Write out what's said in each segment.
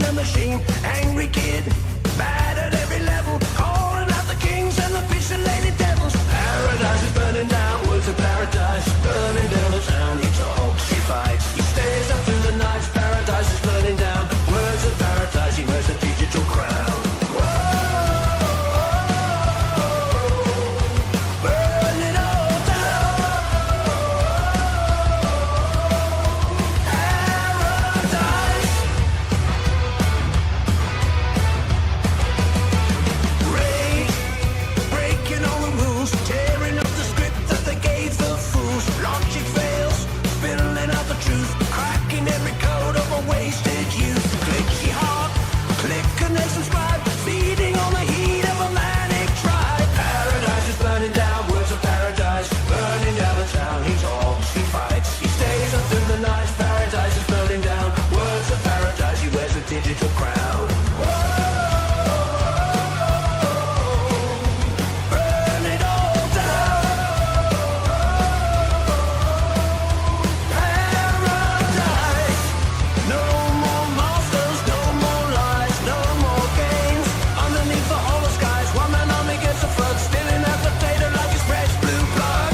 the machine. Angry kid, bad at every level, calling out the kings and the fish and lady devils. Paradise is burning down, words of paradise, burning down the town. He talks, he fights, he stays up through the night. Paradise is burning down, words of paradise, he wears a digital crown. Digital crowd. Burn it all down. Paradise. No more monsters, no more lies, no more games. Underneath the hollow skies, one man army gets a flood, stealing that potato like his fresh blue plug.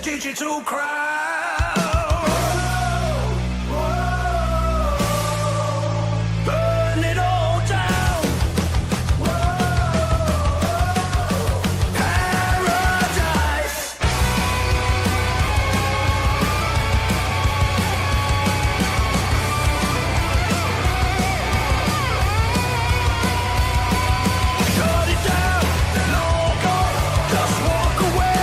Digital crowd. Burn it all down. Paradise. Shut it down. No go. Just walk away.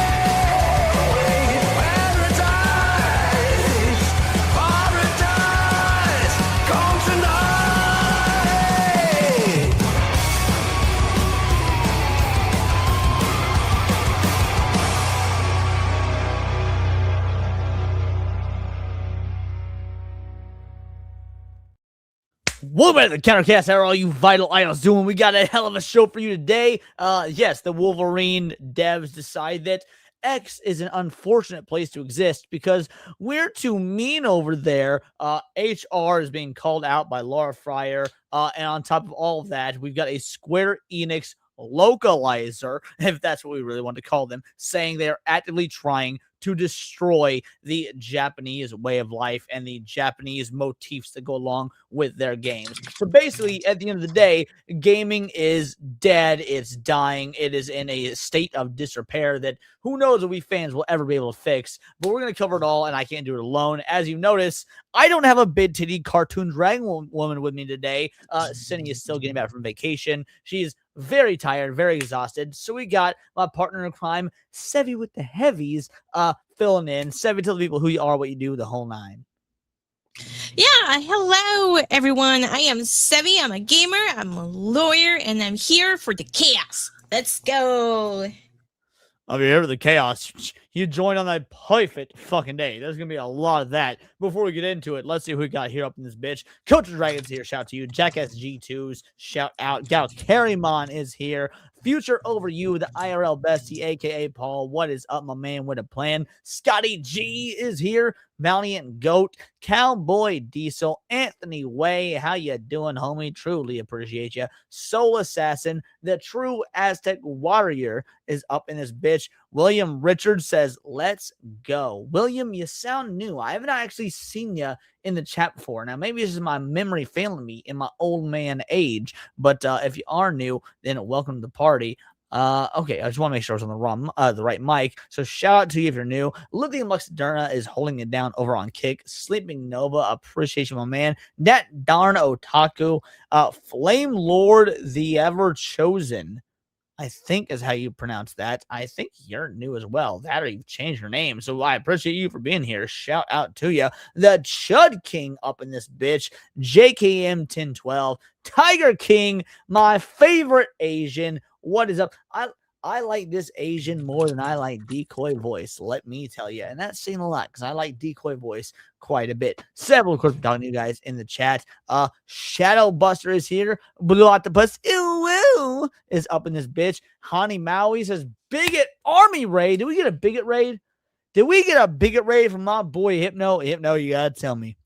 Welcome back to the CounterCast. How are all you vital idols doing? We got a hell of a show for you today. Yes, the Wolverine devs decide that X is an unfortunate place to exist because we're too mean over there. HR is being called out by Laura Fryer. And on top of all of that, we've got a Square Enix localizer, if that's what we really want to call them, saying they're actively trying to destroy the Japanese way of life and the Japanese motifs that go along with their games. So basically, at the end of the day, gaming is dead. It's dying. It is in a state of disrepair that who knows if we fans will ever be able to fix. But we're going to cover it all, and I can't do it alone. As you notice, I don't have a big-titty cartoon dragon woman with me today. Cindy is still getting back from vacation. She's very tired, very exhausted. So we got my partner in crime, Sevy with the heavies, filling in. Sevy, tell the people who you are, what you do, the whole nine. Yeah, hello everyone. I am Sevy. I'm a gamer, I'm a lawyer, and I'm here for the chaos. Let's go. I'll be here for the chaos. You joined on that perfect fucking day. There's going to be a lot of that. Before we get into it, let's see who we got here up in this bitch. Coach Dragon's here. Shout out to you. Jackass G2s. Shout out. Gal Carrymon is here. Future Over You, the IRL bestie, a.k.a. Paul. What is up, my man, with a plan? Scotty G is here. Valiant Goat, Cowboy Diesel, Anthony Way. How you doing, homie? Truly appreciate you. Soul Assassin, the true Aztec warrior, is up in this bitch. William Richards says, let's go. William, you sound new. I haven't actually seen you in the chat before. Now, maybe this is my memory failing me in my old man age, but if you are new, then welcome to the party. Okay, I just want to make sure I was on the right mic. So shout out to you if you're new. Lithium Luxaderna is holding it down over on Kick. Sleeping Nova, appreciation, my man. That darn otaku. Flame Lord, the Ever Chosen. I think is how you pronounce that. I think you're new as well. That or you've changed your name. So I appreciate you for being here. Shout out to you. The Chud King up in this bitch. JKM 1012. Tiger King, my favorite Asian. What is up? I like this Asian more than I like Decoy Voice. Let me tell you. And that's saying a lot because I like Decoy Voice quite a bit. Several, of course, talking to you guys in the chat. Shadow Buster is here. Blue Octopus is up in this bitch. Hani Maui says, Bigot Army Raid. Did we get a Bigot Raid? Did we get a Bigot Raid from my boy Hypno? Hypno, you gotta tell me.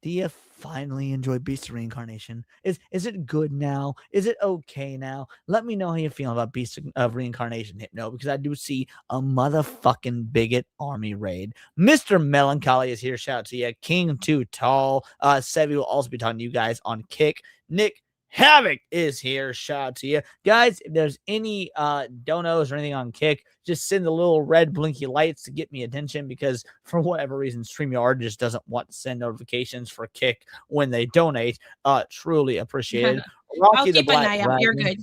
Do you finally enjoy Beast of Reincarnation? Is it good now? Is it okay now? Let me know how you feel about Beast of Reincarnation, Hypno, because I do see a motherfucking Bigot Army Raid. Mr. Melancholy is here. Shout out to you. King Too Tall. Sevi will also be talking to you guys on Kick. Nick Havoc is here. Shout out to you. Guys, if there's any donos or anything on Kick, just send the little red blinky lights to get me attention because for whatever reason, StreamYard just doesn't want to send notifications for Kick when they donate. Truly appreciated. I'll keep an eye out. You're good.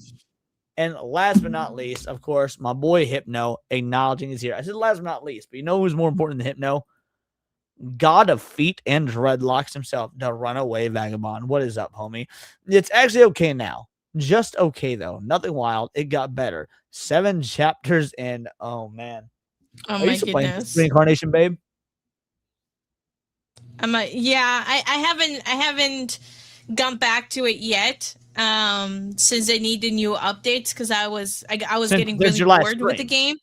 And last but not least, of course, my boy Hypno acknowledging he's here. I said last but not least, but you know who's more important than Hypno? God of feet and dreadlocks himself, the runaway vagabond. What is up, homie? It's actually okay now. Just okay, though. Nothing wild. It got better. 7 chapters and oh, man. Oh, Are my you still goodness. playing Reincarnation, babe? Yeah, I haven't gone back to it yet. Since I need the new updates because I was getting really bored with the game.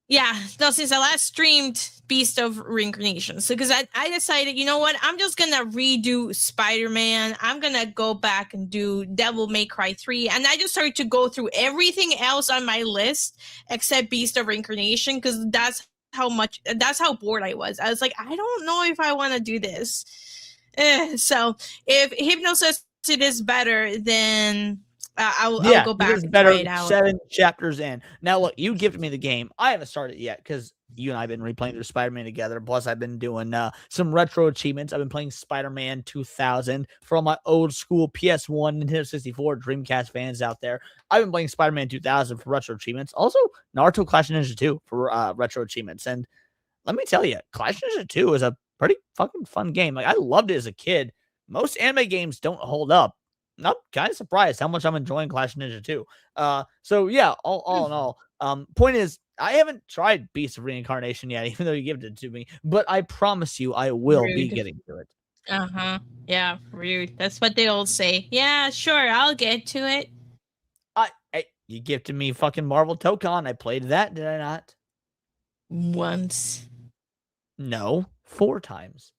Yeah, no, since I last streamed Beast of Reincarnation. So because I decided, you know what, I'm just gonna redo Spider-Man. I'm gonna go back and do Devil May Cry 3. And I just started to go through everything else on my list except Beast of Reincarnation, because that's how bored I was. I was like, I don't know if I want to do this. So if Hypno says it is better, then I'll go back and try it out. 7 chapters in. Now, look, you gifted me the game. I haven't started yet because you and I have been replaying through Spider-Man together. Plus, I've been doing some retro achievements. I've been playing Spider-Man 2000 for all my old school PS1, Nintendo 64, Dreamcast fans out there. I've been playing Spider-Man 2000 for retro achievements. Also, Naruto Clash of Ninja 2 for retro achievements. And let me tell you, Clash of Ninja 2 is a pretty fucking fun game. Like, I loved it as a kid. Most anime games don't hold up. I'm kind of surprised how much I'm enjoying Clash of Ninja 2. So yeah, all in all, point is, I haven't tried Beast of Reincarnation yet, even though you gave it to me, but I promise you I will be getting to it. Yeah, rude. That's what they all say. Yeah, sure, I'll get to it. You gifted me fucking Marvel Tokon. I played that, did I not? Once. No, 4 times.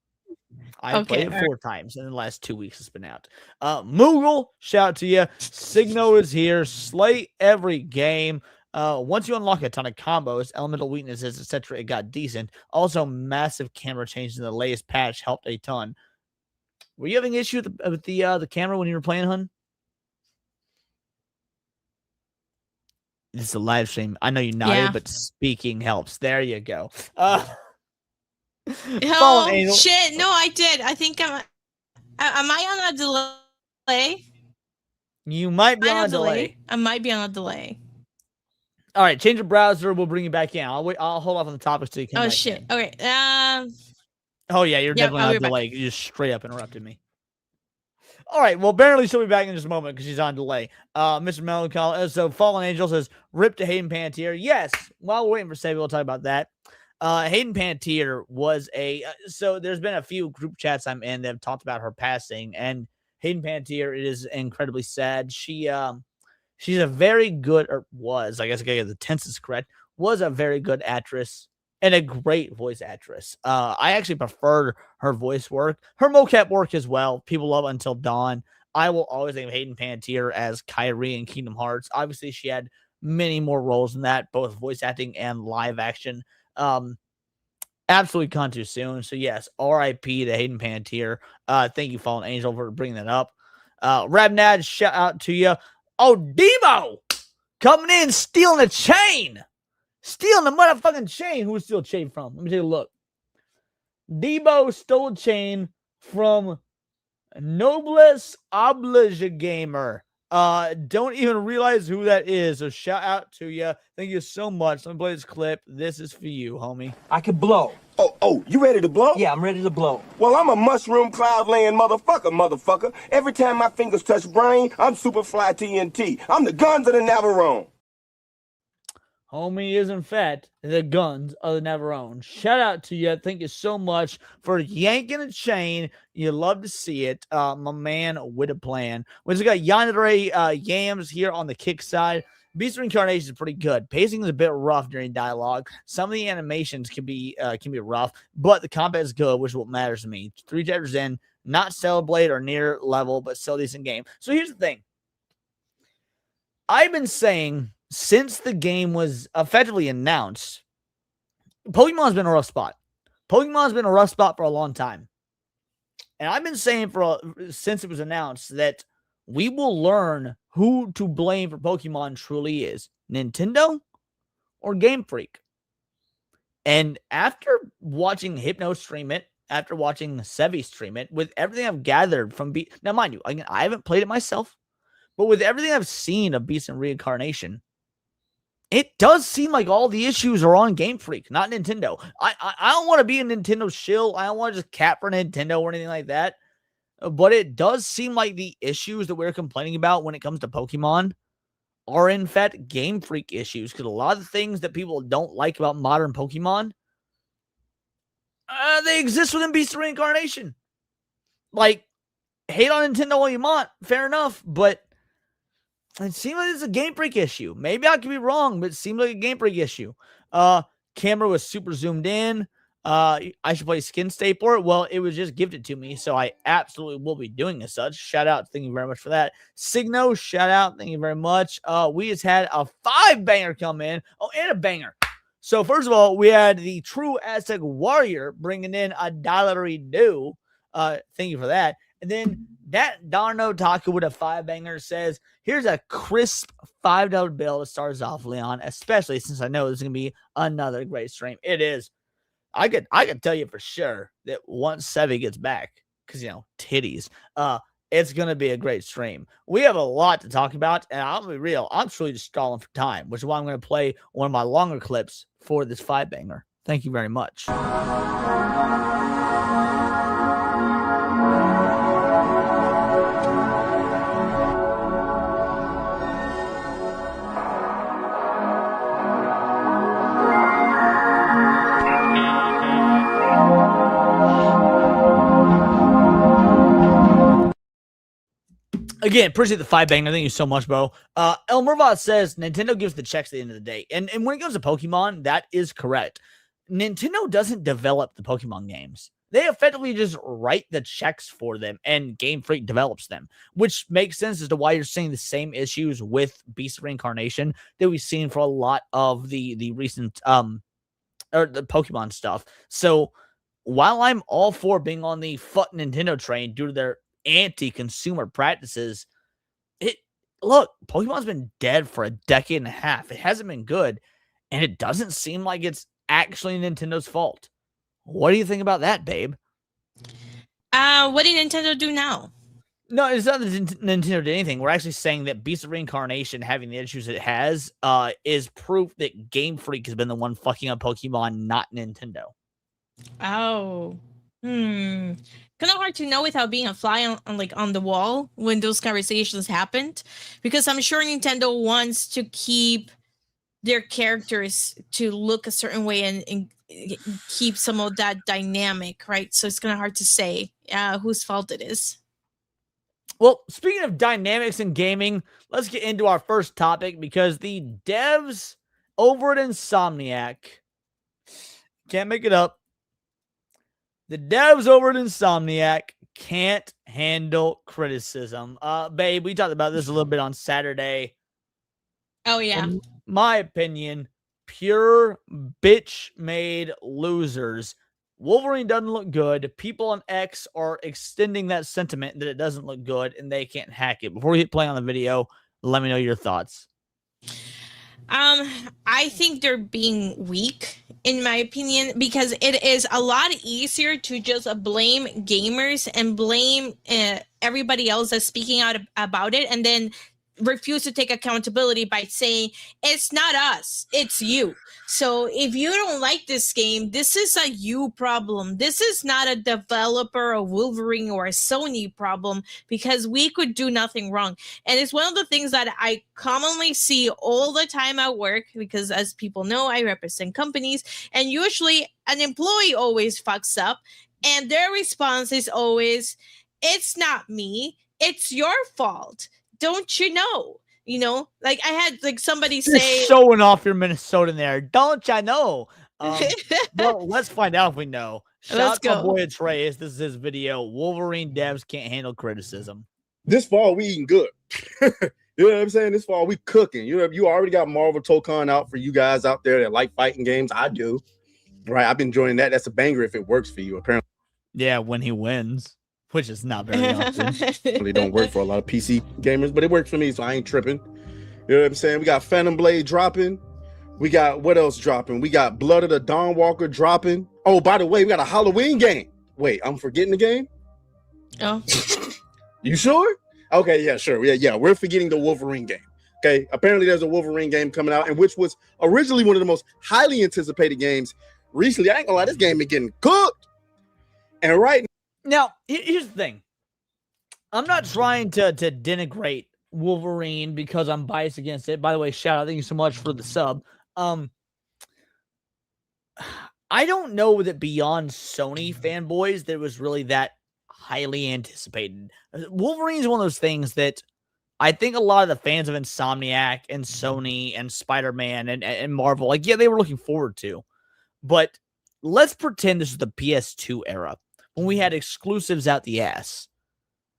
I played it 4 times in the last 2 weeks it's been out. Moogle, shout out to you. Signo is here. Slay every game. Once you unlock a ton of combos, elemental weaknesses, etc., it got decent. Also, massive camera changes in the latest patch helped a ton. Were you having an issue with the camera when you were playing, hun? This is a live stream. I know you nodded, but speaking helps. There you go. Oh shit! No, I did. I think am I on a delay? You might be on a delay. I might be on a delay. All right, change your browser. We'll bring you back in. I'll hold off on the topics till you come back. Oh shit! In. Okay. Oh yeah, you're definitely on a delay. You just straight up interrupted me. All right, well, apparently she'll be back in just a moment because she's on delay. Mr. Melancholy. So Fallen Angel says, "Rip to Hayden Panettiere." Yes. While we're waiting for Savvy, we'll talk about that. Hayden Panettiere was so there's been a few group chats I'm in that have talked about her passing, and Hayden Panettiere is incredibly sad. She's a very good, or was, I guess I gotta get the tenses correct, was a very good actress and a great voice actress. I actually preferred her voice work, her mocap work as well. People love Until Dawn. I will always think of Hayden Panettiere as Kyrie in Kingdom Hearts. Obviously, she had many more roles in that, both voice acting and live action. Absolutely gone too soon. So yes, R.I.P. to Hayden Panettiere. Thank you, Fallen Angel, for bringing that up. Rabnad, shout out to you. Oh, Demo coming in, stealing a chain. Stealing the motherfucking chain. Who was steal a chain from? Let me take a look. Debo stole a chain from Noblesse Oblige Gamer. Don't even realize who that is. So shout out to you. Thank you so much. Let me play this clip. This is for you, homie. I can blow. Oh, you ready to blow? Yeah, I'm ready to blow. Well, I'm a mushroom cloud laying motherfucker. Every time my fingers touch brain, I'm Superfly TNT. I'm the guns of the Navarone. Homie is in fact the guns of the Navarone. Shout out to you. Thank you so much for yanking a chain. You love to see it. My man with a plan. We got Yandere Yams here on the kick side. Beast Reincarnation is pretty good. Pacing is a bit rough during dialogue. Some of the animations can be rough, but the combat is good, which is what matters to me. 3 chapters in, not Cellblade or near level, but still decent game. So here's the thing. I've been saying since the game was effectively announced, Pokemon's been a rough spot. Pokemon's been a rough spot for a long time. And I've been saying since it was announced that we will learn who to blame for Pokemon truly is. Nintendo or Game Freak. And after watching Hypno stream it, after watching Sevi stream it, with everything I've gathered from now mind you, I haven't played it myself, but with everything I've seen of Beast and Reincarnation, it does seem like all the issues are on Game Freak, not Nintendo. I don't want to be a Nintendo shill. I don't want to just cap for Nintendo or anything like that. But it does seem like the issues that we're complaining about when it comes to Pokemon are in fact Game Freak issues. Because a lot of the things that people don't like about modern Pokemon, they exist within Beast of Reincarnation. Like, hate on Nintendo all you want, fair enough, but it seems like it's a Game Freak issue. Maybe I could be wrong, but it seems like a Game Freak issue. Camera was super zoomed in. I should play Skin Stapler. Well, it was just gifted to me, so I absolutely will be doing as such. Shout out. Thank you very much for that. Signo, shout out. Thank you very much. We just had a 5-banger come in. Oh, and a banger. So, first of all, we had the True Aztec Warrior bringing in a $1. Thank you for that. And then that Darno Taku with a 5-banger says, here's a crisp $5 bill to start us off, Leon, especially since I know this is going to be another great stream. It is. I could tell you for sure that once Sevi gets back, because, titties, it's going to be a great stream. We have a lot to talk about, and I'll be real, I'm truly just stalling for time, which is why I'm going to play one of my longer clips for this 5-banger. Thank you very much. Again, appreciate the 5-banger. Thank you so much, bro. El Mervat says Nintendo gives the checks at the end of the day. And when it comes to Pokemon, that is correct. Nintendo doesn't develop the Pokemon games. They effectively just write the checks for them, and Game Freak develops them, which makes sense as to why you're seeing the same issues with Beast Reincarnation that we've seen for a lot of the recent or the Pokemon stuff. So while I'm all for being on the fuck Nintendo train due to their anti-consumer practices, Pokemon's been dead for a decade and a half. It hasn't been good, and it doesn't seem like it's actually Nintendo's fault. What do you think about that, babe? What did Nintendo do now? No, it's not that Nintendo did anything. We're actually saying that Beast of Reincarnation having the issues it has is proof that Game Freak has been the one fucking up Pokemon, not Nintendo. Oh. Kind of hard to know without being a fly on the wall when those conversations happened, because I'm sure Nintendo wants to keep their characters to look a certain way and keep some of that dynamic, right? So it's kind of hard to say whose fault it is. Well, speaking of dynamics in gaming, let's get into our first topic, because the devs over at Insomniac can't make it up. The devs over at Insomniac can't handle criticism. Babe, we talked about this a little bit on Saturday. Oh, yeah. In my opinion, pure bitch-made losers. Wolverine doesn't look good. People on X are extending that sentiment that it doesn't look good and they can't hack it. Before we hit play on the video, let me know your thoughts. I think they're being weak, in my opinion, because it is a lot easier to just blame gamers and blame everybody else that's speaking out about it, and then refuse to take accountability by saying it's not us, it's you. So if you don't like this game, this is a you problem. This is not a developer, a Wolverine, or a Sony problem, because we could do nothing wrong. And it's one of the things that I commonly see all the time at work, because as people know, I represent companies, and usually an employee always fucks up, and their response is always, it's not me, it's your fault. Don't you know? You know, like I had like somebody say, you're showing off your Minnesotan there. Don't you know? Well, let's find out if we know. Shout out to my boy Atreus. This is his video. Wolverine devs can't handle criticism. This fall we eating good. You know what I'm saying? This fall we cooking. You know, you already got Marvel Tokon out for you guys out there that like fighting games. I do. Right. I've been enjoying that. That's a banger if it works for you, apparently. Yeah, when he wins. Which is not very often. Really don't work for a lot of PC gamers, but it works for me, so I ain't tripping. You know what I'm saying? We got Phantom Blade dropping. We got what else dropping? We got Blood of the Dawnwalker dropping. Oh, by the way, we got a Halloween game. Wait, I'm forgetting the game? Oh. You sure? Okay, yeah, sure. Yeah, we're forgetting the Wolverine game. Okay, apparently there's a Wolverine game coming out, and which was originally one of the most highly anticipated games recently. I ain't gonna lie, this game been getting cooked. And right now, here's the thing. I'm not trying to denigrate Wolverine because I'm biased against it. By the way, shout out, thank you so much for the sub. I don't know that beyond Sony fanboys there was really that highly anticipated. Wolverine is one of those things that I think a lot of the fans of Insomniac and Sony and Spider-Man and Marvel, like, yeah, they were looking forward to. But let's pretend this is the PS2 era, when we had exclusives out the ass.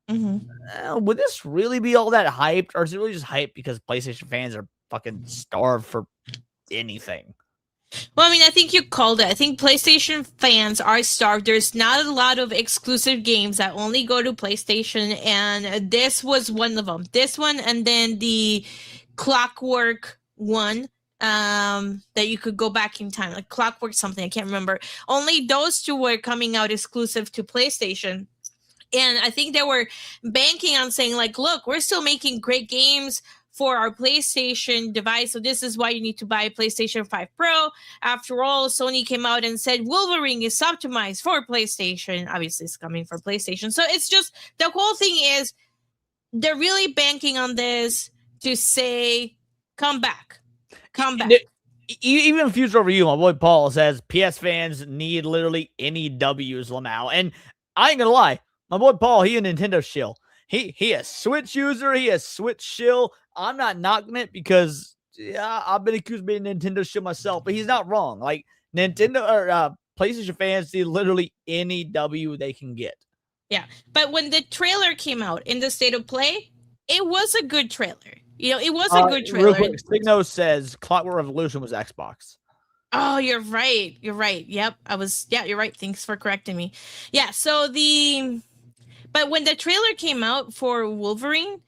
Would this really be all that hyped, or is it really just hyped because PlayStation fans are fucking starved for anything? Well, I mean, I think you called it. I think PlayStation fans are starved. There's not a lot of exclusive games that only go to PlayStation, and this was one of them. This one, and then the Clockwork one, that you could go back in time, like Clockwork something, I can't remember. Only those two were coming out exclusive to PlayStation. And I think they were banking on saying, like, look, we're still making great games for our PlayStation device, so this is why you need to buy a PlayStation 5 Pro. After all, Sony came out and said Wolverine is optimized for PlayStation. Obviously, it's coming for PlayStation. So it's just, the whole thing is, they're really banking on this to say, come back. Come back. Even Future Over You, my boy Paul says PS fans need literally any W's now. And I ain't gonna lie, my boy Paul, he a Nintendo shill. He a Switch user, he a Switch shill. I'm not knocking it because I've been accused of being a Nintendo shill myself, but he's not wrong. Like, Nintendo or PlayStation fans need literally any W they can get. Yeah, but when the trailer came out in the State of Play, it was a good trailer. You know, it was a good trailer. Real quick, Signo says Clockwork Revolution was Xbox. Oh, you're right. You're right. Yep. You're right. Thanks for correcting me. Yeah. But when the trailer came out for Wolverine,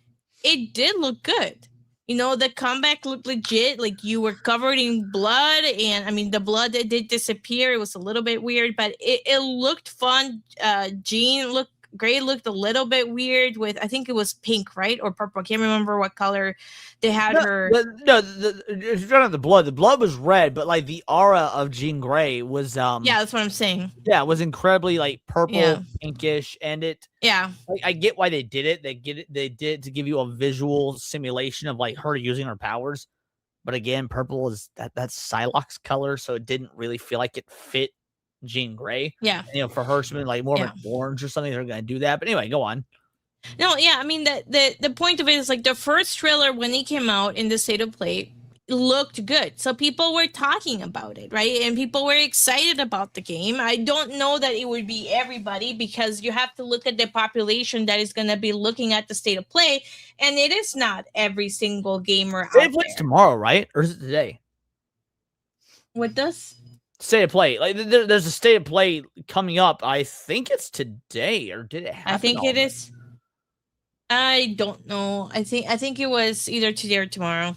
it did look good. You know, the comeback looked legit. Like, you were covered in blood, and I mean, the blood that did disappear. It was a little bit weird, but it looked fun. Jean Grey looked a little bit weird with, I think it was pink, right? Or purple. I can't remember what color they had her. If you're talking about the blood was red, but like the aura of Jean Grey was yeah, that's what I'm saying. Yeah, it was incredibly like purple, pinkish, and it I get why they did it. They did it to give you a visual simulation of like her using her powers. But again, purple is that's Psylocke's color, so it didn't really feel like it fit Jean Grey. Yeah. You know, for her something like more of an orange or something, they're gonna do that. But anyway, go on. No, yeah, I mean the point of it is, like, the first trailer when it came out in the State of Play looked good. So people were talking about it, right? And people were excited about the game. I don't know that it would be everybody, because you have to look at the population that is going to be looking at the State of Play, and it is not every single gamer out there. It's tomorrow, right? Or is it today? What does? State of Play. Like, there's a State of Play coming up. I think it's today, or did it happen? I think it is. I don't know. I think it was either today or tomorrow.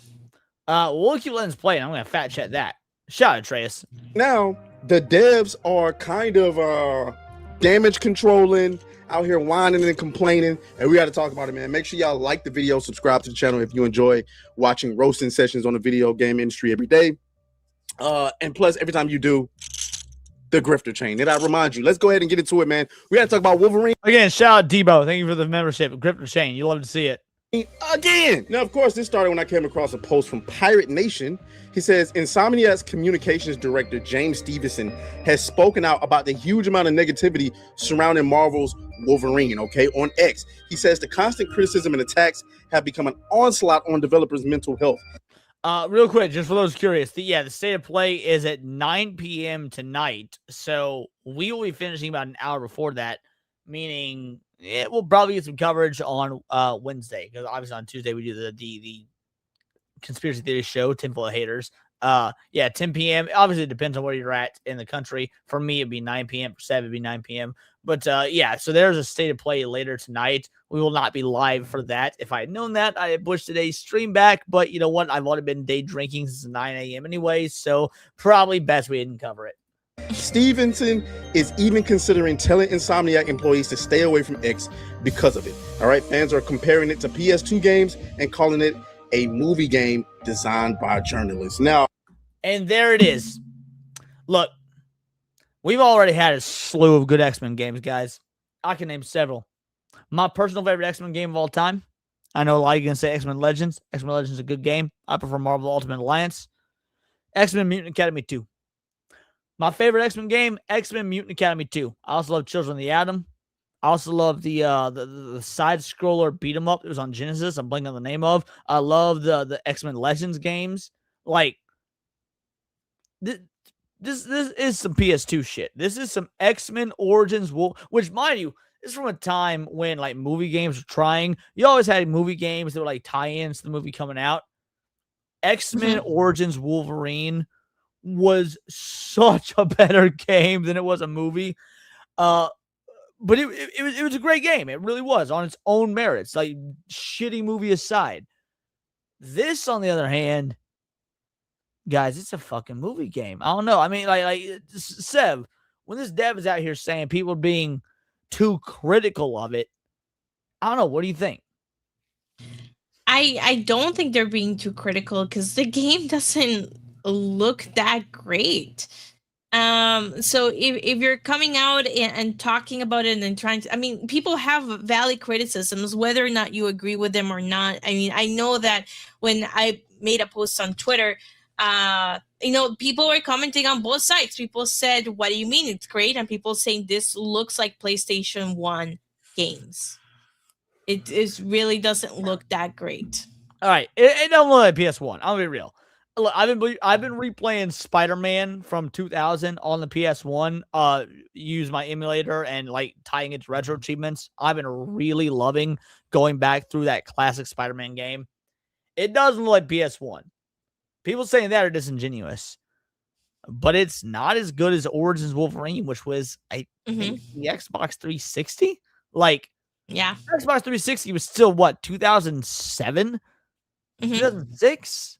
We'll keep letting us play, and I'm gonna fact check that. Shout out, Atreus. Now the devs are kind of damage controlling. out here whining and complaining, and we got to talk about it, man. Make sure y'all like the video, subscribe to the channel if you enjoy watching roasting sessions on the video game industry every day. And plus, every time you do, the grifter chain. And I remind you, let's go ahead and get into it, man. We got to talk about Wolverine. Again, shout out Debo. Thank you for the membership. Grifter chain. You love to see it. Again. Now, of course, this started when I came across a post from Pirate Nation. He says, Insomniac's communications director, James Stevenson, has spoken out about the huge amount of negativity surrounding Marvel's Wolverine, okay, on X. He says the constant criticism and attacks have become an onslaught on developers' mental health. Real quick, just for those curious, the state of play is at 9 p.m. tonight, so we will be finishing about an hour before that, meaning we'll probably get some coverage on Wednesday, because obviously on Tuesday we do the conspiracy theory show, Tinfoil Haters. 10 p.m. Obviously, it depends on where you're at in the country. For me, it'd be 9 p.m. For Seb, it'd be 9 p.m. But so there's a state of play later tonight. We will not be live for that. If I had known that, I had pushed today's stream back. But you know what? I've already been day drinking since 9 a.m. anyway, so probably best we didn't cover it. Stevenson is even considering telling Insomniac employees to stay away from X because of it. All right, fans are comparing it to PS2 games and calling it a movie game designed by journalists. Now, and there it is. Look, we've already had a slew of good X-Men games, guys. I can name several. My personal favorite X-Men game of all time. I know a lot of you can say X-Men Legends. X-Men Legends is a good game. I prefer Marvel Ultimate Alliance. X-Men Mutant Academy 2. My favorite X-Men game, X-Men Mutant Academy 2. I also love Children of the Atom. I also love the side-scroller beat-em-up. It was on Genesis. I'm blanking on the name of. I love the X-Men Legends games. Like, this is some PS2 shit. This is some X-Men Origins, which, mind you, is from a time when, like, movie games were trying. You always had movie games that were, like, tie-ins to the movie coming out. X-Men Origins Wolverine was such a better game than it was a movie. But it was a great game. It really was on its own merits, like shitty movie aside. This, on the other hand, guys, it's a fucking movie game. I don't know. I mean, like Sev, when this dev is out here saying people are being too critical of it, I don't know. What do you think? I don't think they're being too critical because the game doesn't look that great. So if you're coming out and talking about it and then trying to, I mean, people have valid criticisms, whether or not you agree with them or not. I mean, I know that when I made a post on Twitter, people were commenting on both sides. People said, what do you mean it's great? And people saying this looks like PlayStation 1 games. It really doesn't look that great. All right. It don't look like PS1. I'll be real. Look, I've been replaying Spider-Man from 2000 on the PS1. Use my emulator and like tying it to retro achievements. I've been really loving going back through that classic Spider-Man game. It doesn't look like PS1. People saying that are disingenuous, but it's not as good as Origins Wolverine, which was I think the Xbox 360. Like, yeah, Xbox 360 was still what 2007, 2006.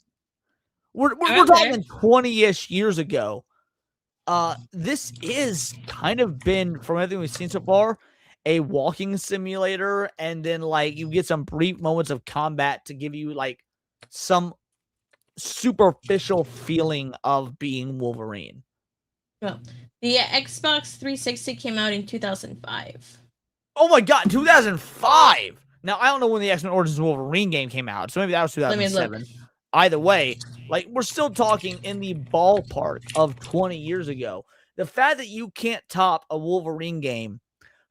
We're talking 20-ish years ago. This is kind of been, from everything we've seen so far, a walking simulator, and then like you get some brief moments of combat to give you like some superficial feeling of being Wolverine. Well, the Xbox 360 came out in 2005. Oh my god, 2005! Now, I don't know when the X-Men Origins Wolverine game came out, so maybe that was 2007. Either way, like, we're still talking in the ballpark of 20 years ago. The fact that you can't top a Wolverine game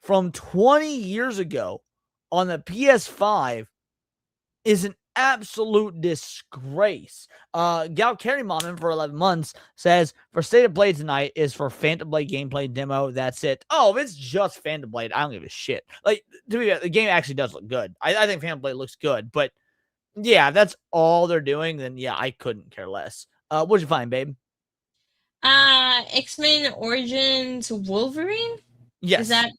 from 20 years ago on the PS5 is an absolute disgrace. Gal Carrymon for 11 months says, for State of Play tonight is for Phantom Blade gameplay demo. That's it. Oh, if it's just Phantom Blade, I don't give a shit. Like, to be fair, the game actually does look good. I think Phantom Blade looks good, but yeah, if that's all they're doing, then yeah, I couldn't care less. What'd you find, babe? X-Men Origins Wolverine? Yes. Is that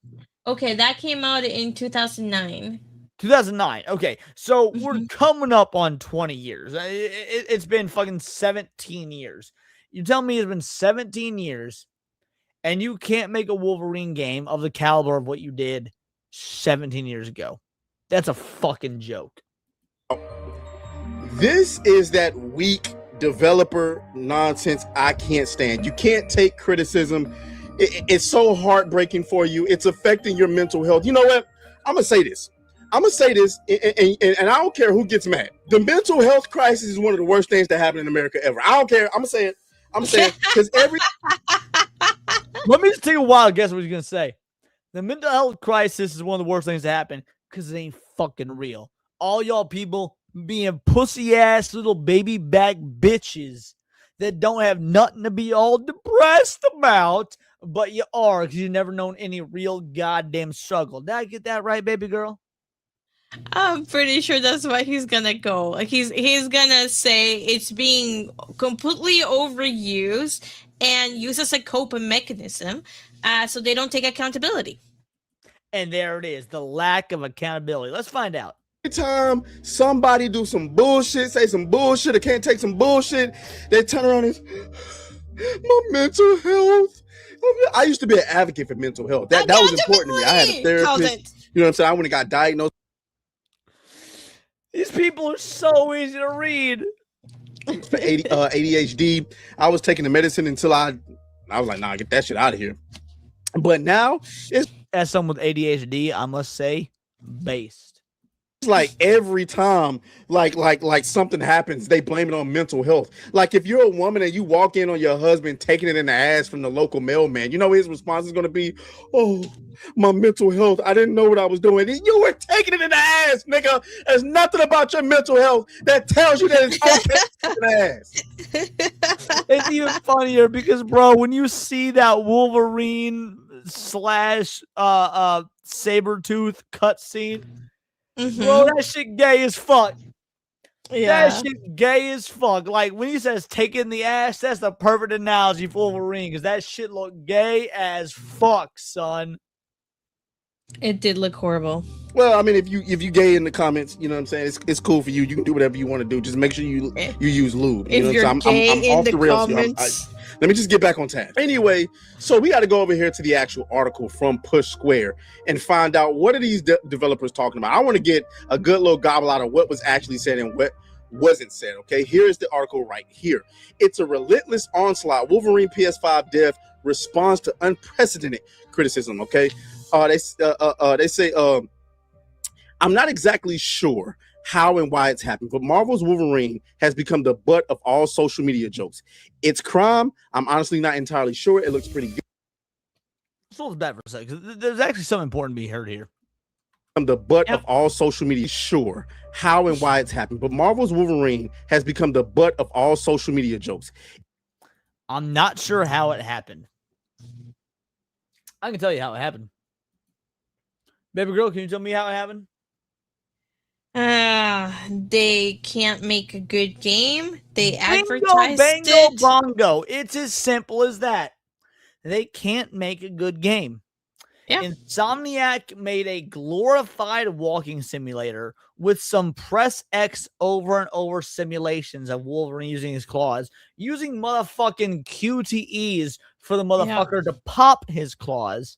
okay? That came out in 2009. 2009. Okay, so we're coming up on 20 years. It's been fucking 17 years. You tell me it's been 17 years, and you can't make a Wolverine game of the caliber of what you did 17 years ago. That's a fucking joke. This is that weak developer nonsense I can't stand. You can't take criticism. It's so heartbreaking for you. It's affecting your mental health. You know what? I'm going to say this. And I don't care who gets mad. The mental health crisis is one of the worst things that happen in America ever. I don't care. I'm saying because Let me just take a wild guess what he's going to say. The mental health crisis is one of the worst things that happen because it ain't fucking real. All y'all people being pussy-ass little baby back bitches that don't have nothing to be all depressed about, but you are because you've never known any real goddamn struggle. Did I get that right, baby girl? I'm pretty sure that's why he's gonna go. Like he's gonna say it's being completely overused and used as a coping mechanism, so they don't take accountability. And there it is, the lack of accountability. Let's find out. Every time somebody do some bullshit, say some bullshit, or can't take some bullshit, they turn around and my mental health. I used to be an advocate for mental health. That was important to me. I had a therapist. You know what I'm saying? I went and got diagnosed. These people are so easy to read. For ADHD, I was taking the medicine until I was like, nah, get that shit out of here. But now, as someone with ADHD, I must say, based. It's like every time, like something happens, they blame it on mental health. Like if you're a woman and you walk in on your husband taking it in the ass from the local mailman, you know his response is going to be, "Oh, my mental health. I didn't know what I was doing." You were taking it in the ass, nigga. There's nothing about your mental health that tells you that it's okay in the ass. It's even funnier because, bro, when you see that Wolverine / Sabretooth cutscene. Mm-hmm. Bro, that shit gay as fuck. Yeah. That shit gay as fuck. Like, when he says taking the ass, that's the perfect analogy for Wolverine, because that shit looked gay as fuck, son. It did look horrible. Well, I mean, if you gay in the comments, you know what I'm saying? It's cool for you. You can do whatever you want to do. Just make sure you use lube. You if know you're I'm in the comments. Let me just get back on task. Anyway, so we got to go over here to the actual article from Push Square and find out what are these developers talking about. I want to get a good little gobble out of what was actually said and what wasn't said. Okay, here's the article right here. It's a relentless onslaught. Wolverine PS5 dev responds to unprecedented criticism. Okay, they say I'm not exactly sure how and why it's happened, but Marvel's Wolverine has become the butt of all social media jokes. It's crime. I'm honestly not entirely sure. It looks pretty good. Hold back for a second. There's actually something important to be heard here. I'm the butt of all social media. Sure how and why it's happened, but Marvel's Wolverine has become the butt of all social media jokes. I'm not sure how it happened. I can tell you how it happened. Baby girl, can you tell me how it happened? They can't make a good game. They advertised Bango, it. bongo. It's as simple as that. They can't make a good game. Yeah. Insomniac made a glorified walking simulator with some press X over and over simulations of Wolverine using his claws, using motherfucking QTEs for the motherfucker to pop his claws.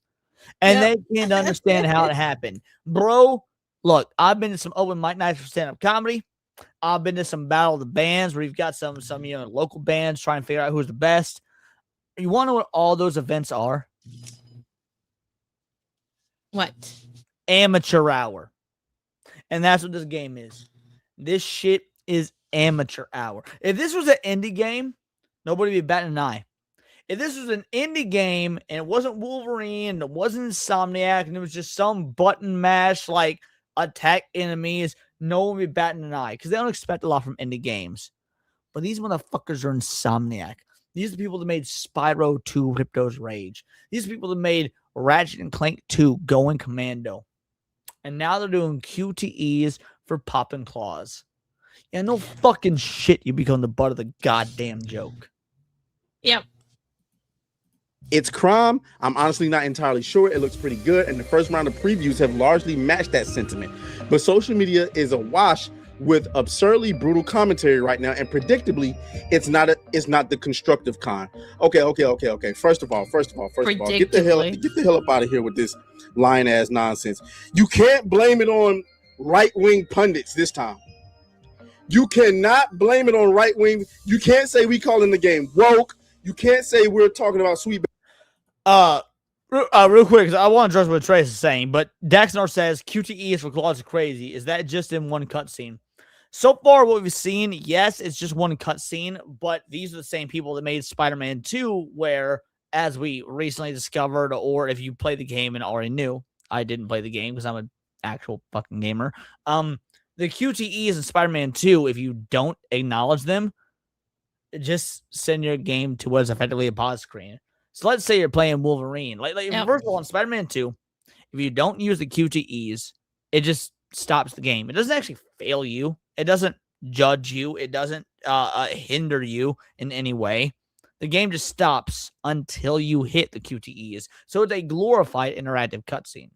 And they can't understand how it happened. Bro, look, I've been to some open mic nights for stand-up comedy. I've been to some battle of the bands where you've got some local bands trying to figure out who's the best. You want to know what all those events are? What? Amateur hour. And that's what this game is. This shit is amateur hour. If this was an indie game, nobody would be batting an eye. If this was an indie game and it wasn't Wolverine and it wasn't Insomniac and it was just some button mash like attack enemies, no one would be batting an eye because they don't expect a lot from indie games. But these motherfuckers are Insomniac. These are the people that made Spyro 2 Ripto's Rage. These are people that made Ratchet and Clank 2 Going Commando. And now they're doing QTEs for popping claws. Yeah, no fucking shit you become the butt of the goddamn joke. Yep. It's crime. I'm honestly not entirely sure. It looks pretty good, and the first round of previews have largely matched that sentiment. But social media is awash with absurdly brutal commentary right now, and predictably, it's not the constructive kind. Okay. First of all, get the hell up out of here with this lying ass nonsense. You can't blame it on right-wing pundits this time. You cannot blame it on right-wing. You can't say we calling the game woke. You can't say we're talking about sweet. Real quick, because I want to address what Trace is saying, but Daxnor says QTE is for claws of crazy. Is that just in one cutscene? So far, what we've seen, yes, it's just one cutscene, but these are the same people that made Spider-Man 2, where, as we recently discovered, or if you played the game and already knew, I didn't play the game because I'm an actual fucking gamer. The QTEs in Spider-Man 2, if you don't acknowledge them, just send your game to what is effectively a pause screen. So let's say you're playing Wolverine. First of all, in Spider-Man 2, if you don't use the QTEs, it just stops the game. It doesn't actually fail you. It doesn't judge you. It doesn't hinder you in any way. The game just stops until you hit the QTEs. So it's a glorified interactive cutscene.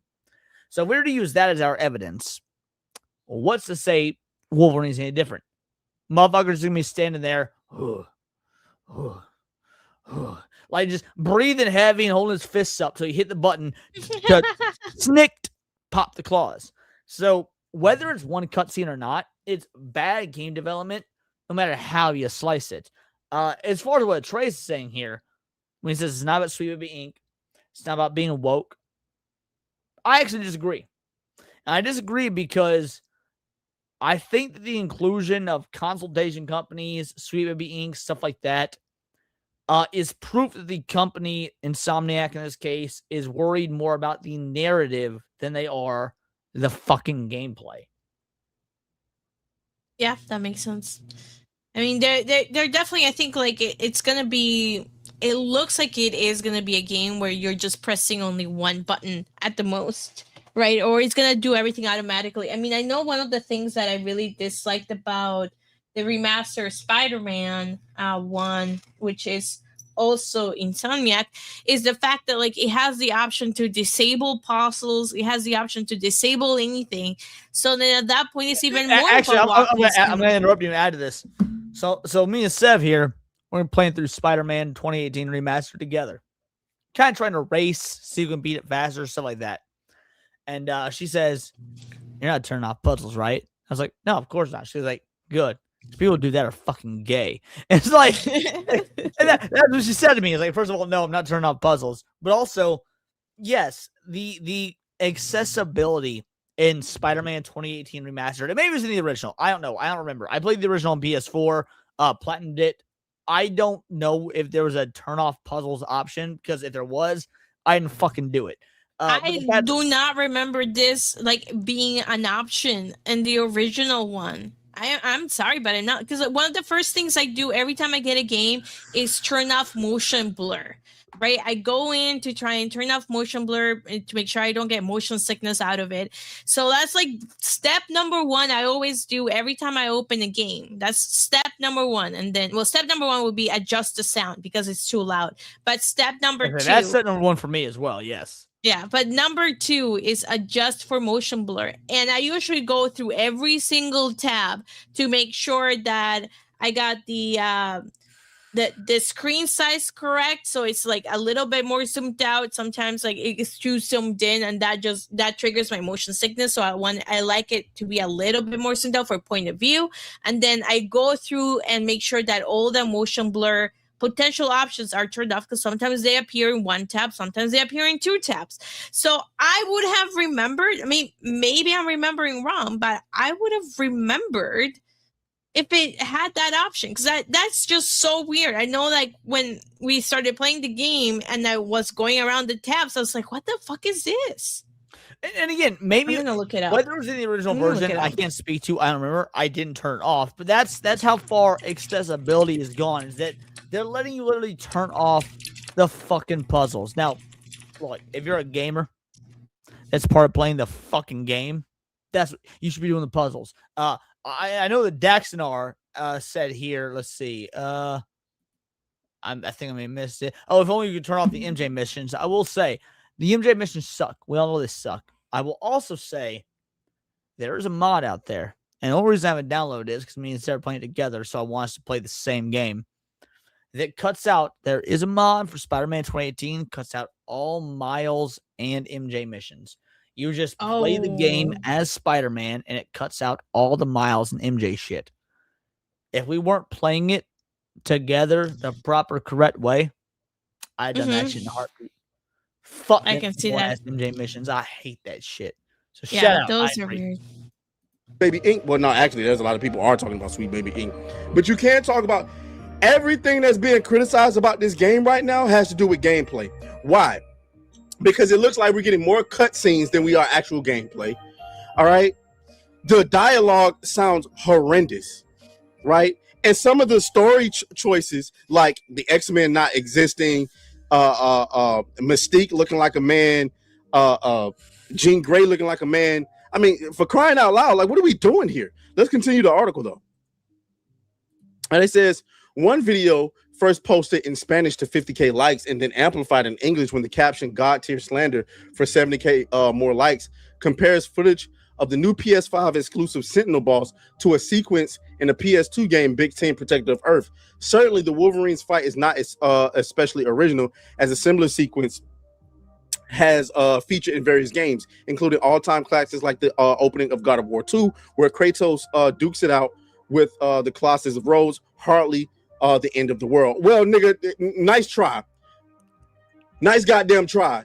So if we were to use that as our evidence, what's to say Wolverine's any different? Motherfucker's going to be standing there, like just breathing heavy and holding his fists up till you hit the button to snicked pop the claws. So whether it's one cutscene or not, it's bad game development no matter how you slice it. As far as what Trace is saying here, when he says it's not about Sweet Baby Inc., it's not about being woke, I actually disagree. And I disagree because I think that the inclusion of consultation companies, Sweet Baby Inc., stuff like that, is proof that the company, Insomniac in this case, is worried more about the narrative than they are the fucking gameplay. Yeah, that makes sense. I mean, they're definitely, I think, like, it's going to be, it looks like it is going to be a game where you're just pressing only one button at the most, right? Or it's going to do everything automatically. I mean, I know one of the things that I really disliked about the remaster Spider-Man 1, which is also Insomniac, is the fact that, like, it has the option to disable puzzles. It has the option to disable anything. So then at that point, it's even more. Actually, I'm going to interrupt you and add to this. So me and Sev here, we're playing through Spider-Man 2018 Remastered together. Kind of trying to race, see who can beat it faster, stuff like that. And she says, "You're not turning off puzzles, right?" I was like, "No, of course not." She was like, "Good. People who do that are fucking gay." And it's like, and that's what she said to me. It's like, first of all, no, I'm not turning off puzzles. But also, yes, the accessibility in Spider-Man 2018 Remastered, and maybe it was in the original. I don't know. I don't remember. I played the original on PS4, platinumed it. I don't know if there was a turn off puzzles option, because if there was, I didn't fucking do it. I do not remember this like being an option in the original one. I'm sorry, but I'm not, because one of the first things I do every time I get a game is turn off motion blur. Right, I go in to try and turn off motion blur to make sure I don't get motion sickness out of it. So that's like step number one. I always do every time I open a game. That's step number one. And then, well, step number one would be adjust the sound because it's too loud. But step number two, that's step number one for me as well. Yes. Yeah, but number two is adjust for motion blur. And I usually go through every single tab to make sure that I got the screen size correct, so it's like a little bit more zoomed out. Sometimes like it's too zoomed in, and that triggers my motion sickness. So I like it to be a little bit more zoomed out for point of view. And then I go through and make sure that all the motion blur potential options are turned off, because sometimes they appear in one tab, sometimes they appear in two tabs. So I would have remembered, I mean, maybe I'm remembering wrong, but I would have remembered if it had that option, because that's just so weird. I know, like, when we started playing the game and I was going around the tabs, I was like, what the fuck is this? And again, maybe I'm gonna look it up. Whether it was in the original version, I can't speak to. I don't remember. I didn't turn it off, but that's how far accessibility is gone. Is that they're letting you literally turn off the fucking puzzles. Now, look, if you're a gamer, that's part of playing the fucking game. That's you should be doing the puzzles. I know that Daxonar said here. Let's see. I think I may have missed it. Oh, if only you could turn off the MJ missions. I will say the MJ missions suck. We all know they suck. I will also say there is a mod out there And the only reason I haven't downloaded it is because me and Sarah are playing together, so I want us to play the same game. That cuts out, there is a mod for Spider-Man 2018, cuts out all Miles and MJ missions. You just play the game as Spider-Man, and it cuts out all the Miles and MJ shit. If we weren't playing it together the proper, correct way, I'd done that shit in a heartbeat. Fuck, I can see that. MJ missions. I hate that shit. So yeah, shout out. Those are weird. Baby Ink. Well, no, actually, there's a lot of people are talking about Sweet Baby Ink, but you can't talk about everything that's being criticized about this game right now has to do with gameplay. Why? Because it looks like we're getting more cutscenes than we are actual gameplay. All right, the dialogue sounds horrendous, right? And some of the story choices, like the X-Men not existing, Mystique looking like a man, Jean Grey looking like a man. I mean, for crying out loud, like, what are we doing here? Let's continue the article, though. And it says, one video first posted in Spanish to 50K likes and then amplified in English when the caption God tier slander for 70K more likes compares footage of the new PS5 exclusive Sentinel boss to a sequence in a PS2 game, Big Team Protector of Earth. Certainly, the Wolverine's fight is not especially original, as a similar sequence has featured in various games, including all-time classics like the opening of God of War 2, where Kratos dukes it out with the Colossus of Rhodes, Hartley, the end of the world. Well, nigga, nice try. Nice goddamn try.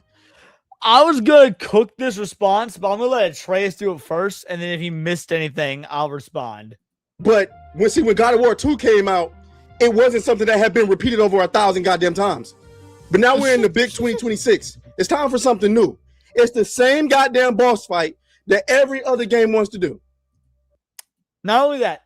I was gonna cook this response, but I'm gonna let Atreus do it first, and then if he missed anything, I'll respond. But when God of War 2 came out, it wasn't something that had been repeated over 1,000 goddamn times. But now we're in the big 2026. It's time for something new. It's the same goddamn boss fight that every other game wants to do. Not only that,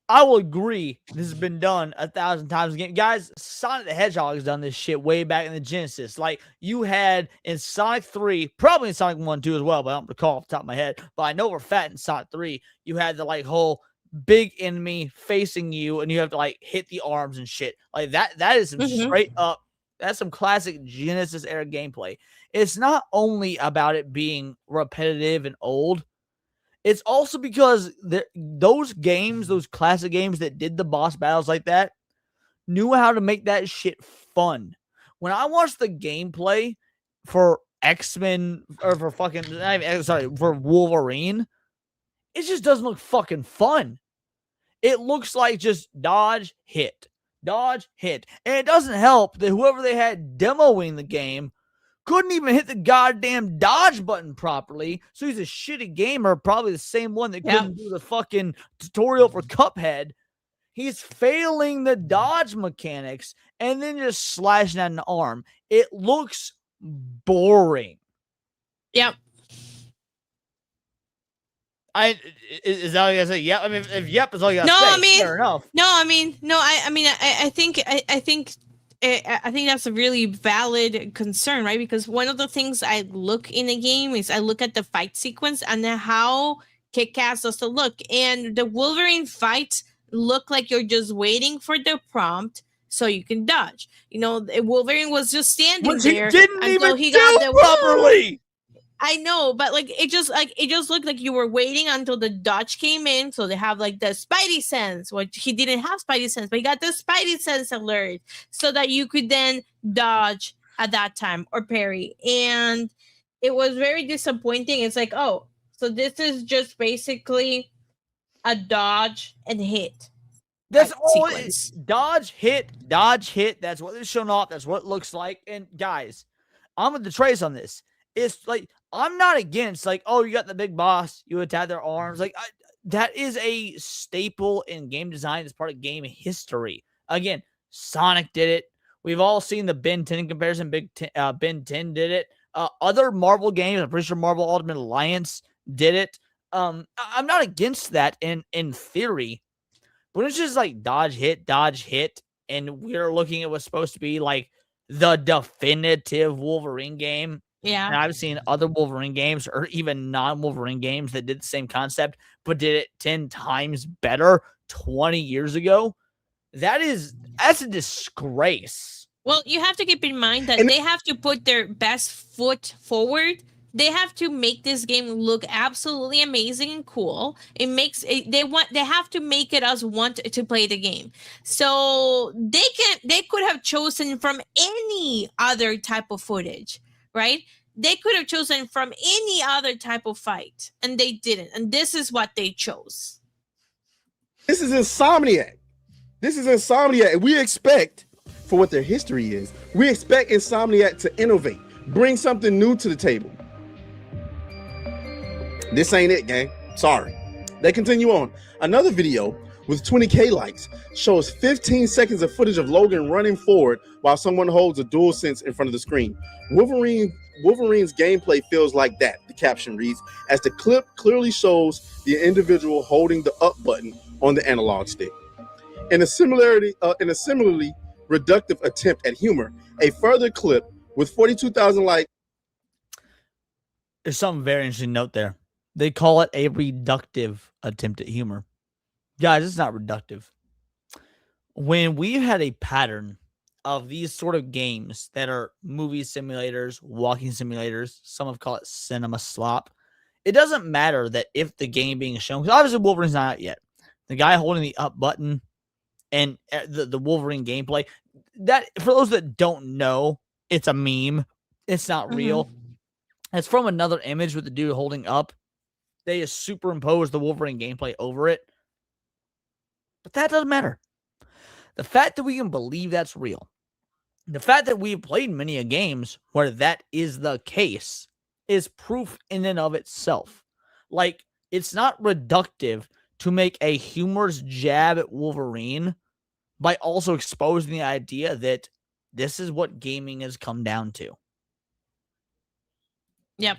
I will agree this has been done 1,000 times again. Guys, Sonic the Hedgehog has done this shit way back in the Genesis. Like, you had in Sonic 3, probably in Sonic 1 too as well, but I don't recall off the top of my head. But I know we're fat in Sonic 3. You had the like whole big enemy facing you, and you have to like hit the arms and shit. Like that is some straight up, that's some classic Genesis era gameplay. It's not only about it being repetitive and old. It's also because those games, those classic games that did the boss battles like that, knew how to make that shit fun. When I watched the gameplay for X-Men, or for for Wolverine, it just doesn't look fucking fun. It looks like just dodge, hit. And it doesn't help that whoever they had demoing the game couldn't even hit the goddamn dodge button properly. So he's a shitty gamer, probably the same one that couldn't do the fucking tutorial for Cuphead. He's failing the dodge mechanics and then just slashing at an arm. It looks boring. Yep. Is that all you gotta say? Yeah, I mean, if yep is all you gotta say, fair enough. I think that's a really valid concern, right? Because one of the things I look in a game is I look at the fight sequence and how kick-ass does it look. And the Wolverine fights look like you're just waiting for the prompt so you can dodge. You know, Wolverine was just standing there until he got the properly. I know, but like it just looked like you were waiting until the dodge came in. So they have like the Spidey sense, which he didn't have Spidey sense, but he got the Spidey sense alert so that you could then dodge at that time or parry. And it was very disappointing. It's like, oh, so this is just basically a dodge and hit. That's all it is. Dodge, hit. That's what they're showing off. That's what it looks like. And guys, I'm with the Trace on this. It's like, I'm not against, like, oh, you got the big boss, you attack their arms. Like, that is a staple in game design. It's part of game history. Again, Sonic did it. We've all seen the Ben 10 comparison. Ben 10 did it. Other Marvel games, I'm pretty sure Marvel Ultimate Alliance did it. I'm not against that in theory. But it's just like dodge, hit. And we're looking at what's supposed to be like the definitive Wolverine game. Yeah. And I've seen other Wolverine games or even non-Wolverine games that did the same concept, but did it 10 times better 20 years ago. That's a disgrace. Well, you have to keep in mind that they have to put their best foot forward they have to make this game look absolutely amazing and cool. It makes it, they have to make it us want to play the game. So they could have chosen from any other type of footage, right? They could have chosen from any other type of fight, and they didn't. And this is what they chose. This is Insomniac. And we expect, for what their history is, we expect Insomniac to innovate, bring something new to the table. This ain't it, gang. Sorry. They continue on. Another video with 20K likes shows 15 seconds of footage of Logan running forward while someone holds a DualSense in front of the screen. Wolverine's gameplay feels like that, the caption reads, as the clip clearly shows the individual holding the up button on the analog stick. In a similarly reductive attempt at humor, a further clip with 42,000 likes. There's something very interesting to note there. They call it a reductive attempt at humor. Guys, it's not reductive. When we've had a pattern of these sort of games that are movie simulators, walking simulators, some have called it cinema slop, it doesn't matter that if the game being shown, because obviously Wolverine's not out yet. The guy holding the up button and the Wolverine gameplay, that for those that don't know, it's a meme. It's not real. It's from another image with the dude holding up. They just superimpose the Wolverine gameplay over it. But that doesn't matter. The fact that we can believe that's real, the fact that we've played many games where that is the case, is proof in and of itself. Like, it's not reductive to make a humorous jab at Wolverine by also exposing the idea that this is what gaming has come down to. Yep.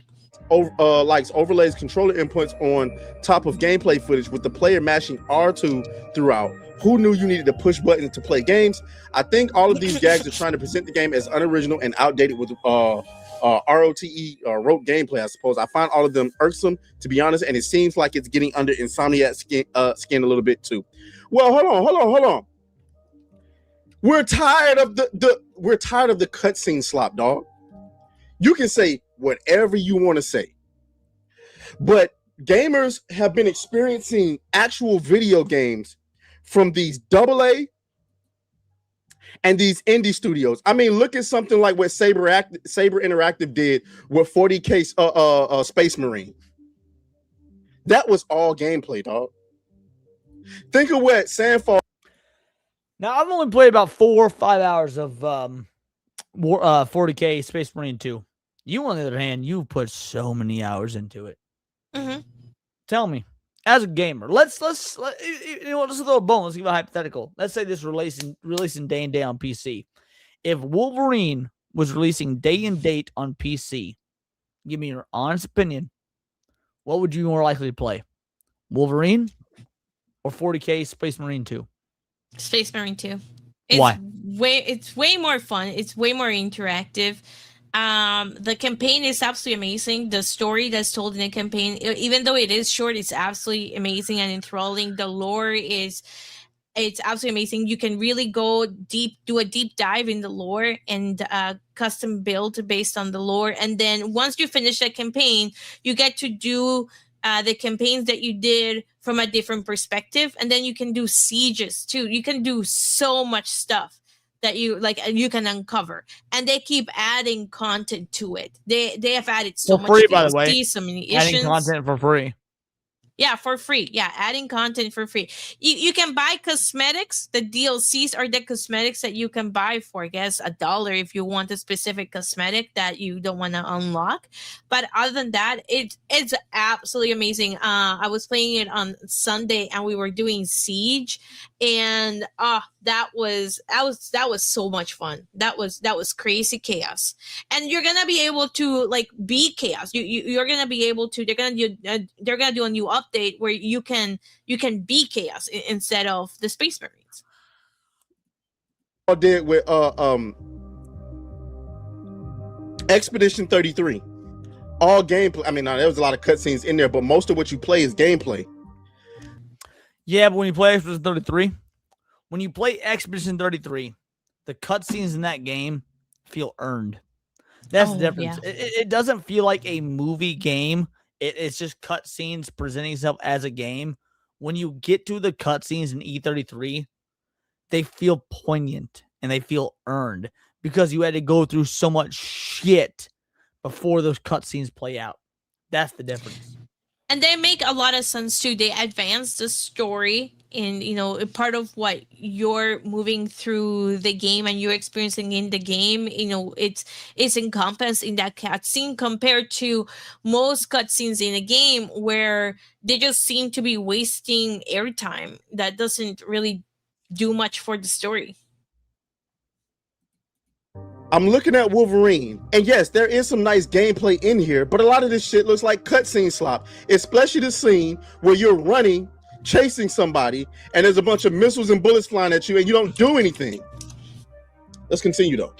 Likes overlays controller inputs on top of gameplay footage with the player mashing R2 throughout. Who knew you needed to push buttons to play games? I think all of these gags are trying to present the game as unoriginal and outdated with rote gameplay, I suppose. I find all of them irksome, to be honest, and it seems like it's getting under Insomniac's skin a little bit too. Well, hold on. We're tired of the cutscene slop, dog. You can say whatever you want to say, but gamers have been experiencing actual video games from these AA and these indie studios. I mean, look at something like what Saber Interactive did with 40K Space Marine. That was all gameplay, dog. Think of what Sandfall. Now, I've only played about 4 or 5 hours of 40K Space Marine 2. You, on the other hand, you put so many hours into it. Tell me, as a gamer, let's throw a bone. Let's give a hypothetical. Let's say this releasing day and day on PC. If Wolverine was releasing day and date on PC, give me your honest opinion. What would you more likely to play, Wolverine or 40K Space Marine 2? Space Marine 2. Why? It's way more fun. It's way more interactive. The campaign is absolutely amazing. The story that's told in the campaign, even though it is short, it's absolutely amazing and enthralling. The lore it's absolutely amazing. You can really go deep, do a deep dive in the lore and custom build based on the lore. And then once you finish that campaign, you get to do the campaigns that you did from a different perspective. And then you can do sieges too. You can do so much stuff that you can uncover, and they keep adding content to it. They have added so much free, by the way. So many adding content for free. Yeah, for free. Yeah, adding content for free. You can buy cosmetics. The DLCs are the cosmetics that you can buy for, I guess, $1 if you want a specific cosmetic that you don't want to unlock. But other than that, it's absolutely amazing. I was playing it on Sunday, and we were doing Siege, and that was so much fun. That was crazy chaos, and you're gonna be able to be chaos. You're gonna be able to. They're gonna do a new update where you can be chaos instead of the Space Marines. I did with Expedition 33. All gameplay. I mean, there was a lot of cutscenes in there, but most of what you play is gameplay. Yeah, but when you play Expedition 33, the cutscenes in that game feel earned. That's the difference. Yeah. It doesn't feel like a movie game. It's just cutscenes presenting itself as a game. When you get to the cutscenes in E33, they feel poignant and they feel earned because you had to go through so much shit before those cutscenes play out. That's the difference. And they make a lot of sense too. They advance the story in, part of what you're moving through the game and you're experiencing in the game. It's encompassed in that cutscene compared to most cutscenes in a game where they just seem to be wasting airtime that doesn't really do much for the story. I'm looking at Wolverine, and yes, there is some nice gameplay in here, but a lot of this shit looks like cutscene slop, especially the scene where you're running, chasing somebody, and there's a bunch of missiles and bullets flying at you, and you don't do anything. Let's continue, though.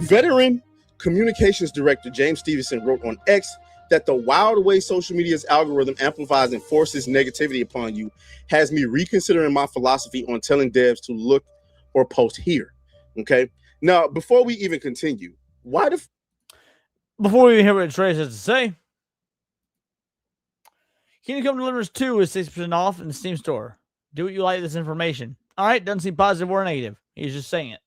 Veteran Communications Director James Stevenson wrote on X that the wild way social media's algorithm amplifies and forces negativity upon you has me reconsidering my philosophy on telling devs to look or post here. Okay. Now, before we even continue, before we even hear what Trace has to say, Kingdom Come Deliverance 2 is 6% off in the Steam store. Do what you like with this information. All right, doesn't seem positive or negative. He's just saying it.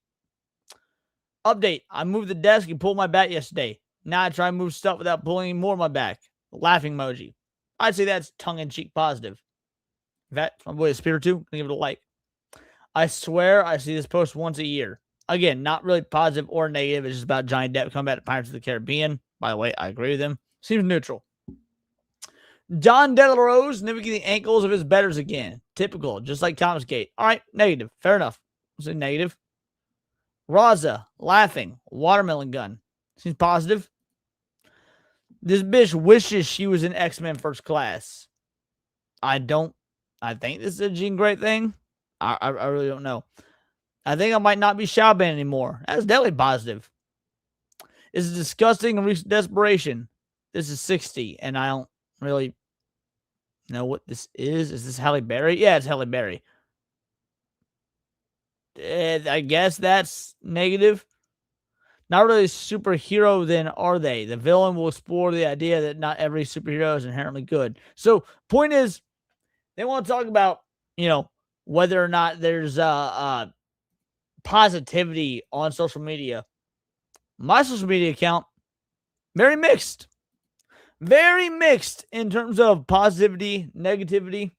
Update. I moved the desk and pulled my back yesterday. Now I try to move stuff without pulling any more of my back. Laughing emoji. I'd say that's tongue-in-cheek positive. In fact, my boy is Spirit 2. Gonna give it a like. I swear I see this post once a year. Again, not really positive or negative. It's just about Johnny Depp coming back to Pirates of the Caribbean. By the way, I agree with him. Seems neutral. John De La Rose nibbling the ankles of his betters again. Typical, just like Thomas Gate. All right, negative. Fair enough. I'll say negative. Raza, laughing. Watermelon gun. Seems positive. This bitch wishes she was in X-Men First Class. I think this is a Jean Grey thing. I really don't know. I think I might not be Xiaoban anymore. That's definitely positive. This is disgusting and recent desperation. This is 60, and I don't really know what this is. Is this Halle Berry? Yeah, it's Halle Berry. I guess that's negative. Not really a superhero, then, are they? The villain will explore the idea that not every superhero is inherently good. So, point is, they want to talk about, whether or not there's positivity on social media. My social media account, very mixed. Very mixed in terms of positivity, negativity.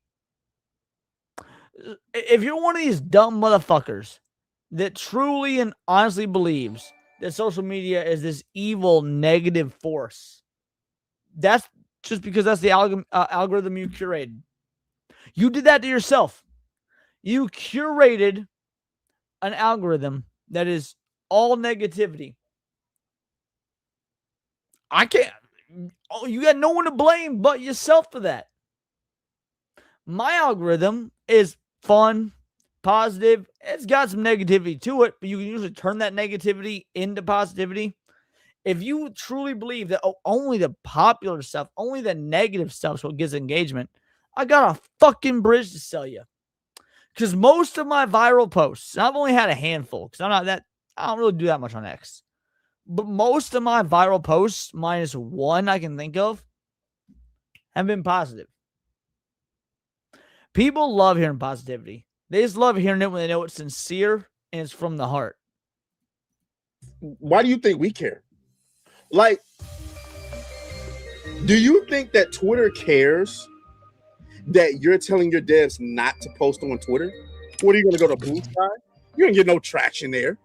If you're one of these dumb motherfuckers that truly and honestly believes that social media is this evil, negative force, that's just because that's the algorithm you curated. You did that to yourself. You curated an algorithm that is all negativity. You got no one to blame but yourself for that. My algorithm is fun, positive. It's got some negativity to it, but you can usually turn that negativity into positivity. If you truly believe that only the popular stuff, only the negative stuff is what gets engagement, I got a fucking bridge to sell you. Because most of my viral posts, I've only had a handful because I don't really do that much on X. But most of my viral posts, minus one I can think of, have been positive. People love hearing positivity. They just love hearing it when they know it's sincere and it's from the heart. Why do you think we care? Like, do you think that Twitter cares that you're telling your devs not to post on Twitter? What, are you going to go to Blue Sky? You ain't get no traction there.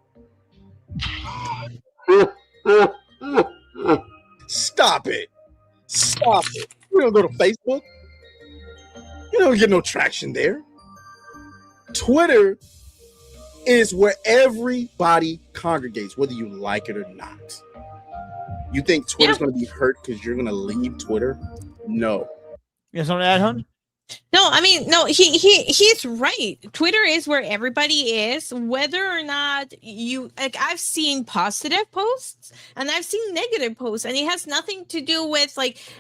Stop it. Stop it. You don't go to Facebook. You don't get no traction there. Twitter is where everybody congregates, whether you like it or not. You think Twitter's going to be hurt because you're going to leave Twitter? No. You have something to add, hon? No, I mean, no, he's right. Twitter is where everybody is, whether or not I've seen positive posts and I've seen negative posts, and it has nothing to do with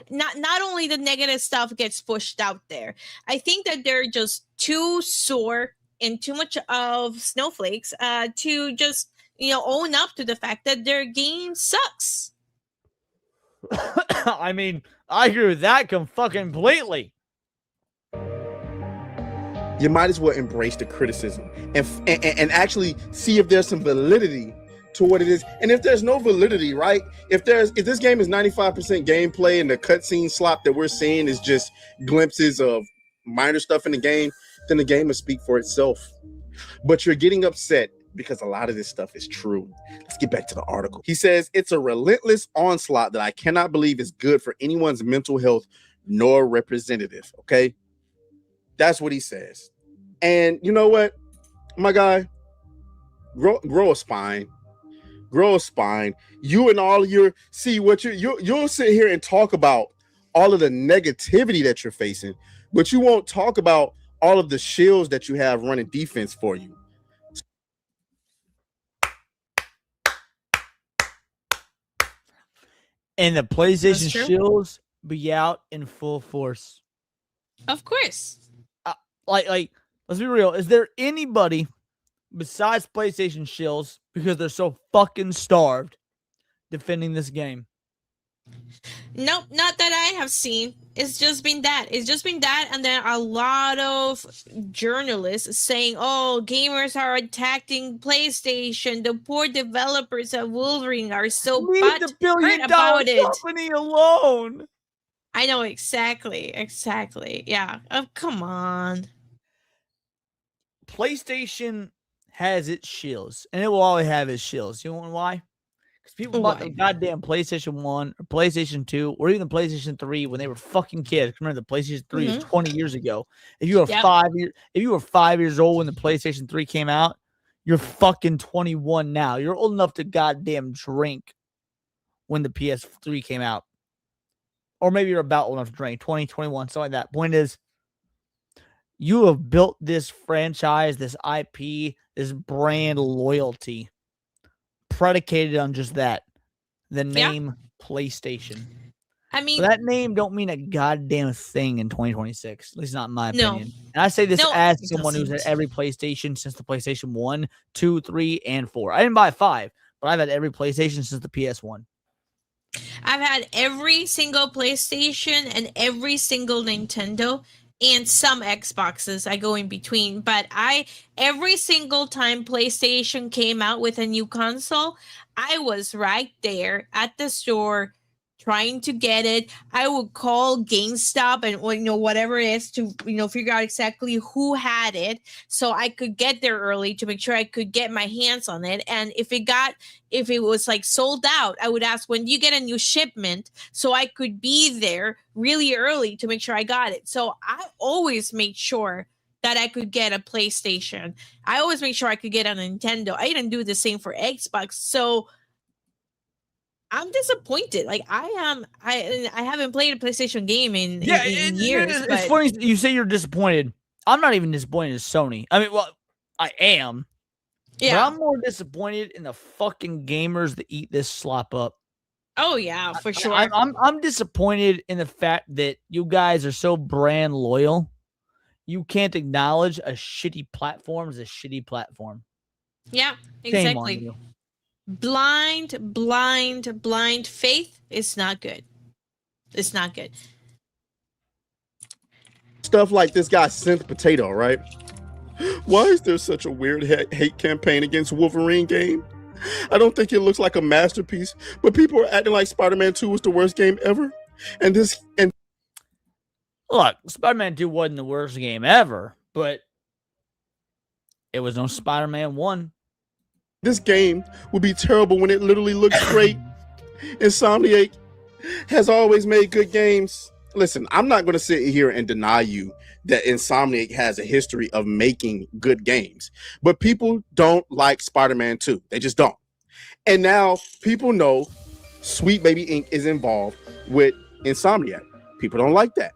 not only the negative stuff gets pushed out there. I think that they're just too sore and too much of snowflakes to just own up to the fact that their game sucks. I mean, I agree with that fucking completely. You might as well embrace the criticism and actually see if there's some validity to what it is. And if there's no validity, right? If this game is 95% gameplay and the cutscene slop that we're seeing is just glimpses of minor stuff in the game, then the game will speak for itself. But you're getting upset because a lot of this stuff is true. Let's get back to the article. He says, it's a relentless onslaught that I cannot believe is good for anyone's mental health nor representative. Okay. That's what he says. And you know what, my guy, grow a spine. Grow a spine. You and all your you'll sit here and talk about all of the negativity that you're facing, but you won't talk about all of the shields that you have running defense for you. And the PlayStation shields be out in full force. Of course. Like, let's be real. Is there anybody besides PlayStation shills, because they're so fucking starved, defending this game? Nope, not that I have seen. It's just been that. And then a lot of journalists saying, oh, gamers are attacking PlayStation. The poor developers of Wolverine are so leave the billion-dollar company alone. I know, exactly. Yeah. Oh, come on. PlayStation has its shills, and it will always have its shills. You know why? Because people bought the goddamn PlayStation 1 or PlayStation 2 or even the PlayStation 3 when they were fucking kids. Remember, the PlayStation 3 was 20 years ago. If you were 5 years old when the PlayStation 3 came out, you're fucking 21 now. You're old enough to goddamn drink when the PS3 came out. Or maybe you're about old enough to drink, 20, 21, something like that. Point is, you have built this franchise, this IP, this brand loyalty predicated on just that. The name PlayStation. I mean, so that name don't mean a goddamn thing in 2026. At least not in my opinion. And I say this as someone who's had every PlayStation since the PlayStation 1, 2, 3, and 4. I didn't buy 5, but I've had every PlayStation since the PS1. I've had every single PlayStation and every single Nintendo and some Xboxes. I go in between, but every single time PlayStation came out with a new console, I was right there at the store trying to get it. I would call GameStop and whatever it is to figure out exactly who had it so I could get there early to make sure I could get my hands on it. And if it was like sold out, I would ask, when do you get a new shipment, so I could be there really early to make sure I got it. So I always made sure that I could get a PlayStation. I always made sure I could get a Nintendo. I didn't do the same for Xbox. So I'm disappointed. Like, I haven't played a PlayStation game in years. It's funny you say you're disappointed. I'm not even disappointed as Sony. I mean, well, I am. Yeah. But I'm more disappointed in the fucking gamers that eat this slop up. Oh yeah, for sure. I'm disappointed in the fact that you guys are so brand loyal. You can't acknowledge a shitty platform as a shitty platform. Yeah, exactly. Blind faith is not good. It's not good. Stuff like this guy Synth Potato, right? Why is there such a weird hate campaign against Wolverine game? I don't think it looks like a masterpiece, but people are acting like Spider-Man 2 was the worst game ever. And look, Spider-Man 2 wasn't the worst game ever, but it was no Spider-Man 1. This game would be terrible when it literally looks great. Insomniac has always made good games. Listen, I'm not going to sit here and deny you that Insomniac has a history of making good games, but people don't like Spider-Man 2. They just don't. And now people know Sweet Baby Inc. is involved with Insomniac. People don't like that.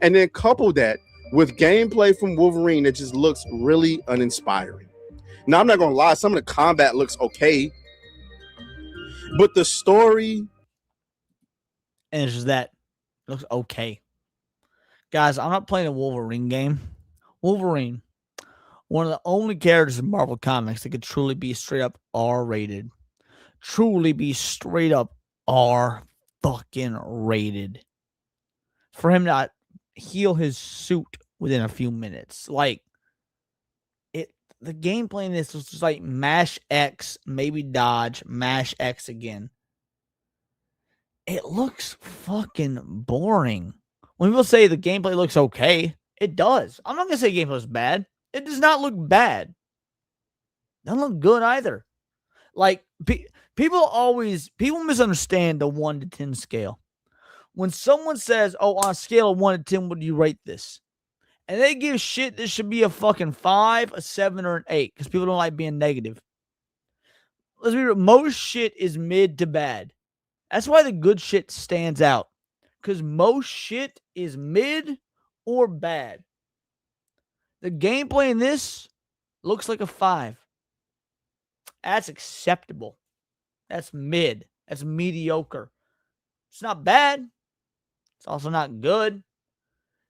And then couple that with gameplay from Wolverine that just looks really uninspiring. Now, I'm not going to lie. Some of the combat looks okay. But the story... And it's just that. It looks okay. Guys, I'm not playing a Wolverine game. Wolverine. One of the only characters in Marvel Comics that could truly be straight up R-rated. Truly be straight up fucking rated. For him not heal his suit within a few minutes. Like, the gameplay in this was just like mash X, maybe dodge, mash X again. It looks fucking boring. When people say the gameplay looks okay, it does. I'm not going to say gameplay is bad. It does not look bad. Doesn't look good either. Like, people misunderstand the 1 to 10 scale. When someone says, oh, on a scale of 1 to 10, what do you rate this? And they give shit, this should be a fucking 5, a 7, or an 8, because people don't like being negative. Let's be real. Most shit is mid to bad. That's why the good shit stands out. Because most shit is mid or bad. The gameplay in this looks like a 5. That's acceptable. That's mid. That's mediocre. It's not bad. It's also not good.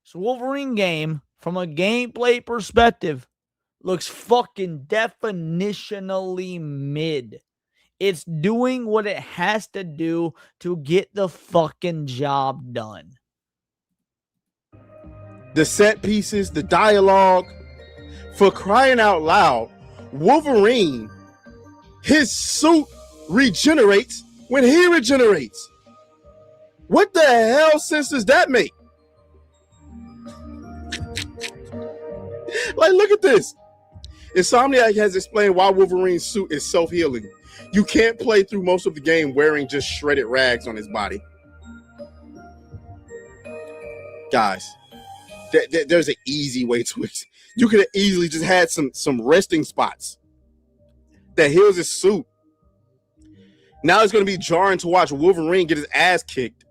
So Wolverine game, from a gameplay perspective, looks fucking definitionally mid. It's doing what it has to do to get the fucking job done. The set pieces, the dialogue, for crying out loud, Wolverine, his suit regenerates when he regenerates. What the hell sense does that make? Like, look at this. Insomniac has explained why Wolverine's suit is self-healing. You can't play through most of the game wearing just shredded rags on his body. Guys, there's an easy way to it. You could have easily just had some resting spots that heals his suit. Now it's going to be jarring to watch Wolverine get his ass kicked.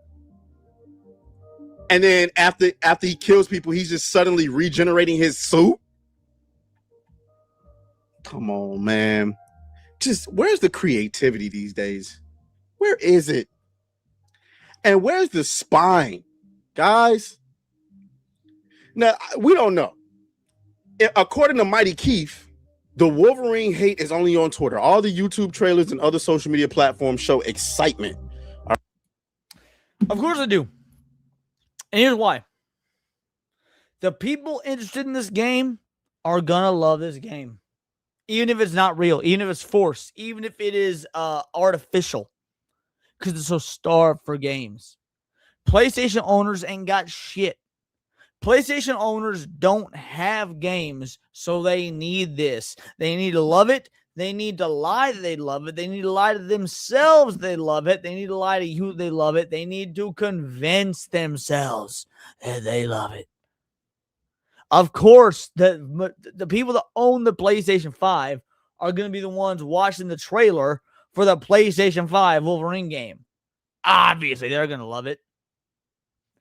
And then after he kills people, he's just suddenly regenerating his suit. Come on, man. Just where's the creativity these days? Where is it? And where's the spine, guys? Now, we don't know. According to Mighty Keith, the Wolverine hate is only on Twitter. All the YouTube trailers and other social media platforms show excitement. Of course I do. And here's why. The people interested in this game are gonna love this game. Even if it's not real, even if it's forced, even if it is artificial. Because they're so starved for games. PlayStation owners ain't got shit. PlayStation owners don't have games, so they need this. They need to love it. They need to lie that they love it. They need to lie to themselves they love it. They need to lie to you they love it. They need to convince themselves that they love it. Of course, the people that own the PlayStation 5 are going to be the ones watching the trailer for the PlayStation 5 Wolverine game. Obviously, they're going to love it.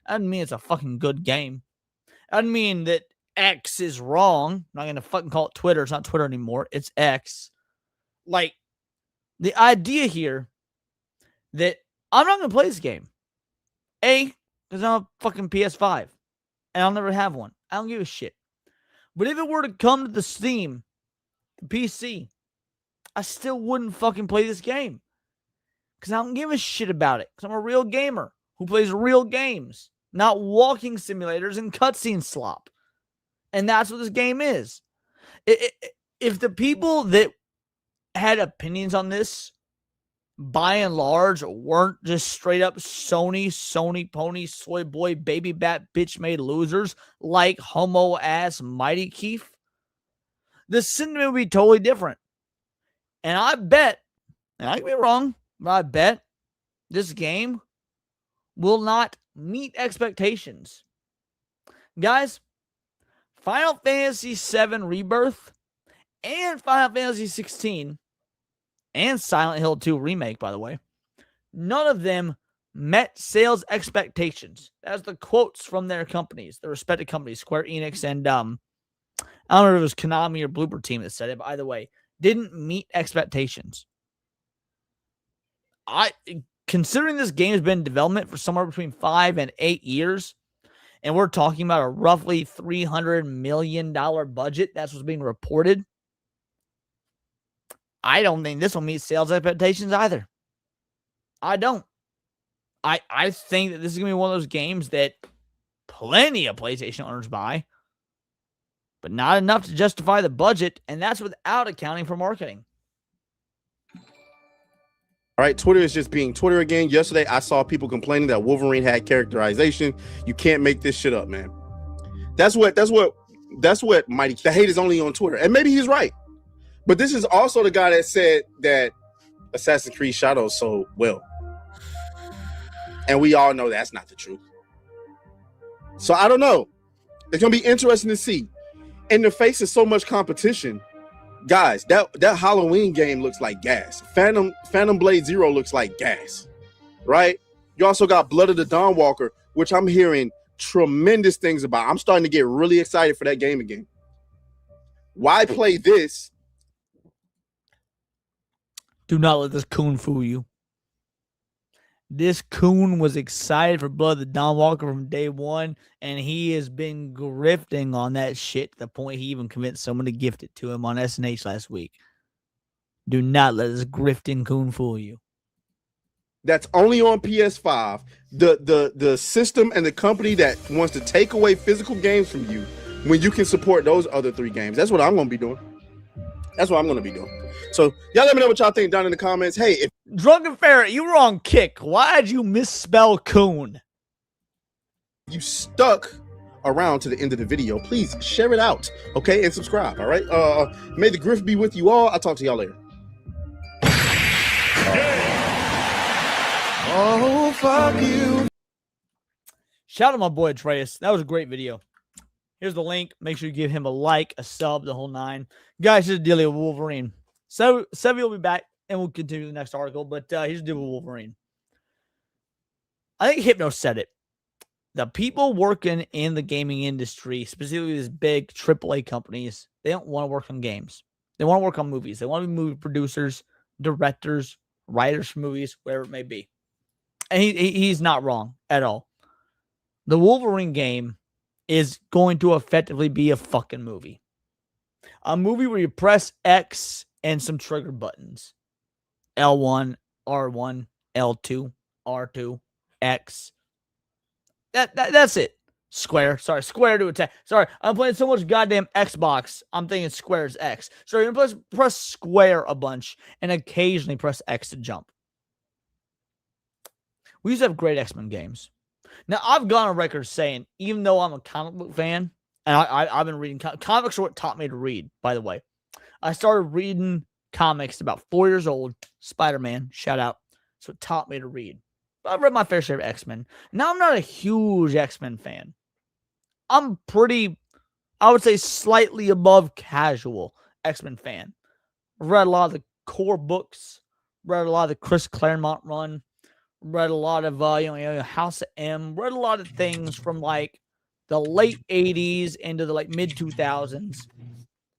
That doesn't mean it's a fucking good game. That doesn't mean that X is wrong. I'm not going to fucking call it Twitter. It's not Twitter anymore. It's X. Like, the idea here that I'm not going to play this game. A, because I'm a fucking PS5. And I'll never have one. I don't give a shit. But if it were to come to the Steam, the PC, I still wouldn't fucking play this game. Because I don't give a shit about it. Because I'm a real gamer who plays real games. Not walking simulators and cutscene slop. And that's what this game is. If the people that had opinions on this, by and large, weren't just straight up Sony pony, soy boy, baby bat, bitch made losers like homo ass Mighty Keith, the sentiment would be totally different. And I bet, and I could be wrong, but I bet this game will not meet expectations. Guys, Final Fantasy VII Rebirth and Final Fantasy 16 and Silent Hill 2 Remake, by the way, none of them met sales expectations. That's the quotes from their companies, their respective companies, Square Enix and, I don't know if it was Konami or Bloober Team that said it, but either way, didn't meet expectations. Considering this game has been in development for somewhere between 5 and 8 years, and we're talking about a roughly $300 million budget. That's what's being reported. I don't think this will meet sales expectations either. I don't. I think that this is going to be one of those games that plenty of PlayStation owners buy, but not enough to justify the budget, and that's without accounting for marketing. All right, Twitter is just being Twitter again. Yesterday, I saw people complaining that Wolverine had characterization. You can't make this shit up, man. That's what Mighty. The hate is only on Twitter, and maybe he's right. But this is also the guy that said that Assassin's Creed Shadows sold well, and we all know that's not the truth. So I don't know. It's gonna be interesting to see. In the face of so much competition, guys, that Halloween game looks like gas. Phantom Blade Zero looks like gas, right? You also got Blood of the Dawnwalker, which I'm hearing tremendous things about. I'm starting to get really excited for that game again. Why play this? Do not let this coon fool you. This coon was excited for Blood of the Dawnwalker from day one, and he has been grifting on that shit to the point he even convinced someone to gift it to him on SNH last week. Do not let this grifting coon fool you. That's only on PS5. The system and the company that wants to take away physical games from you when you can support those other 3 games. That's what I'm going to be doing. That's what I'm going to be doing. So y'all let me know what y'all think down in the comments. Hey, if Drunken Ferret, you were on Kick. Why did you misspell coon? you stuck around to the end of the video, please share it out, okay, and subscribe. All right. May the grift be with you all. I'll talk to y'all later. Oh, fuck you. Shout out to my boy Atreus. That was a great video. Here's the link. Make sure you give him a like, a sub, the whole 9. Guys, here's the deal with Wolverine. So Sevi will be back, and we'll continue the next article, but here's the deal with Wolverine. I think Hypno said it. The people working in the gaming industry, specifically these big AAA companies, they don't want to work on games. They want to work on movies. They want to be movie producers, directors, writers for movies, whatever it may be. And he's not wrong at all. The Wolverine game is going to effectively be a fucking movie. A movie where you press X and some trigger buttons. L1, R1, L2, R2, X. That's it. Square. Sorry, square to attack. Sorry, I'm playing so much goddamn Xbox. I'm thinking square is X. So you're going to press square a bunch and occasionally press X to jump. We used to have great X-Men games. Now, I've gone on record saying, even though I'm a comic book fan, and I've been reading comics are what taught me to read, by the way. I started reading comics about 4 years old. Spider-Man, shout out. So it taught me to read. But I've read my fair share of X-Men. Now, I'm not a huge X-Men fan. I'm pretty, I would say, slightly above casual X-Men fan. I've read a lot of the core books. Read a lot of the Chris Claremont run. Read a lot of House of M. Read a lot of things from like the late 80s into the like mid 2000s.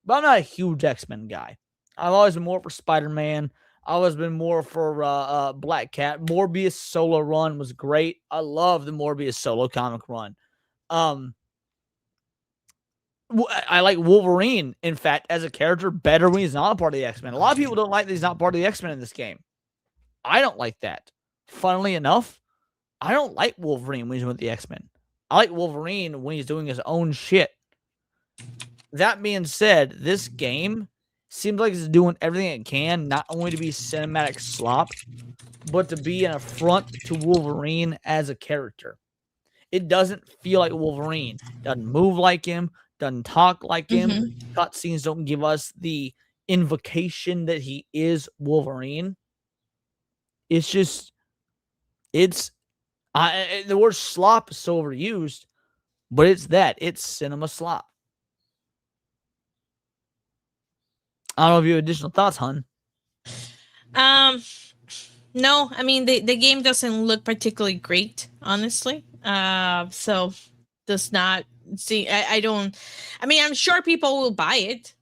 But I'm not a huge X-Men guy. I've always been more for Spider-Man. I've always been more for Black Cat. Morbius solo run was great. I love the Morbius solo comic run. I like Wolverine, in fact, as a character better when he's not a part of the X-Men. A lot of people don't like that he's not part of the X-Men in this game. I don't like that. Funnily enough, I don't like Wolverine when he's with the X-Men. I like Wolverine when he's doing his own shit. That being said, this game seems like it's doing everything it can, not only to be cinematic slop, but to be an affront to Wolverine as a character. It doesn't feel like Wolverine. Doesn't move like him. Doesn't talk like him. Cutscenes don't give us the invocation that he is Wolverine. It's just... the word slop is so overused, but it's that. It's cinema slop. I don't know if you have additional thoughts, hun. No, I mean, the game doesn't look particularly great, honestly. So does not see, I don't, I mean, I'm sure people will buy it.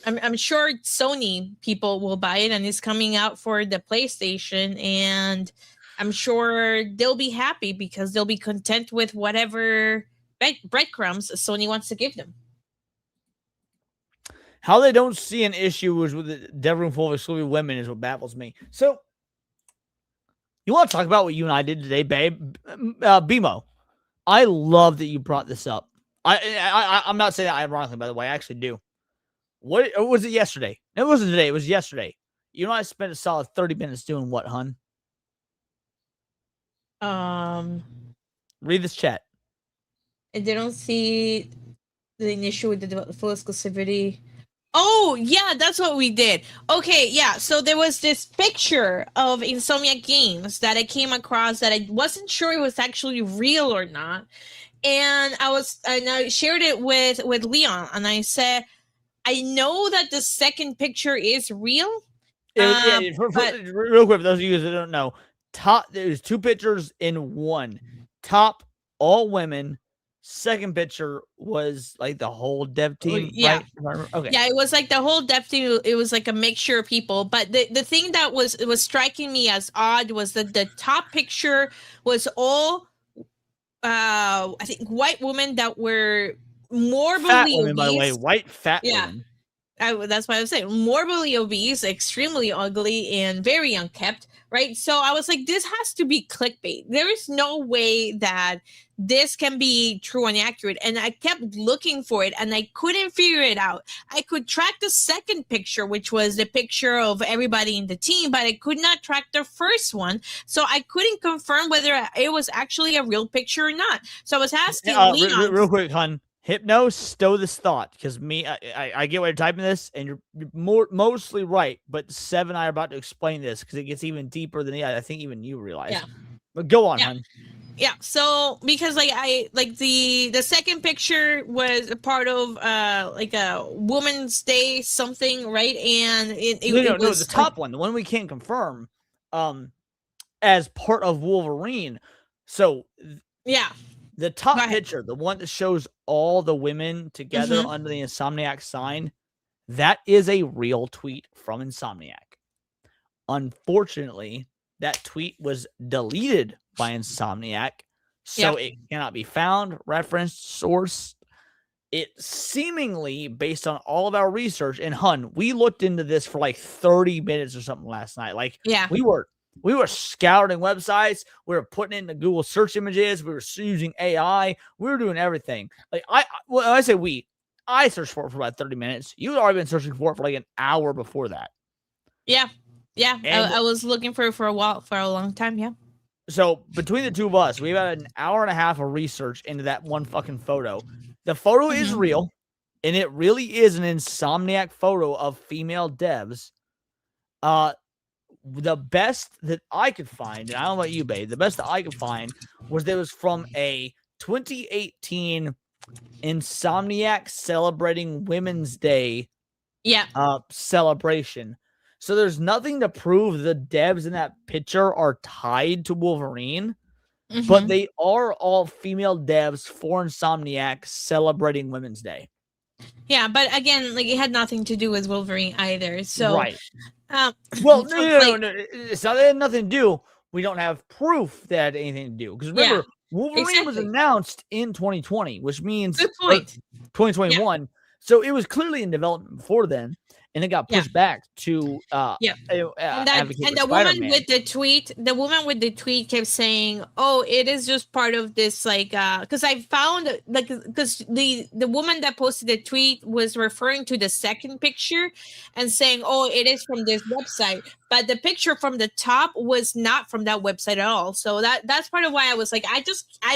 I'm sure Sony people will buy it, and it's coming out for the PlayStation, and I'm sure they'll be happy because they'll be content with whatever breadcrumbs Sony wants to give them. How they don't see an issue with the dev room full of exclusively women is what baffles me. So, you want to talk about what you and I did today, babe? BMO, I love that you brought this up. I'm not saying that ironically, by the way. I actually do. What was it yesterday? It wasn't today. It was yesterday. You know, I spent a solid 30 minutes doing what, hun? Read this chat. And they don't see the issue with the full exclusivity. Oh, yeah, that's what we did. Okay, yeah. So there was this picture of Insomniac Games that I came across that I wasn't sure it was actually real or not. And I shared it with Leon, and I said, I know that the second picture is real. But real quick, for those of you that don't know, there's two pictures in one. Top, all women. Second picture was like the whole dev team, yeah. Right? Okay. Yeah, it was like the whole dev team. It was like a mixture of people. But the thing that was striking me as odd was that the top picture was all, I think, white women that were morbidly fat women, obese. by the way, white fat women. That's what I was saying. Morbidly obese, extremely ugly, and very unkempt. Right. So I was like, this has to be clickbait. There is no way that this can be true and accurate. And I kept looking for it and I couldn't figure it out. I could track the second picture, which was the picture of everybody in the team, but I could not track the first one. So I couldn't confirm whether it was actually a real picture or not. So I was asking Leon. Real quick, hun. Hypno, stow this thought, because I get why you're typing this, and you're mostly right, but Sev and I are about to explain this because it gets even deeper than I think even you realize. Yeah. But go on, hun. Yeah, so because the second picture was a part of like a Women's Day something, right? And it was the top one, the one we can't confirm, as part of Wolverine. So yeah. The top picture, the one that shows all the women together under the Insomniac sign, that is a real tweet from Insomniac. Unfortunately, that tweet was deleted by Insomniac, so it cannot be found, referenced, sourced. It seemingly, based on all of our research, and hun, we looked into this for like 30 minutes or something last night. Like, we were scouting websites. We were putting in the Google search images. We were using AI. We were doing everything. Like when I say I searched for it for about 30 minutes. You had already been searching for it for like an hour before that. Yeah. Yeah. I was looking for it for a long time. Yeah. So between the two of us, we had an hour and a half of research into that one fucking photo. The photo is real, and it really is an Insomniac photo of female devs. The best that I could find, and I don't know about you, babe, the best that I could find was that it was from a 2018 Insomniac celebrating Women's Day celebration. So there's nothing to prove the devs in that picture are tied to Wolverine, but they are all female devs for Insomniac celebrating Women's Day. Yeah, but again, like it had nothing to do with Wolverine either. So right. Well, no. It's not, it had nothing to do. We don't have proof that had anything to do. Because remember, Wolverine was announced in 2020, which means 2021. So it was clearly in development before then. And it got pushed back to and the woman with the tweet kept saying, "Oh, it is just part of this because I found because the woman that posted the tweet was referring to the second picture and saying, "Oh, it is from this website." But the picture from the top was not from that website at all. So that's part of why I was like, I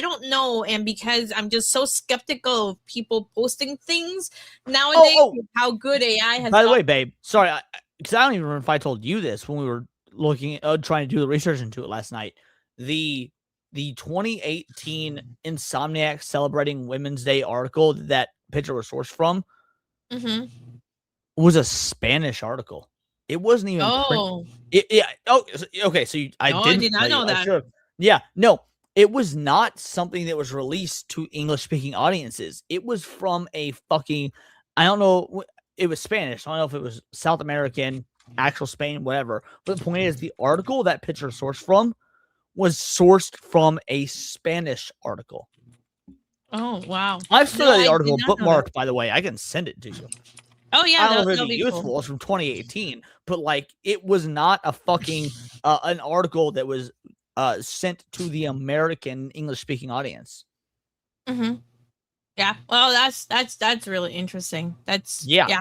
don't know. And because I'm just so skeptical of people posting things nowadays, how good AI has. By the way, babe, sorry, because I don't even remember if I told you this when we were looking, trying to do the research into it last night. The 2018 Insomniac celebrating Women's Day article that picture was sourced from was a Spanish article. It wasn't even. Okay. So I did not know that. Yeah, no, it was not something that was released to English-speaking audiences. It was from a fucking, I don't know. It was Spanish. I don't know if it was South American, actual Spain, whatever. But the point is, the article that picture sourced from was sourced from a Spanish article. Oh, wow. I've still got the article bookmarked, by the way. I can send it to you. Oh, yeah. I don't know if it'd be useful. Cool. It's from 2018, but like it was not a fucking an article that was sent to the American English-speaking audience. Mm-hmm. Yeah. Well, that's really interesting. That's yeah.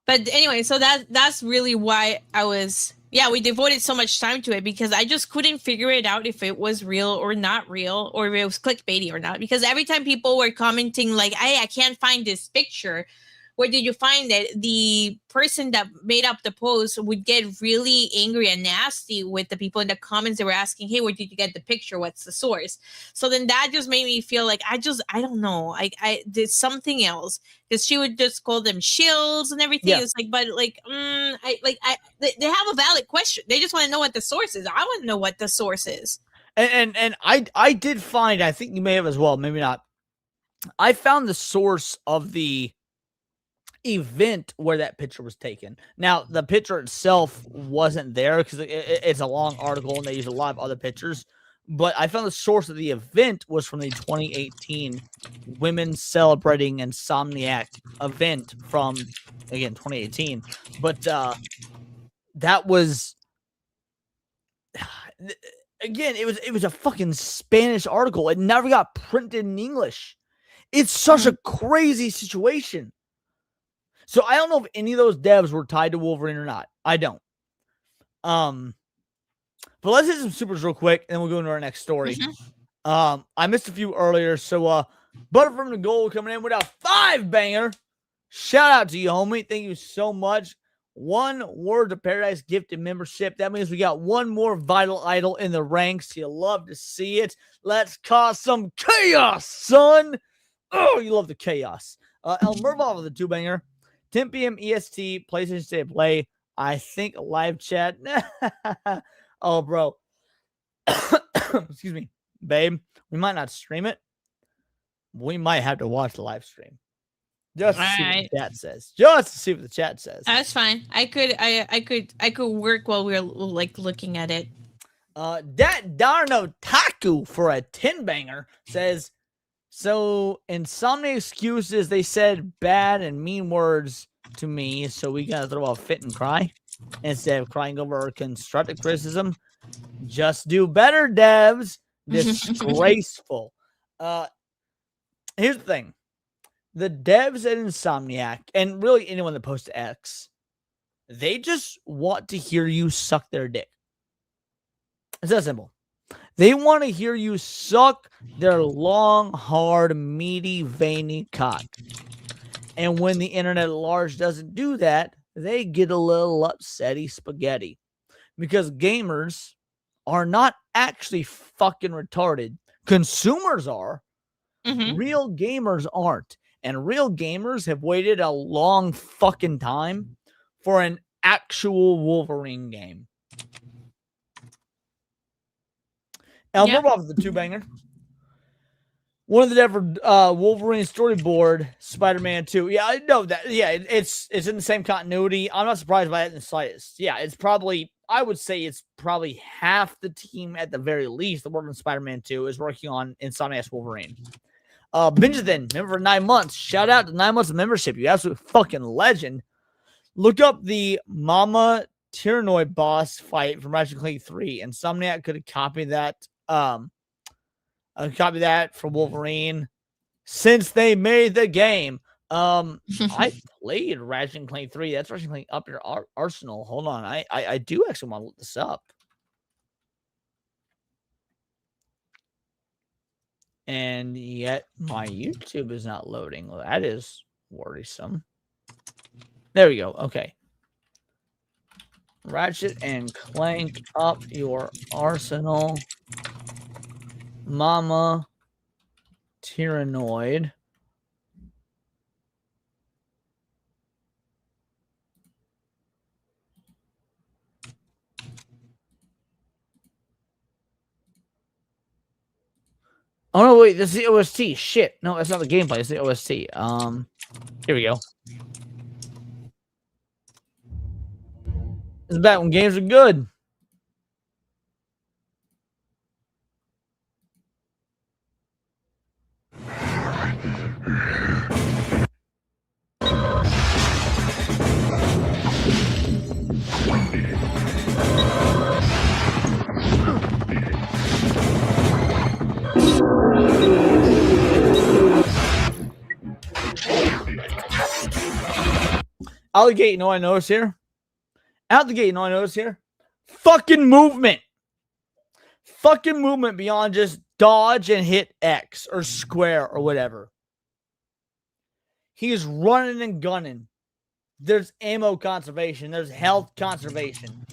But anyway, so that's really why we devoted so much time to it, because I just couldn't figure it out if it was real or not real, or if it was clickbaity or not. Because every time people were commenting like, "Hey, I can't find this picture. Where did you find it?" The person that made up the post would get really angry and nasty with the people in the comments that were asking, "Hey, where did you get the picture? What's the source?" So then that just made me feel like I don't know. I did something else, because she would just call them shills and everything. Yeah. It's like, but like, they have a valid question. They just want to know what the source is. I want to know what the source is. And I did find, I think you may have as well, maybe not. I found the source of the event where that picture was taken. Now, the picture itself wasn't there because it's a long article and they use a lot of other pictures. But I found the source of the event was from the 2018 Women Celebrating Insomniac event from, again, 2018. But that was, again, it was a fucking Spanish article. It never got printed in English. It's such a crazy situation. So I don't know if any of those devs were tied to Wolverine or not. I don't. But let's hit some supers real quick, and then we'll go into our next story. Mm-hmm. I missed a few earlier, so Butter from the Gold coming in with a 5-banger. Shout out to you, homie. Thank you so much. 1 Word to Paradise gifted membership. That means we got one more Vital Idol in the ranks. You love to see it. Let's cause some chaos, son. Oh, you love the chaos. El Merval with the 2-banger. 10 p.m. EST, PlayStation State of Play. I think live chat. Oh, bro. Excuse me, babe. We might not stream it. We might have to watch the live stream. Just to see what the chat says. Just to see what the chat says. That's fine. I could work while we were like looking at it. That Darno Taku for a 10-banger says, so Insomniac excuses, they said bad and mean words to me, so we gotta throw a fit and cry instead of crying over constructive criticism. Just do better, devs. Disgraceful. Here's the thing. The devs at Insomniac, and really anyone that posts to X, they just want to hear you suck their dick. It's that simple. They want to hear you suck their long, hard, meaty, veiny cock. And when the internet at large doesn't do that, they get a little upsetty spaghetti. Because gamers are not actually fucking retarded. Consumers are. Mm-hmm. Real gamers aren't. And real gamers have waited a long fucking time for an actual Wolverine game. Move off the 2-banger. One of the different Wolverine storyboard, Spider-Man 2. Yeah, I know that. Yeah, it's in the same continuity. I'm not surprised by it in the slightest. Yeah, it's probably, I would say it's probably half the team at the very least that worked on Spider-Man 2 is working on Insomniac's Wolverine. Benjamin, member for 9 months. Shout out to 9 months of membership. You absolute fucking legend. Look up the Mama Tyrannoid boss fight from Ratchet & Clank 3. Insomniac could have copied that. Copy that for Wolverine since they made the game. I played Ratchet & Clank 3. That's Ratchet & Clank up your arsenal. Hold on. I do actually want to look this up. And yet my YouTube is not loading. Well, that is worrisome. There we go. Okay. Ratchet & Clank up your arsenal. Mama Tyrannoid. Oh no, wait, this is the OST. Shit. No, that's not the gameplay, it's the OST. Here we go. This is back when games were good. Out the gate, you know what I noticed here? Out the gate, you know what I noticed here? Fucking movement. Fucking movement beyond just dodge and hit X or square or whatever. He is running and gunning. There's ammo conservation. There's health conservation.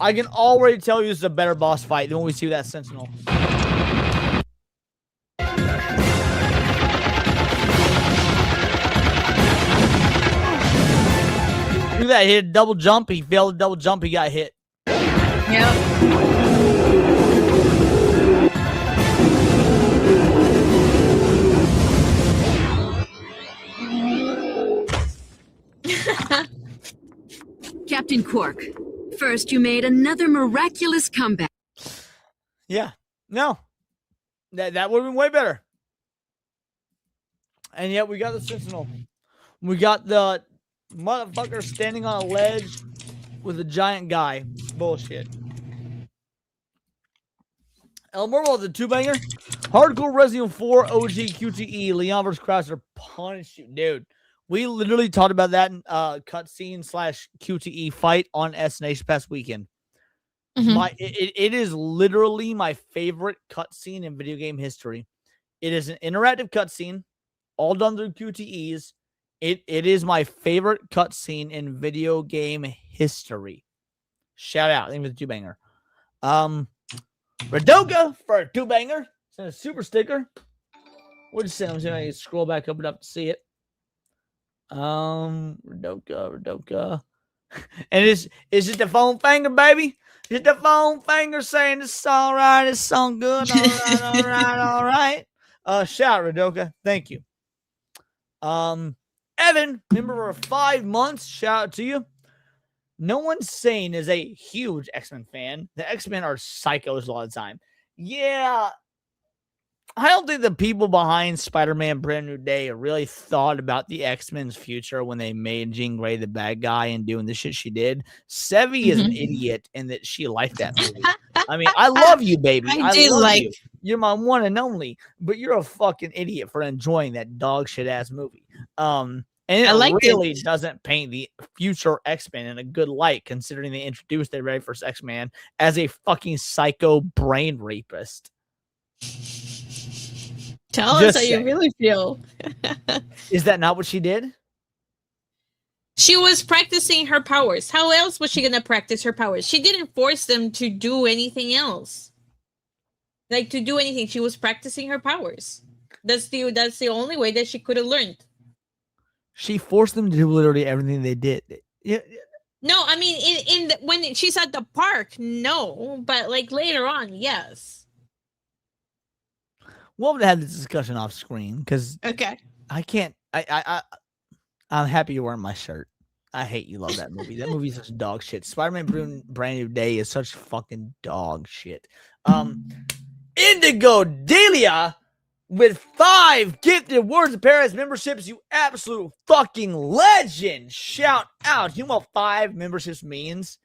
I can already tell you this is a better boss fight than when we see that Sentinel. Look at that, he hit a double jump. He failed a double jump. He got hit. Yep. Captain Quark, first you made another miraculous comeback. Yeah. No. That would have been way better. And yet we got the Sentinel. We got the motherfucker standing on a ledge with a giant guy. Bullshit. El Morbo, the two-banger. Hardcore Resident Evil 4 OG QTE. Leon vs. Chrysler punish you. Dude, we literally talked about that in cutscene / QTE fight on SNH past weekend. Mm-hmm. It is literally my favorite cutscene in video game history. It is an interactive cutscene, all done through QTEs. It is my favorite cutscene in video game history. Shout out. Name of the two-banger. Radoka for a two-banger. Send a super sticker. What did you send? I'm going to scroll back up to see it. Radoka. And is it the phone finger, baby? Is it the phone finger saying it's all right, it's all good, all right. Shout out, Radoka. Thank you. Evan, member for 5 months. Shout out to you. No One's Sane is a huge X-Men fan. The X-Men are psychos a lot of the time. Yeah. I don't think the people behind Spider-Man Brand New Day really thought about the X-Men's future when they made Jean Grey the bad guy and doing the shit she did. Sevy is an idiot in that she liked that movie. I mean, I love you, baby. I love you. You're my one and only, but you're a fucking idiot for enjoying that dog shit ass movie. And it really doesn't paint the future X-Men in a good light, considering they introduced their very first X-Man as a fucking psycho brain rapist. Tell us how you really feel. Is that not what she did? She was practicing her powers. How else was she going to practice her powers? She didn't force them to do anything else. Like, to do anything. She was practicing her powers. That's the only way that she could have learned. She forced them to do literally everything they did. Yeah. No, I mean, when she's at the park, no. But, like, later on, yes. We'll have to have this discussion off screen because I can't. I'm happy you're wearing my shirt. I hate you. Love that movie. That movie is such dog shit. Spider-Man Brand New Day is such fucking dog shit. Indigo Delia with 5 gifted Words of Paradise memberships. You absolute fucking legend. Shout out. You know what 5 memberships means?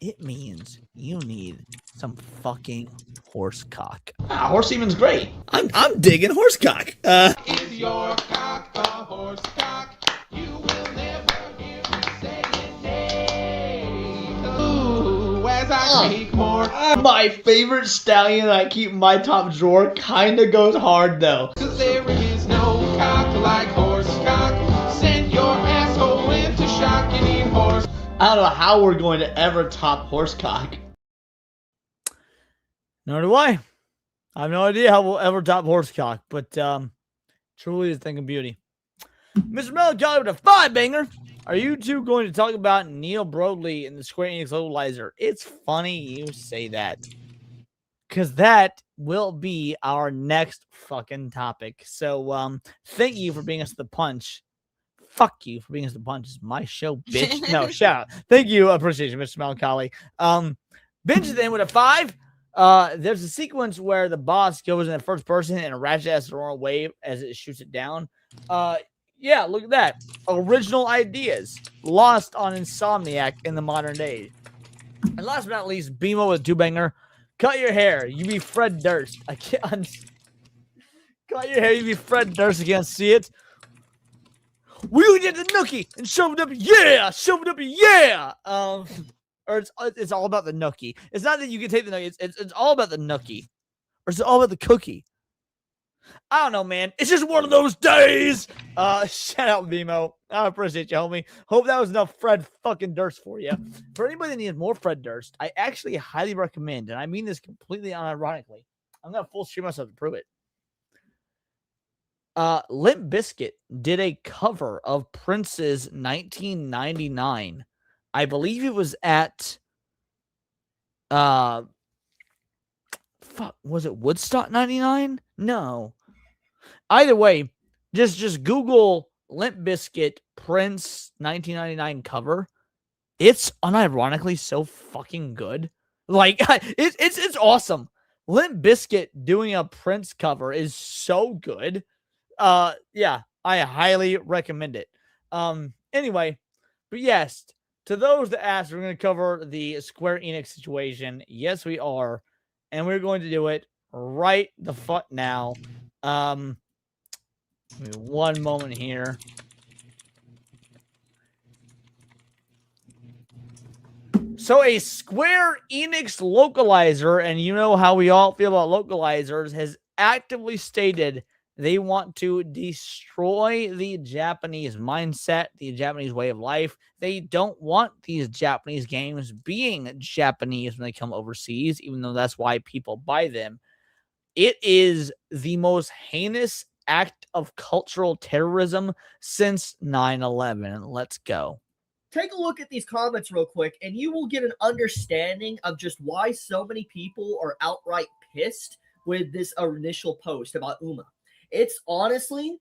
It means you need some fucking horse cock. Horse semen's great. I'm digging horse cock. Is your cock a horse cock? You will never hear me say it. Ooh, as I make more. My favorite stallion I keep in my top drawer kinda goes hard though. 'Cause there is no cock like horse cock. Send your asshole into shock and eat horse. I don't know how we're going to ever top horsecock. Nor do I. I have no idea how we'll ever top horsecock, but truly is a thing of beauty. Mr. Melancholy with a 5-banger. Are you two going to talk about Neil Broadley and the Square Enix localizer? It's funny you say that, because that will be our next fucking topic. So thank you for being us the punch. Fuck you for being us the punch. It's my show, bitch. No, shout out. Thank you. Appreciation, Mr. Melancholy. Benjamin with a 5. There's a sequence where the boss goes in the first person and Ratchet has to run away as it shoots it down. Yeah, look at that. Original ideas lost on Insomniac in the modern day. And last but not least, BMO with two-banger. Cut your hair. You be Fred Durst. I can't. Cut your hair. You be Fred Durst. I can't see it. We did the nookie and shove it up. Yeah, shove it up. Yeah. Or it's all about the nookie. It's not that you can take the nookie. It's all about the nookie, or it's all about the cookie. I don't know, man. It's just one of those days. Shout out BMO. I appreciate you, homie. Hope that was enough Fred fucking Durst for you. For anybody that needs more Fred Durst, I actually highly recommend, and I mean this completely unironically. I'm gonna full stream myself to prove it. Limp Bizkit did a cover of Prince's 1999. I believe it was at was it Woodstock 99? No. Either way, just Google Limp Bizkit Prince 1999 cover. It's unironically so fucking good. Like it's awesome. Limp Bizkit doing a Prince cover is so good. Yeah, I highly recommend it. Anyway, but yes, to those that asked, we're going to cover the Square Enix situation. Yes, we are. And we're going to do it right the fuck now. Give me one moment here. So a Square Enix localizer, and you know how we all feel about localizers, has actively stated they want to destroy the Japanese mindset, the Japanese way of life. They don't want these Japanese games being Japanese when they come overseas, even though that's why people buy them. It is the most heinous act of cultural terrorism since 9/11. Let's go. Take a look at these comments real quick, and you will get an understanding of just why so many people are outright pissed with this initial post about Uma. It's honestly,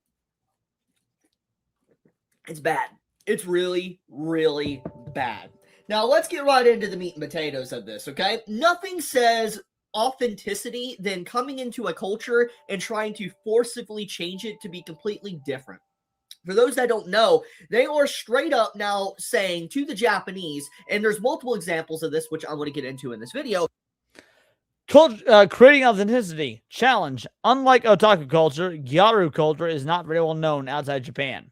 it's bad. It's really, really bad. Now, let's get right into the meat and potatoes of this, okay? Nothing says authenticity than coming into a culture and trying to forcibly change it to be completely different. For those that don't know, they are straight up now saying to the Japanese, and there's multiple examples of this, which I'm going to get into in this video. Creating authenticity. Challenge. Unlike otaku culture, gyaru culture is not very well known outside Japan.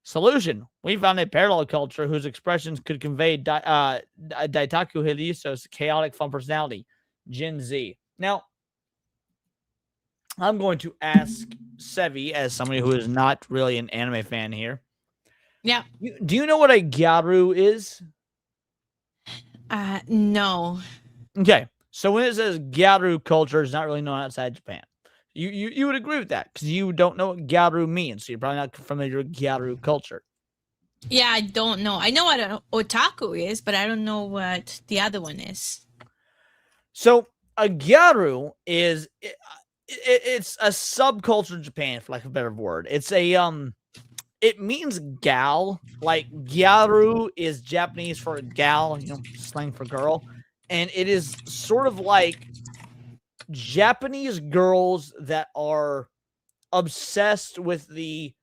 Solution. We found a parallel culture whose expressions could convey Daitaku Hideyo's chaotic fun personality. Gen Z. Now, I'm going to ask Sevi, as somebody who is not really an anime fan here. Yeah. Do you know what a gyaru is? No. Okay. So when it says gyaru culture is not really known outside Japan, you would agree with that because you don't know what gyaru means, so you're probably not familiar with gyaru culture. Yeah, I don't know. I know what an otaku is, but I don't know what the other one is. So a gyaru is it's a subculture in Japan, for lack of a better word. It's a it means gal. Like gyaru is Japanese for gal, slang for girl. And it is sort of like Japanese girls that are obsessed with the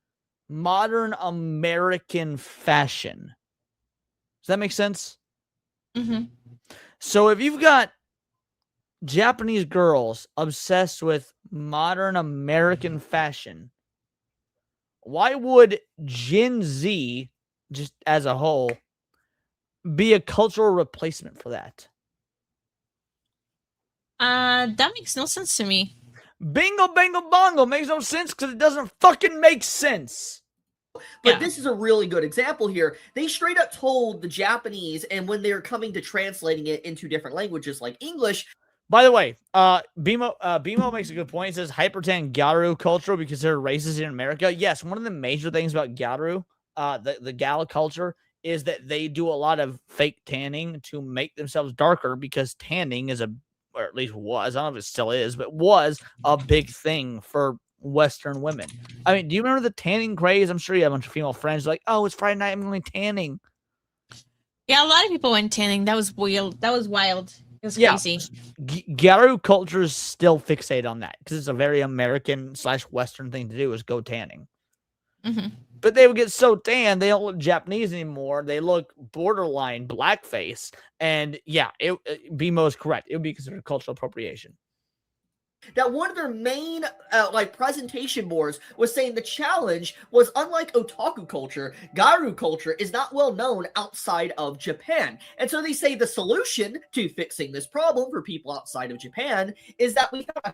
modern American fashion. Does that make sense? Mm-hmm. So if you've got Japanese girls obsessed with modern American fashion, why would Gen Z, just as a whole, be a cultural replacement for that? That makes no sense to me. Bingo, bango, bongo makes no sense because it doesn't fucking make sense. But this is a really good example here. They straight up told the Japanese, and when they're coming to translating it into different languages like English. By the way, Bimo makes a good point. He says hypertan gyaru culture because they're racist in America. Yes, one of the major things about gyaru, the gal culture, is that they do a lot of fake tanning to make themselves darker because tanning is or at least was, I don't know if it still is, but was a big thing for Western women. I mean, do you remember the tanning craze? I'm sure you have a bunch of female friends like, oh, it's Friday night, I'm going tanning. Yeah, a lot of people went tanning. That was wild. It's crazy. Gyaru culture is still fixated on that because it's a very American/Western thing to do is go tanning. But they would get so tan, they don't look Japanese anymore. They look borderline blackface. And yeah, BMO is correct. It would be considered cultural appropriation. That one of their main presentation boards was saying the challenge was, unlike otaku culture, Gyaru culture is not well known outside of Japan. And so they say the solution to fixing this problem for people outside of Japan is that we have a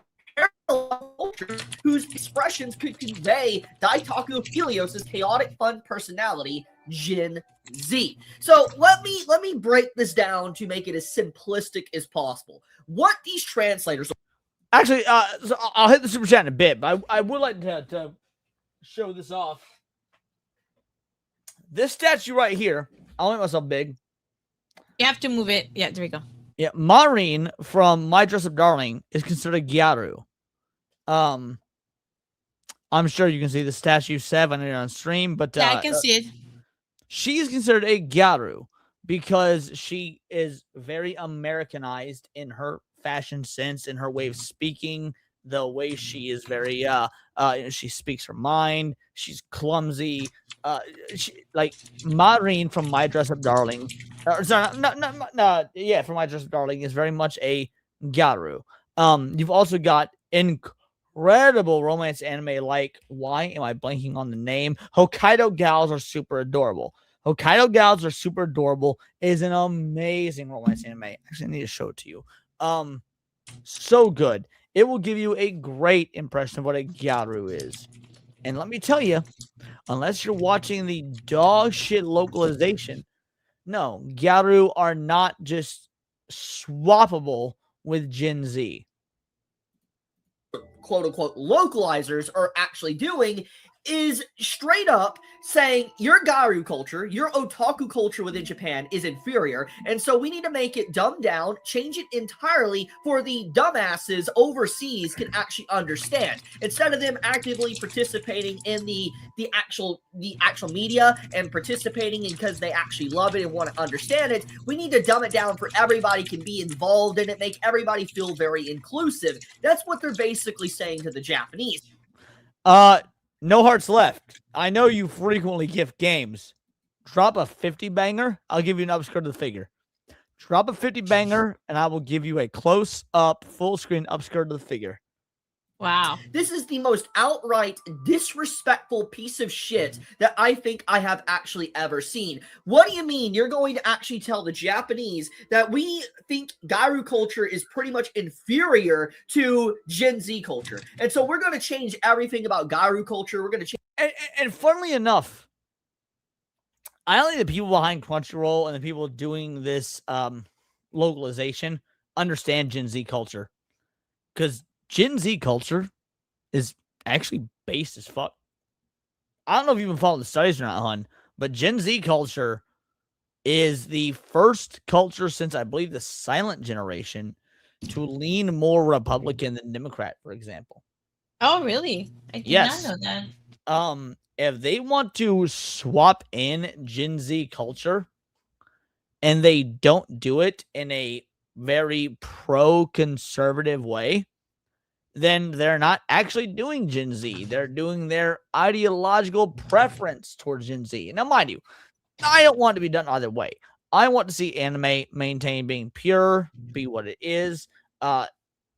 parallel culture whose expressions could convey Daitaku Helios' chaotic fun personality, Gen Z. So let me break this down to make it as simplistic as possible. What these translators... Actually, so I'll hit the super chat in a bit, but I would like to show this off. This statue right here, I'll make myself big. You have to move it. Yeah, there we go. Yeah, Maureen from My Dress Up Darling is considered a Gyaru. I'm sure you can see the statue 7 on stream, but yeah, I can see it. She is considered a Gyaru because she is very Americanized in her fashion sense, in her way of speaking, the way she is very she speaks her mind, she's clumsy, like Maureen from My Dress Up Darling, from My Dress Up Darling is very much a Gyaru. You've also got incredible romance anime like, why am I blanking on the name? Hokkaido Gals are super adorable. Hokkaido Gals are super adorable. It is an amazing romance anime. Actually, I need to show it to you. So good. It will give you a great impression of what a Gyaru is. And let me tell you, unless you're watching the dog shit localization, no, Gyaru are not just swappable with Gen Z. Quote unquote localizers are actually doing is straight up saying your Gyaru culture, your otaku culture within Japan is inferior, and so we need to make it dumbed down, change it entirely for the dumbasses overseas can actually understand. Instead of them actively participating in the actual media and participating because they actually love it and want to understand it, we need to dumb it down for everybody can be involved in it, make everybody feel very inclusive. That's what they're basically saying to the Japanese. No hearts left. I know you frequently gift games. Drop a 50 banger. I'll give you an upskirt of the figure. Drop a 50 banger, and I will give you a close-up, full-screen upskirt of the figure. Wow. This is the most outright disrespectful piece of shit that I think I have actually ever seen. What do you mean you're going to actually tell the Japanese that we think Gyaru culture is pretty much inferior to Gen Z culture? And so we're going to change everything about Gyaru culture. We're going to change. And funnily enough, I don't think the people behind Crunchyroll and the people doing this localization understand Gen Z culture. Because Gen Z culture is actually based as fuck. I don't know if you've been following the studies or not, hon, but Gen Z culture is the first culture since, I believe, the silent generation to lean more Republican than Democrat, for example. Oh, really? I did not know that. If they want to swap in Gen Z culture and they don't do it in a very pro-conservative way, then they're not actually doing Gen Z. They're doing their ideological preference towards Gen Z. Now, mind you, I don't want it to be done either way. I want to see anime maintain being pure, be what it is,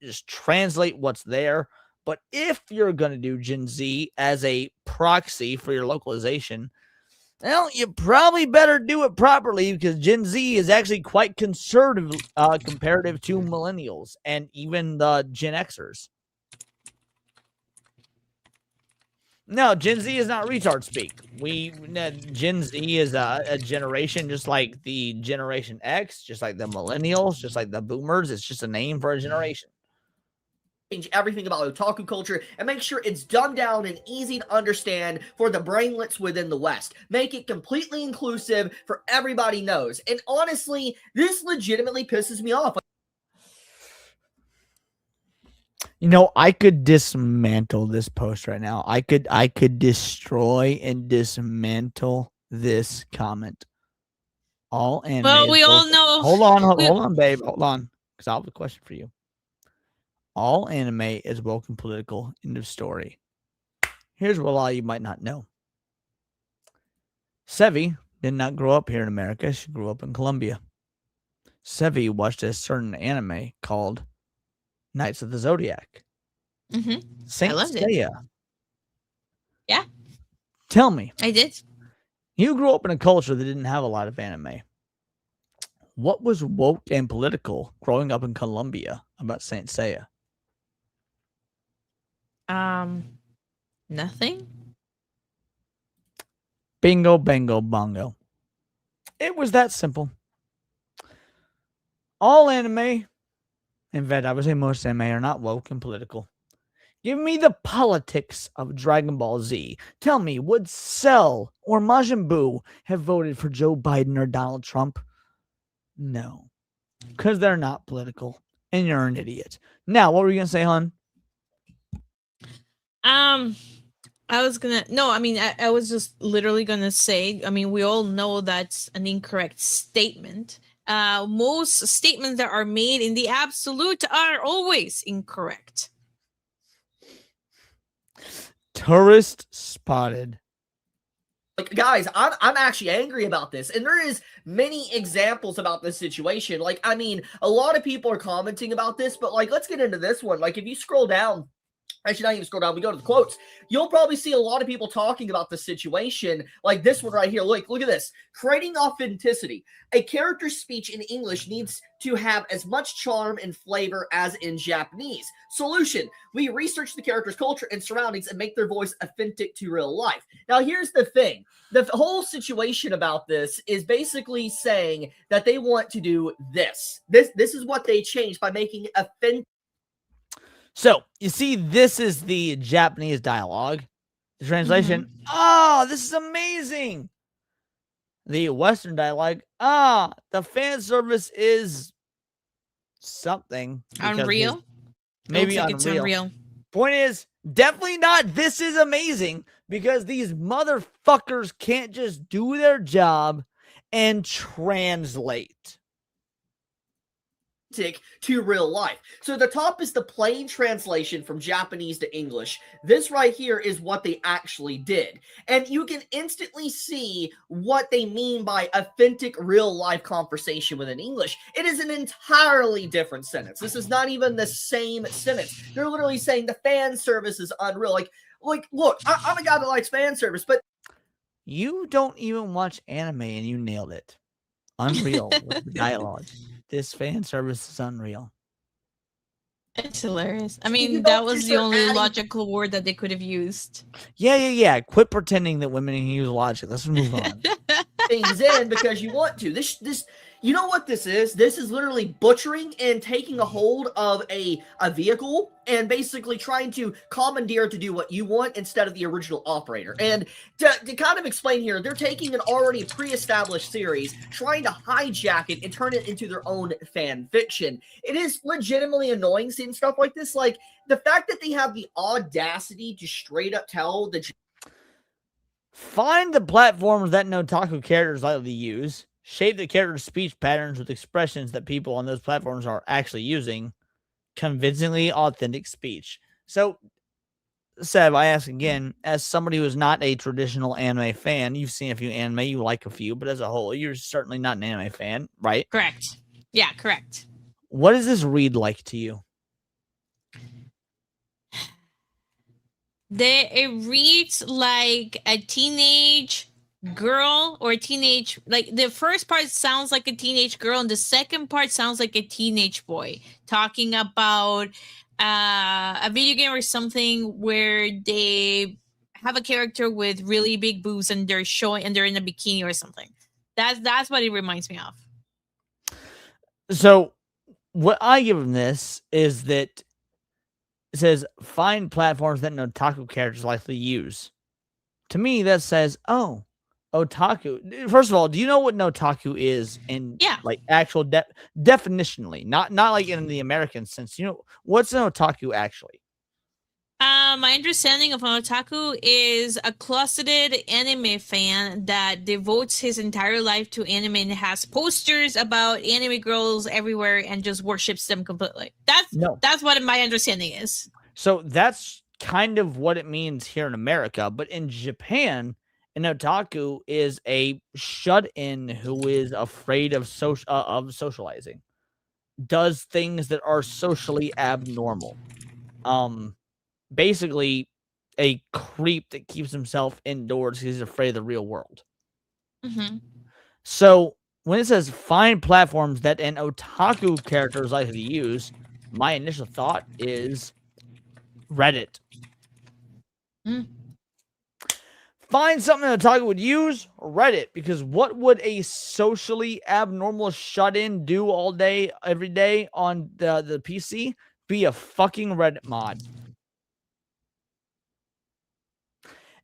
just translate what's there. But if you're going to do Gen Z as a proxy for your localization, well, you probably better do it properly because Gen Z is actually quite conservative comparative to millennials and even the Gen Xers. No, Gen Z is not retard speak. Gen Z is a generation just like the Generation X, just like the millennials, just like the boomers. It's just a name for a generation. Change everything about otaku culture and make sure it's dumbed down and easy to understand for the brainlets within the West. Make it completely inclusive for everybody knows. And honestly, this legitimately pisses me off. You know, I could dismantle this post right now. I could destroy and dismantle this comment. All anime. Well, we all know. Hold on, babe. Hold on. because I have a question for you. All anime is woke and political. End of story. Here's what a lot of you might not know. Sevi did not grow up here in America. She grew up in Colombia. Sevi watched a certain anime called Knights of the Zodiac. Saint I loved Seiya. it. Yeah. Tell me. I did. You grew up in a culture that didn't have a lot of anime. What was woke and political growing up in Colombia about Saint Seiya? Nothing. Bingo, bango, bongo. It was that simple. All anime, in fact, I would say most anime, are not woke and political. Give me the politics of Dragon Ball Z. Tell me, would Cell or Majin Buu have voted for Joe Biden or Donald Trump? No, because they're not political, and you're an idiot. Now, what were you going to say, hon? I was just literally gonna say, I mean, we all know that's an incorrect statement. Most statements that are made in the absolute are always incorrect. Tourist spotted. Like, guys, I'm actually angry about this, and there is many examples about this situation. Like, I mean, a lot of people are commenting about this, but like, let's get into this one. Like, if you scroll down, actually not even scroll down, we go to the quotes, you'll probably see a lot of people talking about the situation, like this one right here. Look at this. Creating authenticity. A character's speech in English needs to have as much charm and flavor as in Japanese. Solution. We research the character's culture and surroundings and make their voice authentic to real life. Now, here's the thing. The whole situation about this is basically saying that they want to do this. This is what they changed by making authentic. So, you see, this is the Japanese dialogue. The translation, oh, this is amazing. The Western dialogue, the fan service is something. Unreal? Maybe unreal. It's unreal. Point is, definitely not this is amazing, because these motherfuckers can't just do their job and translate to real life. So the top is the plain translation from Japanese to English. This right here is what they actually did. And you can instantly see what they mean by authentic real life conversation within English. It is an entirely different sentence. This is not even the same sentence. They're literally saying the fan service is unreal. Like look, I'm a guy that likes fan service, but you don't even watch anime and you nailed it. Unreal with the dialogue. This fan service is unreal. It's hilarious. I mean, that was the only logical word that they could have used. Yeah. Quit pretending that women can use logic. Let's move on. Things in because you want to. This you know what this is? This is literally butchering and taking a hold of a vehicle and basically trying to commandeer to do what you want instead of the original operator. And to kind of explain here, they're taking an already pre-established series, trying to hijack it and turn it into their own fan fiction. It is legitimately annoying seeing stuff like this. Like, the fact that they have the audacity to straight up tell the... Find the platforms that otaku characters likely use. Shape the character's speech patterns with expressions that people on those platforms are actually using. Convincingly authentic speech. So, Seb, I ask again, as somebody who is not a traditional anime fan, you've seen a few anime, you like a few, but as a whole, you're certainly not an anime fan, right? Correct. Yeah, correct. What does this read like to you? It reads like a teenage girl or teenage, like the first part sounds like a teenage girl and the second part sounds like a teenage boy talking about a video game or something where they have a character with really big boobs and they're showing and they're in a bikini or something. That's what it reminds me of. So what I give them this is that it says find platforms that otaku characters likely use. To me, that says, oh, otaku. First of all, do you know what an otaku is in like actual definitionally? Not like in the American sense. You know, what's an otaku actually? My understanding of an otaku is a closeted anime fan that devotes his entire life to anime and has posters about anime girls everywhere and just worships them completely. That's what my understanding is. So that's kind of what it means here in America, but in Japan, an otaku is a shut-in who is afraid of socializing, does things that are socially abnormal. Basically a creep that keeps himself indoors because he's afraid of the real world. Mm-hmm. So when it says find platforms that an otaku character is likely to use, my initial thought is Reddit. Find something an otaku would use, Reddit, because what would a socially abnormal shut-in do all day, every day on the PC? Be a fucking Reddit mod.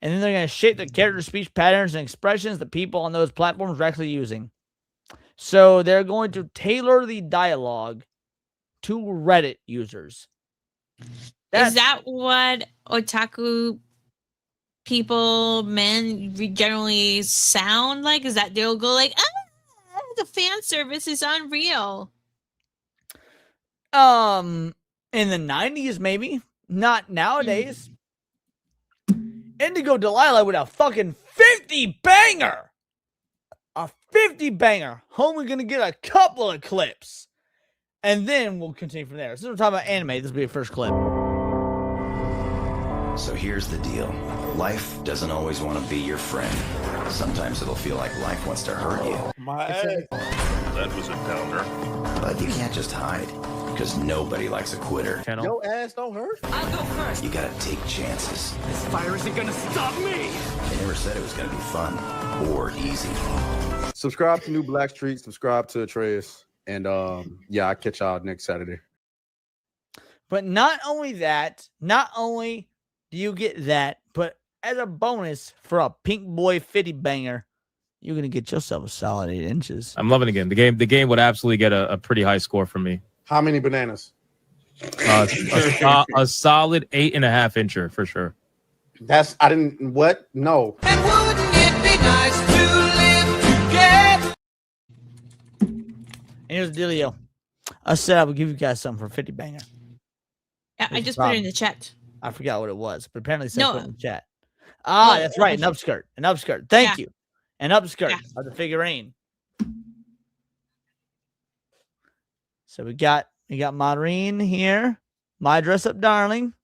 And then they're going to shape the character speech patterns and expressions that people on those platforms are actually using. So they're going to tailor the dialogue to Reddit users. Is that what otaku people, men, generally sound like? Is that they'll go like, the fan service is unreal? In the 90s, maybe. Not nowadays. Indigo Delilah with a fucking 50 banger. A 50 banger. Only gonna get a couple of clips. And then we'll continue from there. Since we're talking about anime, this will be the first clip. So here's the deal. Life doesn't always want to be your friend. Sometimes it'll feel like life wants to hurt you. That was a downer. But you can't just hide. Because nobody likes a quitter. Your ass don't hurt. I'll go first. You gotta take chances. This fire isn't gonna stop me. They never said it was gonna be fun or easy. Subscribe to New Black Street. Subscribe to Atreus. And yeah, I'll catch y'all next Saturday. But not only that, not only do you get that, but as a bonus for a Pink Boy 50 banger, you're gonna get yourself a solid 8 inches. I'm loving the game. The game would absolutely get a pretty high score from me. How many bananas? A solid 8.5 incher for sure. I didn't, what? No. And wouldn't it be nice to live together? And here's the dealio. I said I would give you guys something for 50 banger. Yeah, I just put it in the chat. I forgot what it was, but apparently it said put it in the chat. No, That's right. An upskirt. An upskirt. Thank you. An upskirt Yeah. of the figurine. So we got Maureen here. My dress up darling.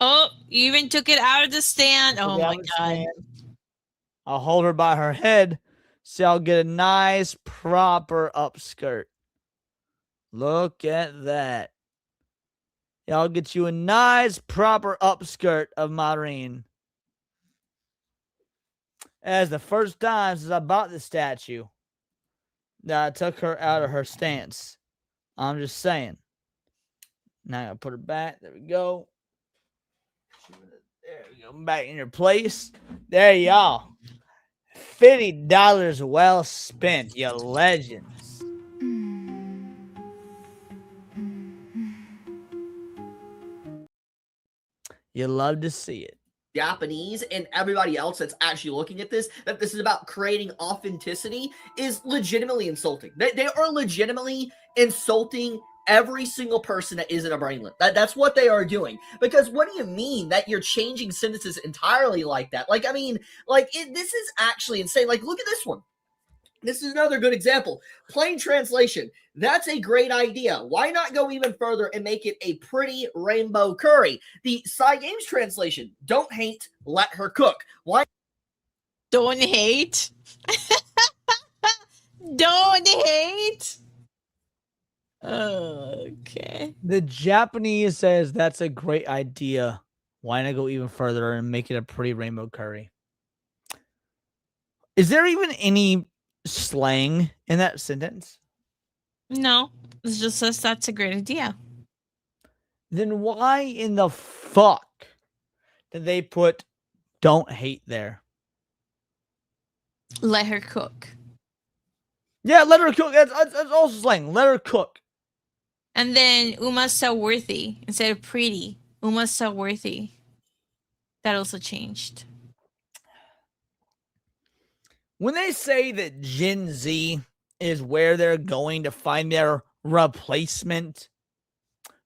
Oh, you even took it out of the stand. Oh my god. I'll hold her by her head so I'll get a nice proper upskirt. Look at that. I'll get you a nice proper upskirt of Maureen. As the first time since I bought the statue that I took her out of her stance. I'm just saying. Now I put her back. There we go. There we go. Back in your place. There y'all. $50 well spent, you legends. You love to see it. Japanese and everybody else that's actually looking at this, that this is about creating authenticity, is legitimately insulting. They are legitimately insulting every single person that isn't a brainlet. That's what they are doing. Because what do you mean that you're changing sentences entirely like that? Like, I mean, like, this is actually insane. Like, look at this one. This is another good example. Plain translation. That's a great idea. Why not go even further and make it a pretty rainbow curry? The Psy Games translation. Don't hate, let her cook. Why? Don't hate. Don't hate. Okay. The Japanese says that's a great idea. Why not go even further and make it a pretty rainbow curry? Is there even any slang in that sentence? No, it's just says that's a great idea. Then why in the fuck did they put don't hate there? Let her cook. Yeah, let her cook. That's also slang. Let her cook. And then Uma's so worthy instead of pretty. Uma's so worthy. That also changed. When they say that Gen Z is where they're going to find their replacement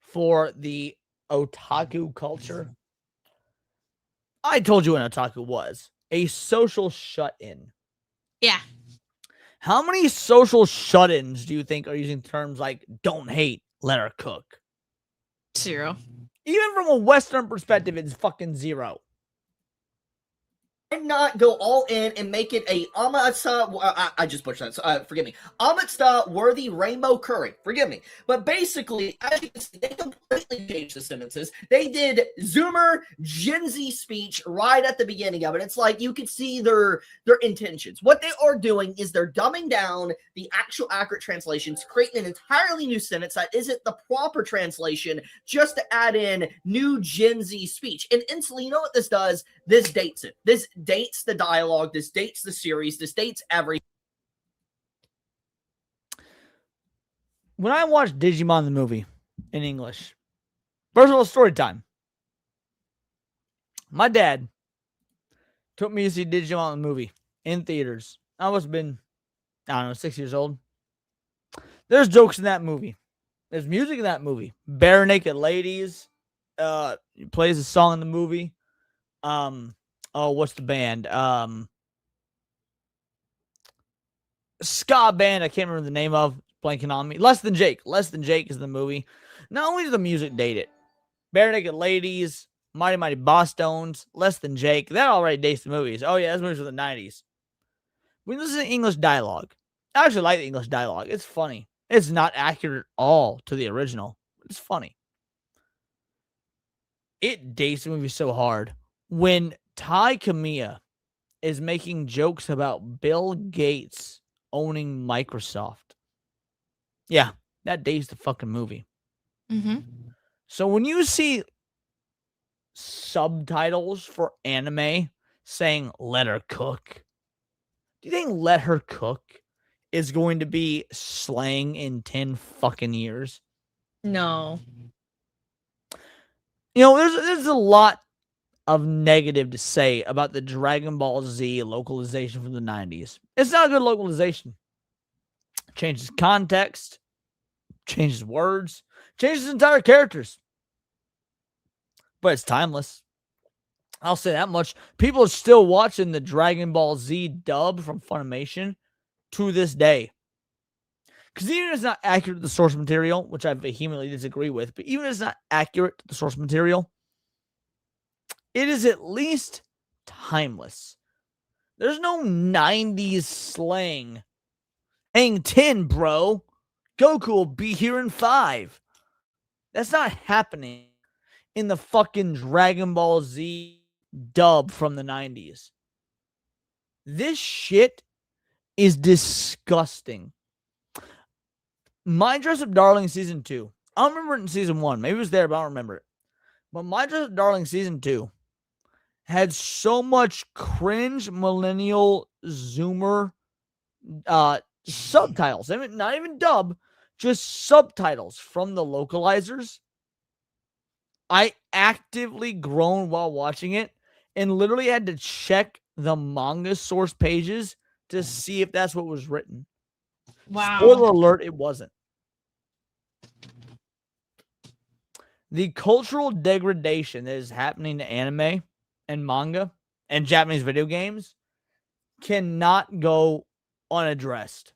for the otaku culture, I told you what an otaku was. A social shut-in. Yeah. How many social shut-ins do you think are using terms like don't hate, let her cook? 0. Even from a Western perspective, it's fucking 0. Why not go all in and make it a Amatsa? I just butchered that. Forgive me. Amatsa worthy rainbow curry. Forgive me. But basically, as you can see, they completely changed the sentences. They did Zoomer Gen Z speech right at the beginning of it. It's like you can see their intentions. What they are doing is they're dumbing down the actual accurate translations, creating an entirely new sentence that isn't the proper translation, just to add in new Gen Z speech. And instantly, you know what this does? This dates it. This dates the dialogue, this dates the series, this dates everything. When I watched Digimon the movie in English, first of all, story time. My dad took me to see Digimon the movie in theaters. I must have been, 6 years old. There's jokes in that movie. There's music in that movie. Bare Naked Ladies plays a song in the movie. What's the band? Ska band. I can't remember the name of. Blanking on me. Less Than Jake. Less Than Jake is the movie. Not only does the music date it, Bare Naked Ladies, Mighty Mighty Boss Stones, Less Than Jake, that already dates the movies. Oh yeah, those movies from the 90s. We listen to English dialogue. I actually like the English dialogue. It's funny. It's not accurate at all to the original. It's funny. It dates the movie so hard. When Tai Kamiya is making jokes about Bill Gates owning Microsoft. Yeah, that dates the fucking movie. Mm-hmm. So when you see subtitles for anime saying let her cook, do you think let her cook is going to be slang in 10 fucking years? No. You know, there's a lot of negative to say about the Dragon Ball Z localization from the 90s. It's not a good localization. Changes context, changes words, changes entire characters. But it's timeless. I'll say that much. People are still watching the Dragon Ball Z dub from Funimation to this day. Because even if it's not accurate to the source material, which I vehemently disagree with, but even if it's not accurate to the source material, it is at least timeless. There's no 90s slang. Hang 10, bro. Goku will be here in 5. That's not happening in the fucking Dragon Ball Z dub from the 90s. This shit is disgusting. My Dress Up Darling Season 2. I don't remember it in Season 1. Maybe it was there, but I don't remember it. But My Dress Up Darling Season 2 had so much cringe millennial Zoomer subtitles. I mean, not even dub, just subtitles from the localizers. I actively groaned while watching it and literally had to check the manga source pages to see if that's what was written. Wow. Spoiler alert, it wasn't. The cultural degradation that is happening to anime and manga and Japanese video games cannot go unaddressed.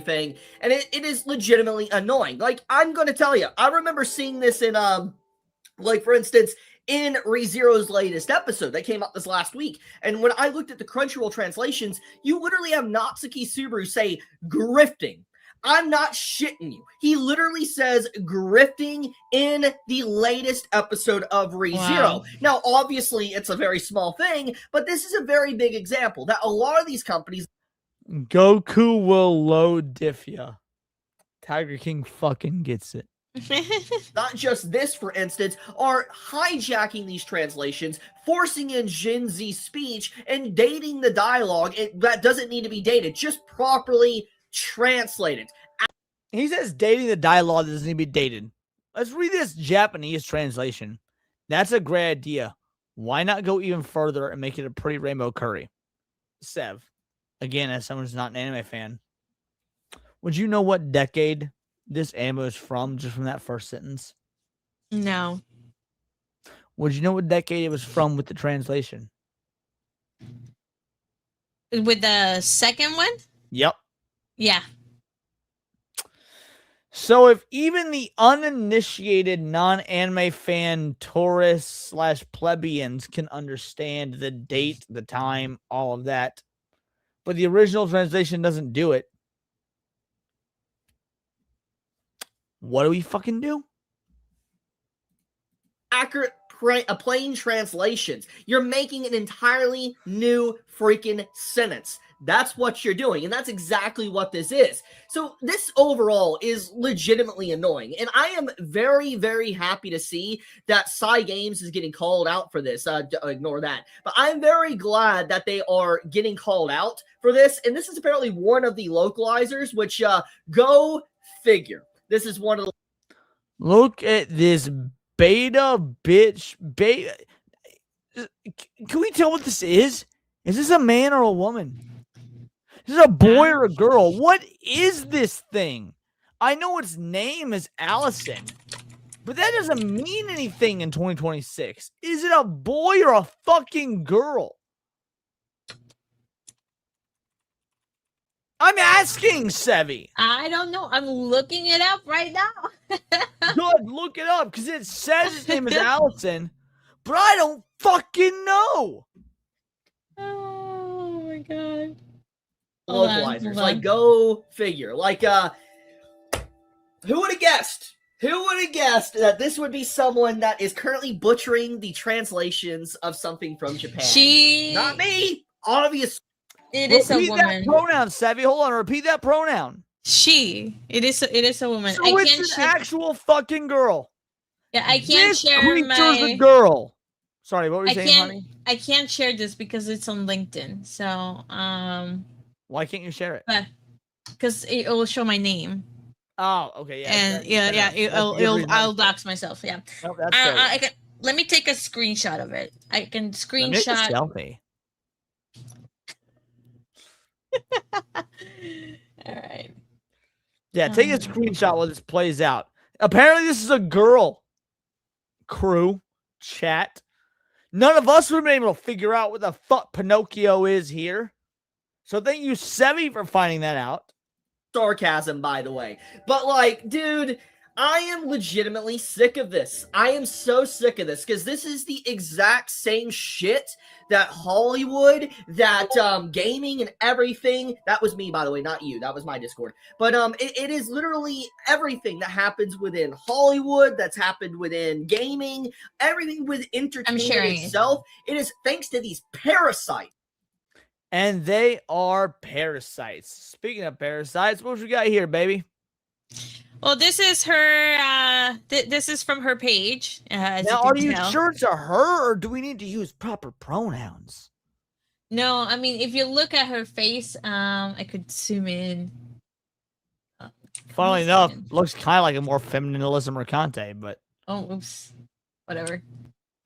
Thing, and it is legitimately annoying. Like, I'm going to tell you, I remember seeing this in, like, for instance, in ReZero's latest episode that came out this last week. And when I looked at the Crunchyroll translations, you literally have Natsuki Subaru say grifting. I'm not shitting you. He literally says grifting in the latest episode of ReZero. Wow. Now, obviously, it's a very small thing, but this is a very big example that a lot of these companies. Goku will load Diffia. Tiger King fucking gets it. Not just this, for instance, are hijacking these translations, forcing in Gen Z speech, and dating the dialogue that doesn't need to be dated, just properly translated. He says dating the dialogue that doesn't need to be dated. Let's read this Japanese translation. That's a great idea. Why not go even further and make it a pretty rainbow curry? Sev, again, as someone who's not an anime fan, would you know what decade this anime is from just from that first sentence? No. Would you know what decade it was from with the translation? With the second one? Yep. Yeah. So if even the uninitiated non-anime fan tourists / plebeians can understand the date, the time, all of that, but the original translation doesn't do it, what do we fucking do? Accurate plain translations. You're making an entirely new freaking sentence. That's what you're doing, and that's exactly what this is. So this overall is legitimately annoying, and I am very, very happy to see that Cygames is getting called out for this. Ignore that. But I'm very glad that they are getting called out for this, and this is apparently one of the localizers, which, go figure. This is one of the... Look at this beta bitch. Beta. Can we tell what this is? Is this a man or a woman? Is this a boy or a girl? What is this thing? I know its name is Allison, but that doesn't mean anything in 2026. Is it a boy or a fucking girl? I'm asking, Sevi. I don't know. I'm looking it up right now. Good, look it up, because it says his name is Allison, but I don't fucking know. Oh my god. Localizers. Like, go figure. Like, who would have guessed? Who would have guessed that this would be someone that is currently butchering the translations of something from Japan? Not me. Obvious. It is a woman. Repeat that pronoun, Savvy. Hold on. Repeat that pronoun. She. It is a woman. So it's an actual fucking girl. Yeah, I can't share creature's a girl. Sorry, what were you saying, honey? I can't share this because it's on LinkedIn. So, why can't you share it? Because it will show my name. Oh, okay, yeah. And I'll dox myself. Yeah. Oh, that's let me take a screenshot of it. I can screenshot. Make a selfie. All right. Yeah, take a screenshot while this plays out. Apparently, this is a girl. Crew, chat. None of us would have been able to figure out what the fuck Pinocchio is here. So thank you, Sevi, for finding that out. Sarcasm, by the way. But, like, dude, I am legitimately sick of this. I am so sick of this, because this is the exact same shit that Hollywood, that gaming and everything, that was me, by the way, not you, that was my Discord, but it is literally everything that happens within Hollywood, that's happened within gaming, everything with entertainment itself, it is thanks to these parasites. And they are parasites. Speaking of parasites, what we got here, baby? Well, this is her. This is from her page. Now, are you sure it's a her, or do we need to use proper pronouns? No, I mean, if you look at her face, I could zoom in. Funnily enough, looks kind of like a more feminine Alyssa Mercante, but oh, oops, whatever.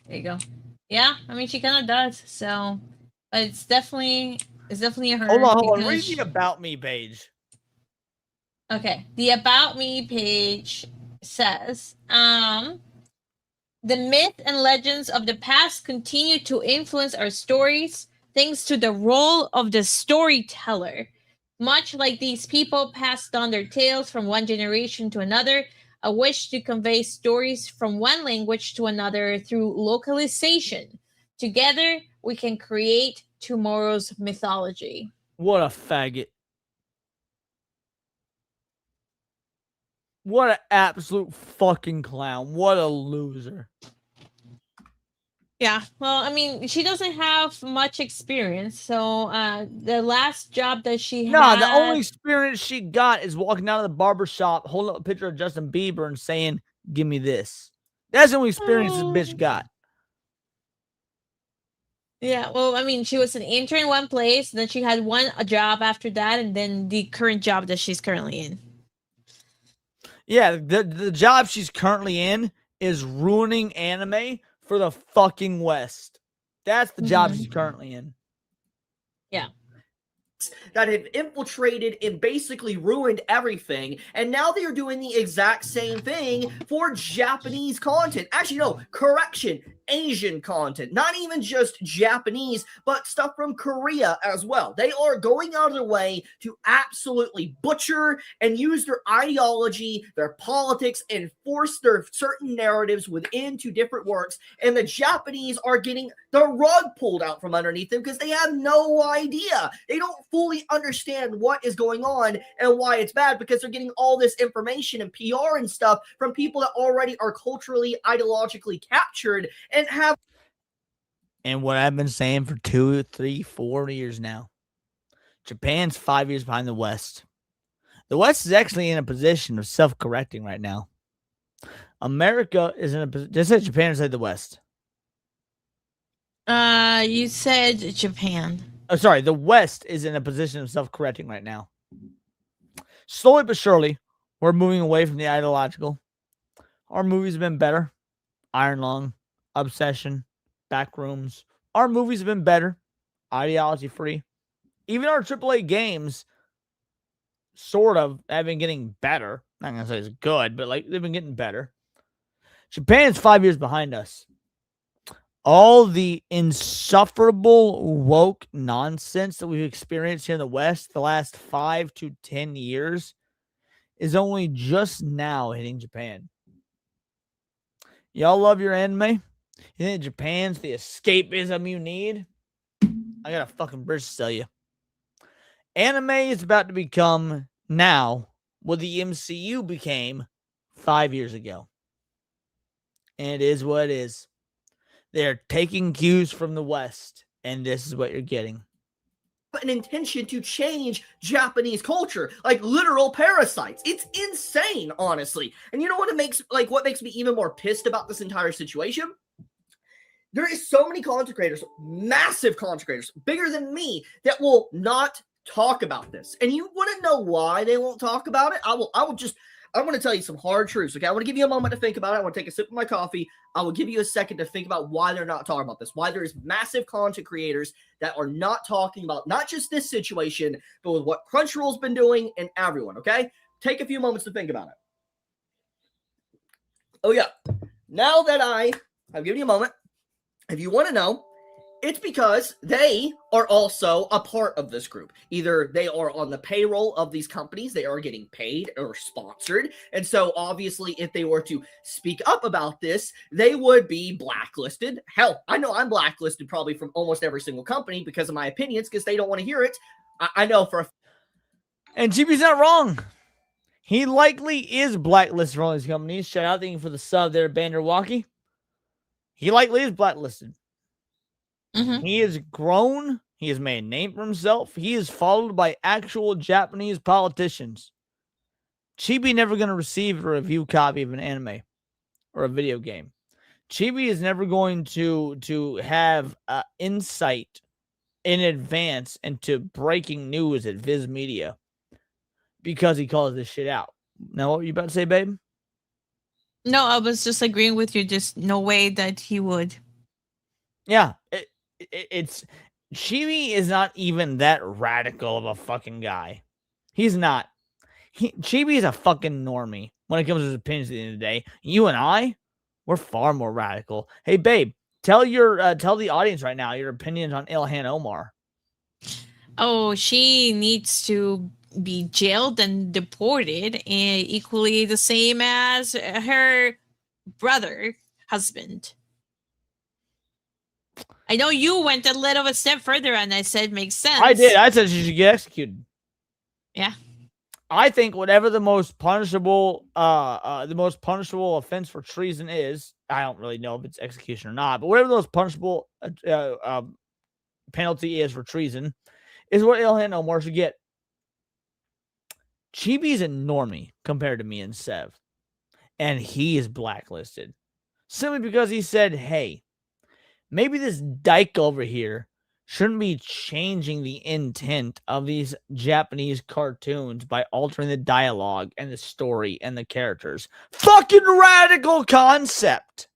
There you go. Yeah, I mean, she kind of does. So, but it's definitely a her. Hold on. Read the About Me page. Okay, the About Me page says, the myth and legends of the past continue to influence our stories thanks to the role of the storyteller. Much like these people passed on their tales from one generation to another, a wish to convey stories from one language to another through localization. Together, we can create tomorrow's mythology. What a faggot. What an absolute fucking clown. What a loser. Yeah, well, I mean, she doesn't have much experience. So the last job that she had... the only experience she got is walking out of the barber shop, holding up a picture of Justin Bieber and saying, give me this. That's the only experience this bitch got. Yeah, well, I mean, she was an intern in one place, then she had a job after that, and then the current job that she's currently in. Yeah, the job she's currently in is ruining anime for the fucking West. That's the job she's currently in. Yeah. That have infiltrated and basically ruined everything, and now they are doing the exact same thing for Japanese content. Actually, no, correction, Asian content. Not even just Japanese, but stuff from Korea as well. They are going out of their way to absolutely butcher and use their ideology, their politics, and force their certain narratives within to different works, and the Japanese are getting the rug pulled out from underneath them because they have no idea. They don't fully understand what is going on and why it's bad because they're getting all this information and PR and stuff from people that already are culturally, ideologically captured and have. And what I've been saying for 2, 3, 4 years now, Japan's 5 years behind the West. The West is actually in a position of self-correcting right now. America is in a position. Just say Japan or say the West? You said Japan. Oh, sorry. The West is in a position of self-correcting right now. Slowly but surely, we're moving away from the ideological. Our movies have been better. Iron Lung, Obsession, Backrooms. Our movies have been better. Ideology-free. Even our AAA games sort of have been getting better. Not going to say it's good, but like they've been getting better. Japan's 5 years behind us. All the insufferable woke nonsense that we've experienced here in the West the last 5 to 10 years is only just now hitting Japan. Y'all love your anime? You think Japan's the escapism you need? I got a fucking bridge to tell you. Anime is about to become now what the MCU became 5 years ago. And it is what it is. They're taking cues from the West, and this is what you're getting. An intention to change Japanese culture, like literal parasites. It's insane, honestly. And you know what what makes me even more pissed about this entire situation? There is so many content creators, massive content creators, bigger than me, that will not talk about this. And you want to know why they won't talk about it? I'm going to tell you some hard truths, okay? I want to give you a moment to think about it. I want to take a sip of my coffee. I will give you a second to think about why they're not talking about this, why there's massive content creators that are not talking about not just this situation, but with what Crunchyroll's been doing and everyone, okay? Take a few moments to think about it. Oh, yeah. Now that I've given you a moment, if you want to know, it's because they are also a part of this group. Either they are on the payroll of these companies, they are getting paid or sponsored. And so obviously if they were to speak up about this, they would be blacklisted. Hell, I know I'm blacklisted probably from almost every single company because of my opinions because they don't want to hear it. I know for a... And GB's not wrong. He likely is blacklisted for all these companies. Shout out, thank you for the sub there, Banderwalkie. He likely is blacklisted. Mm-hmm. He has grown. He has made a name for himself. He is followed by actual Japanese politicians. Chibi never going to receive a review copy of an anime or a video game. Chibi is never going to have insight in advance into breaking news at Viz Media because he calls this shit out. Now, what were you about to say, babe? No, I was just agreeing with you. Just no way that he would. Yeah, it's Chibi is not even that radical of a fucking guy. He's not. Chibi is a fucking normie when it comes to his opinions at the end of the day. You and I, we're far more radical. Hey, babe, tell the audience right now your opinions on Ilhan Omar. Oh, she needs to be jailed and deported, and equally the same as her husband. I know you went a little bit step further and I said makes sense. I did. I said she should get executed. Yeah. I think whatever the most punishable offense for treason is, I don't really know if it's execution or not, but whatever the most punishable penalty is for treason is what Ilhan Omar should get. Chibi's a normie compared to me and Sev, and he is blacklisted simply because he said, hey, maybe this dyke over here shouldn't be changing the intent of these Japanese cartoons by altering the dialogue and the story and the characters. Fucking radical concept.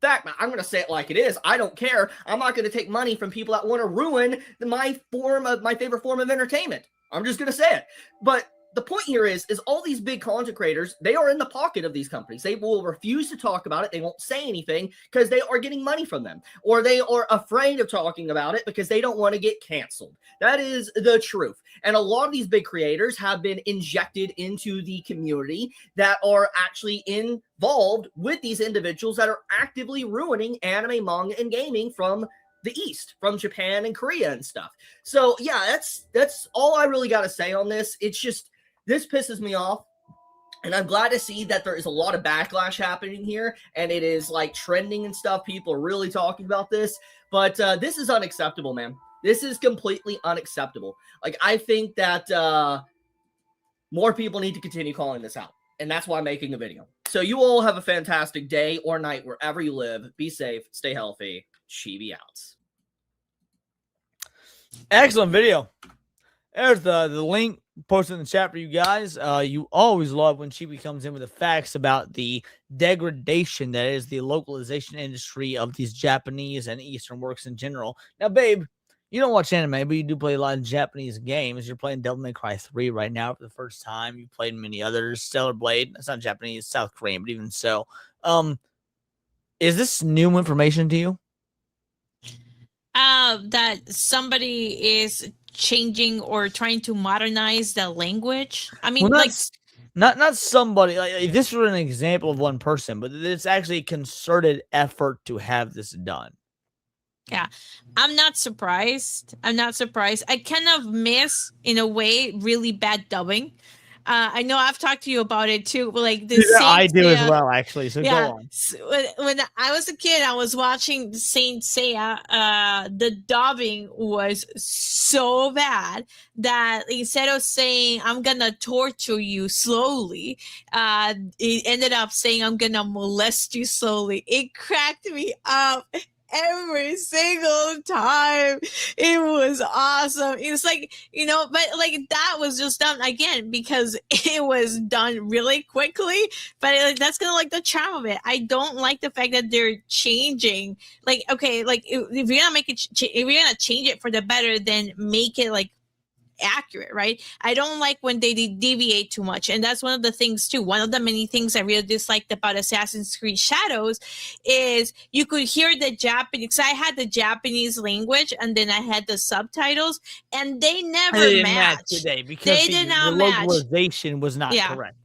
Fact, I'm going to say it like it is. I don't care. I'm not going to take money from people that want to ruin my favorite form of entertainment. I'm just going to say it. But the point here is all these big content creators, they are in the pocket of these companies. They will refuse to talk about it. They won't say anything because they are getting money from them, or they are afraid of talking about it because they don't want to get canceled. That is the truth. And a lot of these big creators have been injected into the community that are actually involved with these individuals that are actively ruining anime, manga, and gaming from the East, from Japan and Korea and stuff. So yeah, that's all I really got to say on this. It's just, this pisses me off, and I'm glad to see that there is a lot of backlash happening here, and it is like trending and stuff. People are really talking about this, but this is unacceptable, man. This is completely unacceptable. Like, I think that more people need to continue calling this out, and that's why I'm making a video. So you all have a fantastic day or night wherever you live. Be safe, stay healthy. Chibi out. Excellent video. There's the link posted in the chat for you guys. You always love when Chibi comes in with the facts about the degradation that is the localization industry of these Japanese and Eastern works in general. Now, babe, you don't watch anime, but you do play a lot of Japanese games. You're playing Devil May Cry 3 right now for the first time. You played many others. Stellar Blade. That's not Japanese, South Korean, but even so. Is this new information to you? That somebody is changing or trying to modernize the language. I mean, well, like, not somebody. Like, this was an example of one person, but it's actually a concerted effort to have this done. Yeah, I'm not surprised. I kind of miss, in a way, really bad dubbing. I know I've talked to you about it too. Like the I do as well, actually. So yeah, go on. When I was a kid, I was watching Saint Seiya. The dubbing was so bad that instead of saying "I'm gonna torture you slowly," it ended up saying "I'm gonna molest you slowly." It cracked me up every single time. It was awesome. It's like, but like that was just done again because it was done really quickly, but that's kind of like the charm of it. I don't like the fact that they're changing. Like, okay, like if you're gonna make it, if you're gonna change it for the better, then make it like accurate, right? I don't like when they deviate too much, and that's one of the things too. One of the many things I really disliked about Assassin's Creed Shadows is you could hear the Japanese, because I had the Japanese language and then I had the subtitles, and they never matched today because they did not the match. localization was not correct.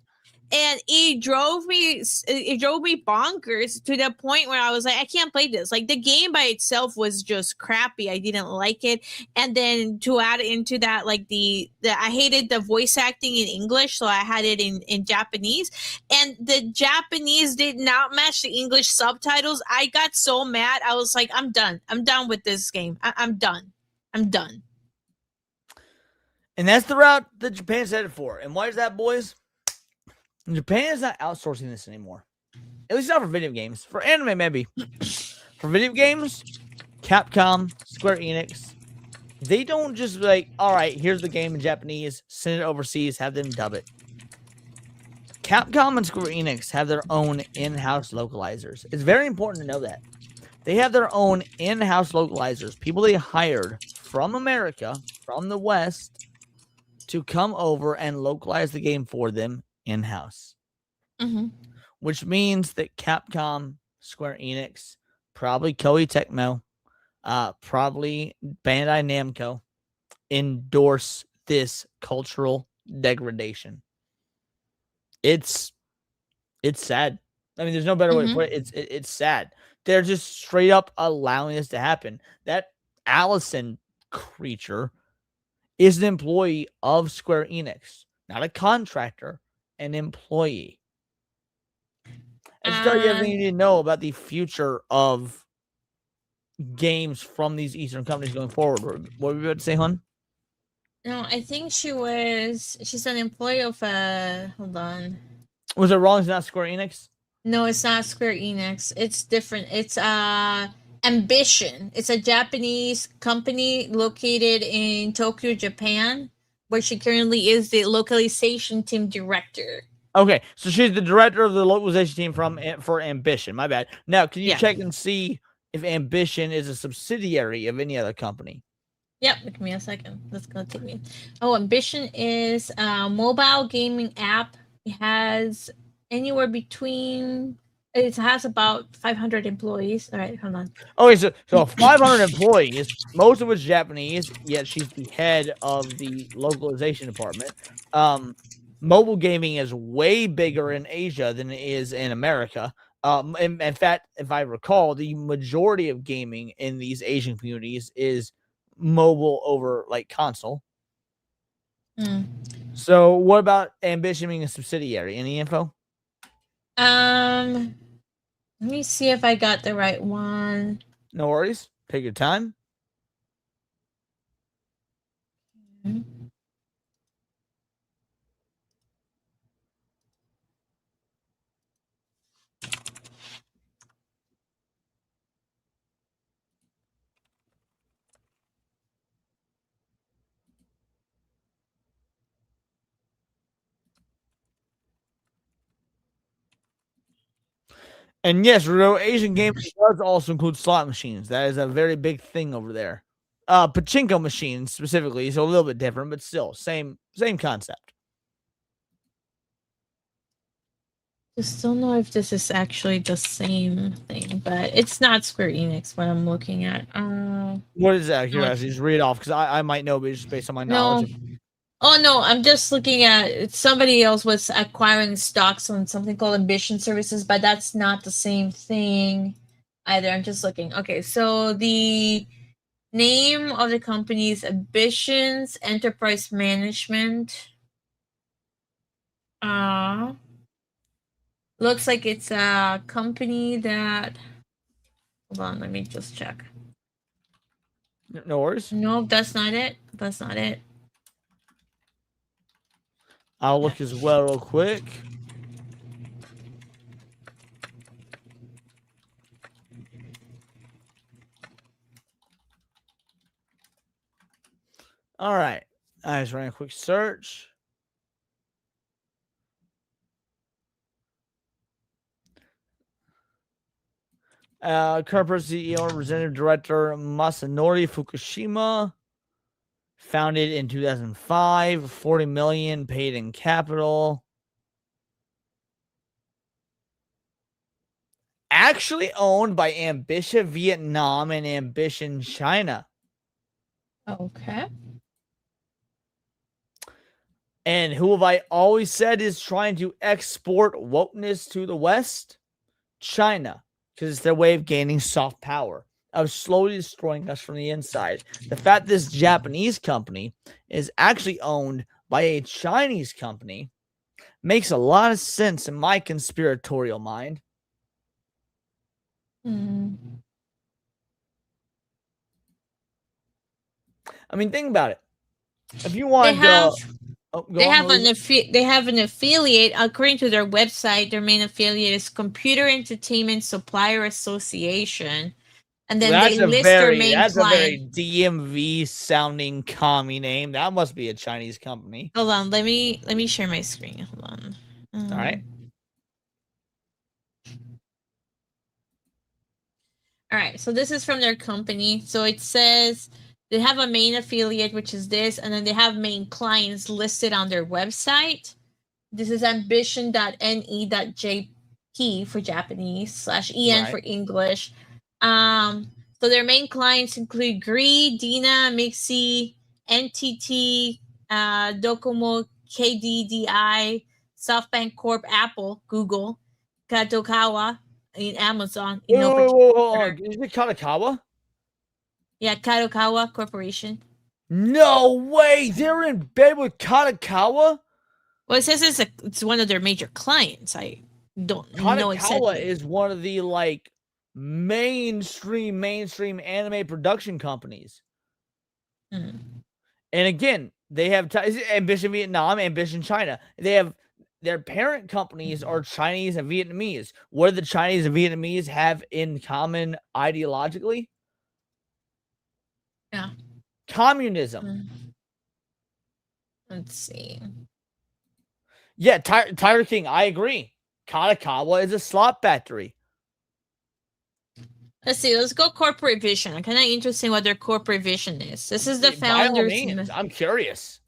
And it drove me bonkers to the point where I was like, I can't play this. Like, the game by itself was just crappy. I didn't like it. And then to add into that, like I hated the voice acting in English, so I had it in Japanese. And the Japanese did not match the English subtitles. I got so mad. I was like, I'm done. I'm done with this game. I'm done. I'm done. And that's the route that Japan's headed for. And why is that, boys? Japan is not outsourcing this anymore. At least not for video games. For anime, maybe. For video games, Capcom, Square Enix, they don't just be like, all right, here's the game in Japanese, send it overseas, have them dub it. Capcom and Square Enix have their own in-house localizers. It's very important to know that. They have their own in-house localizers, people they hired from America, from the West, to come over and localize the game for them in-house. Which means that Capcom, Square Enix, probably Koei Tecmo, probably Bandai Namco endorse this cultural degradation. It's sad. I mean, there's no better way to put it. It's sad. They're just straight up allowing this to happen. That Allison creature is an employee of Square Enix, not a contractor, an employee. I just tell you everything you need to know about the future of games from these Eastern companies going forward. What were you about to say, hon? No, I think she's an employee of hold on. Was it wrong? It's not Square Enix? No, it's not Square Enix. It's different. It's Ambition. It's a Japanese company located in Tokyo, Japan, where she currently is the localization team director. Okay, so she's the director of the localization team for Ambition. My bad. Now, can you check and see if Ambition is a subsidiary of any other company? Yep, give me a second. That's gonna take me. Oh, Ambition is a mobile gaming app. It has anywhere between. It has about 500 employees. All right, hold on. Okay, so 500 employees, most of which Japanese. Yet she's the head of the localization department. Mobile gaming is way bigger in Asia than it is in America. In fact, if I recall, the majority of gaming in these Asian communities is mobile over like console. So what about Ambition being a subsidiary? Any info? Let me see if I got the right one. No worries. Take your time. And yes, Asian gaming does also include slot machines. That is a very big thing over there. Pachinko machines specifically, so a little bit different, but still same concept. Just don't know if this is actually the same thing, but it's not Square Enix what I'm looking at. What is that? Curiosity, just read it off because I might know, but just based on my knowledge. Oh no, I'm just looking at somebody else was acquiring stocks on something called Ambition Services, but that's not the same thing either. I'm just looking. Okay, so the name of the company is Ambitions Enterprise Management. Looks like it's a company that. Hold on, let me just check. No worries. Nope, that's not it. That's not it. I'll look as well real quick. All right. I just ran a quick search. Current CEO and representative director Masanori Fukushima. Founded in 2005, 40 million paid in capital. Actually owned by Ambition Vietnam and Ambition China. Okay. And who have I always said is trying to export wokeness to the West? China, because it's their way of gaining soft power, of slowly destroying us from the inside. The fact this Japanese company is actually owned by a Chinese company makes a lot of sense in my conspiratorial mind. I mean, think about it. If you want, they have an affiliate. According to their website, their main affiliate is Computer Entertainment Supplier Association, and then they list their main client. That's a very DMV sounding commie name. That must be a Chinese company. Hold on, let me share my screen. Hold on. All right. All right, so this is from their company. So it says they have a main affiliate, which is this, and then they have main clients listed on their website. This is ambition.ne.jp for Japanese /en for English. So their main clients include Gree, Dina, Mixi, NTT, Docomo, KDDI, SoftBank Corp, Apple, Google, Kadokawa, in Amazon. Is it Kadokawa? Yeah, Kadokawa Corporation. No way! They're in bed with Kadokawa? Well, it says it's one of their major clients. I don't know exactly. Kadokawa is one of the like mainstream anime production companies. And again, they have Ambition Vietnam, Ambition China. They have their parent companies are Chinese and Vietnamese. What do the Chinese and Vietnamese have in common ideologically? Yeah. Communism. Let's see. Yeah, Tiger King, I agree. Katakawa is a slot factory. Let's see. Let's go corporate vision. I'm kind of interested what their corporate vision is. This is the founders. I'm curious.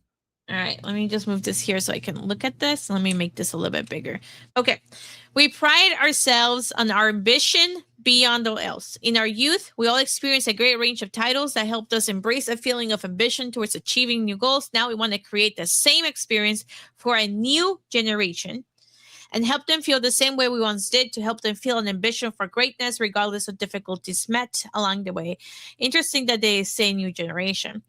All right, let me just move this here so I can look at this. Let me make this a little bit bigger. Okay. We pride ourselves on our ambition beyond all else. In our youth, we all experienced a great range of titles that helped us embrace a feeling of ambition towards achieving new goals. Now we want to create the same experience for a new generation and help them feel the same way we once did, to help them feel an ambition for greatness regardless of difficulties met along the way. Interesting that they say new generation.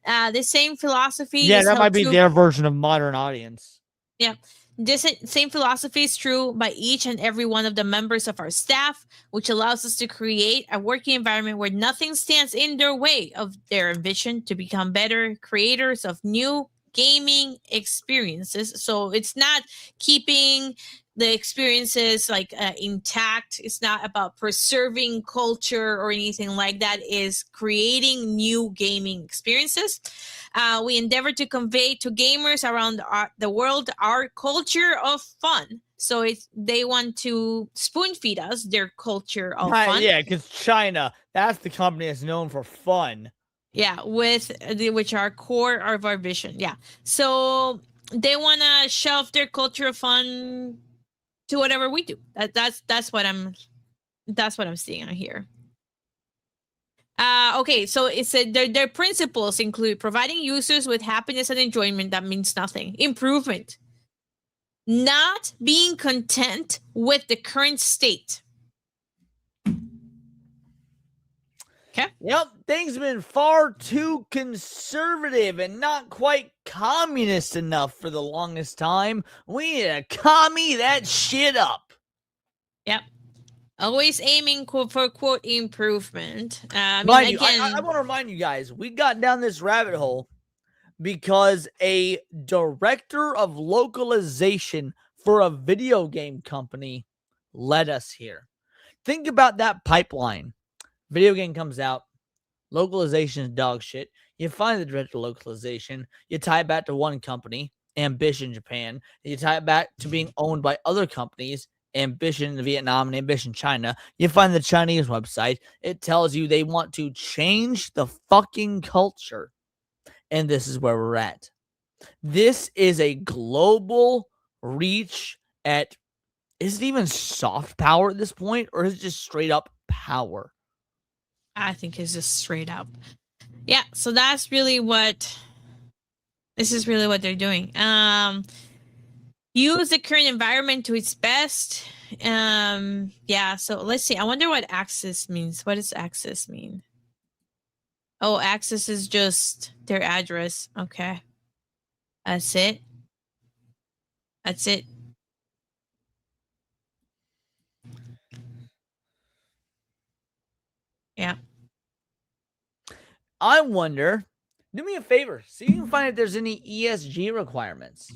The same philosophy. Yeah, that might be their version of modern audience. Yeah. This same philosophy is true by each and every one of the members of our staff, which allows us to create a working environment where nothing stands in their way of their ambition to become better creators of new gaming experiences. So it's not keeping the experiences like intact. It's not about preserving culture or anything like that. Is creating new gaming experiences. We endeavor to convey to gamers around the world our culture of fun. So they want to spoon feed us their culture of fun. Yeah, because China, that's the company that's known for fun. Yeah, which are core of our vision. Yeah, so they want to shelf their culture of fun to whatever we do. That's what I'm seeing on here. Okay, so it said their principles include providing users with happiness and enjoyment. That means nothing. Improvement. Not being content with the current state. Okay. Yep, things have been far too conservative and not quite communist enough for the longest time. We need to commie that shit up. Yep. Always aiming for quote improvement. I want to remind you guys, we got down this rabbit hole because a director of localization for a video game company led us here. Think about that pipeline. Video game comes out, localization is dog shit. You find the director of localization, you tie it back to one company, Ambition Japan. You tie it back to being owned by other companies, Ambition Vietnam and Ambition China. You find the Chinese website. It tells you they want to change the fucking culture. And this is where we're at. This is a global reach at, is it even soft power at this point? Or is it just straight up power? I think it's just straight up. Yeah, so that's really this is really what they're doing. Use the current environment to its best. Yeah, so let's see. I wonder what access means. What does access mean? Oh, access is just their address. Okay. That's it. That's it. Yeah. I wonder, do me a favor, see if you can find if there's any ESG requirements.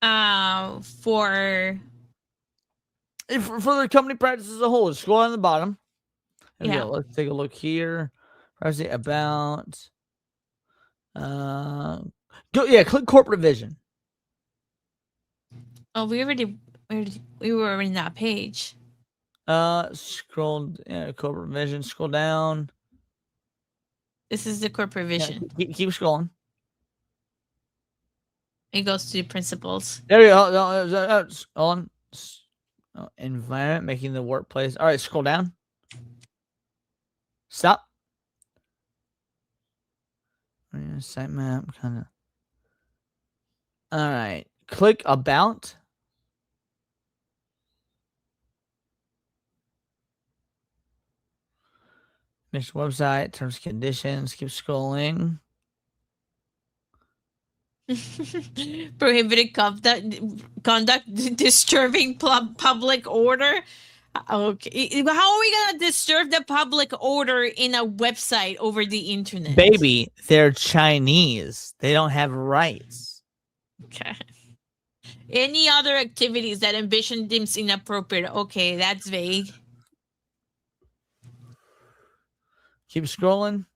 For the company practice as a whole. Scroll on the bottom. Yeah. Let's take a look here. Privacy about. Click corporate vision. Oh, we were in that page. Scroll. Corporate vision. Scroll down. This is the corporate vision. Yeah, keep scrolling. It goes to the principles. There you go. On environment, making the workplace. All right, scroll down. Stop. Sitemap, kind of. All right, click about. Mission website, terms and conditions. Keep scrolling. Prohibited conduct disturbing public order. Okay, how are we gonna disturb the public order in a website over the internet? Baby, they're Chinese. They don't have rights. Okay. Any other activities that Ambition deems inappropriate? Okay, that's vague. Keep scrolling.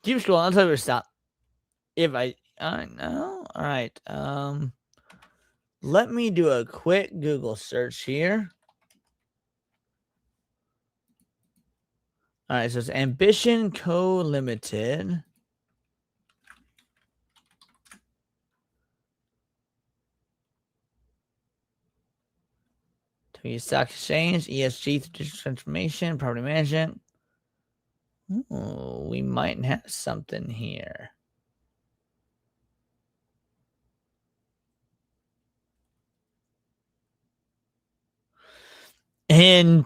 Keep scrolling. I'll tell you where to stop. If I know. All right. Let me do a quick Google search here. All right, so it's Ambition Co. Limited. Tokyo Stock Exchange, ESG, digital transformation, property management. Oh, we might have something here. In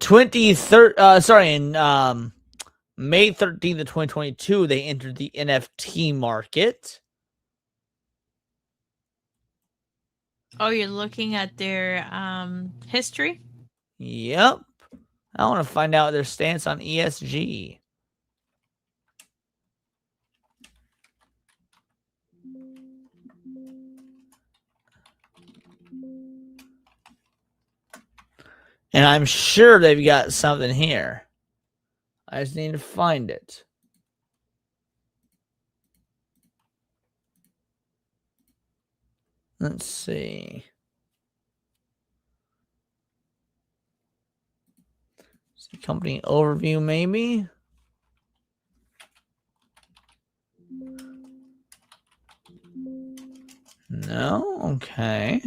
May 13th of 2022, they entered the NFT market. Oh, you're looking at their history? Yep. I want to find out their stance on ESG. And I'm sure they've got something here. I just need to find it. Let's see. Company overview, maybe? No? Okay.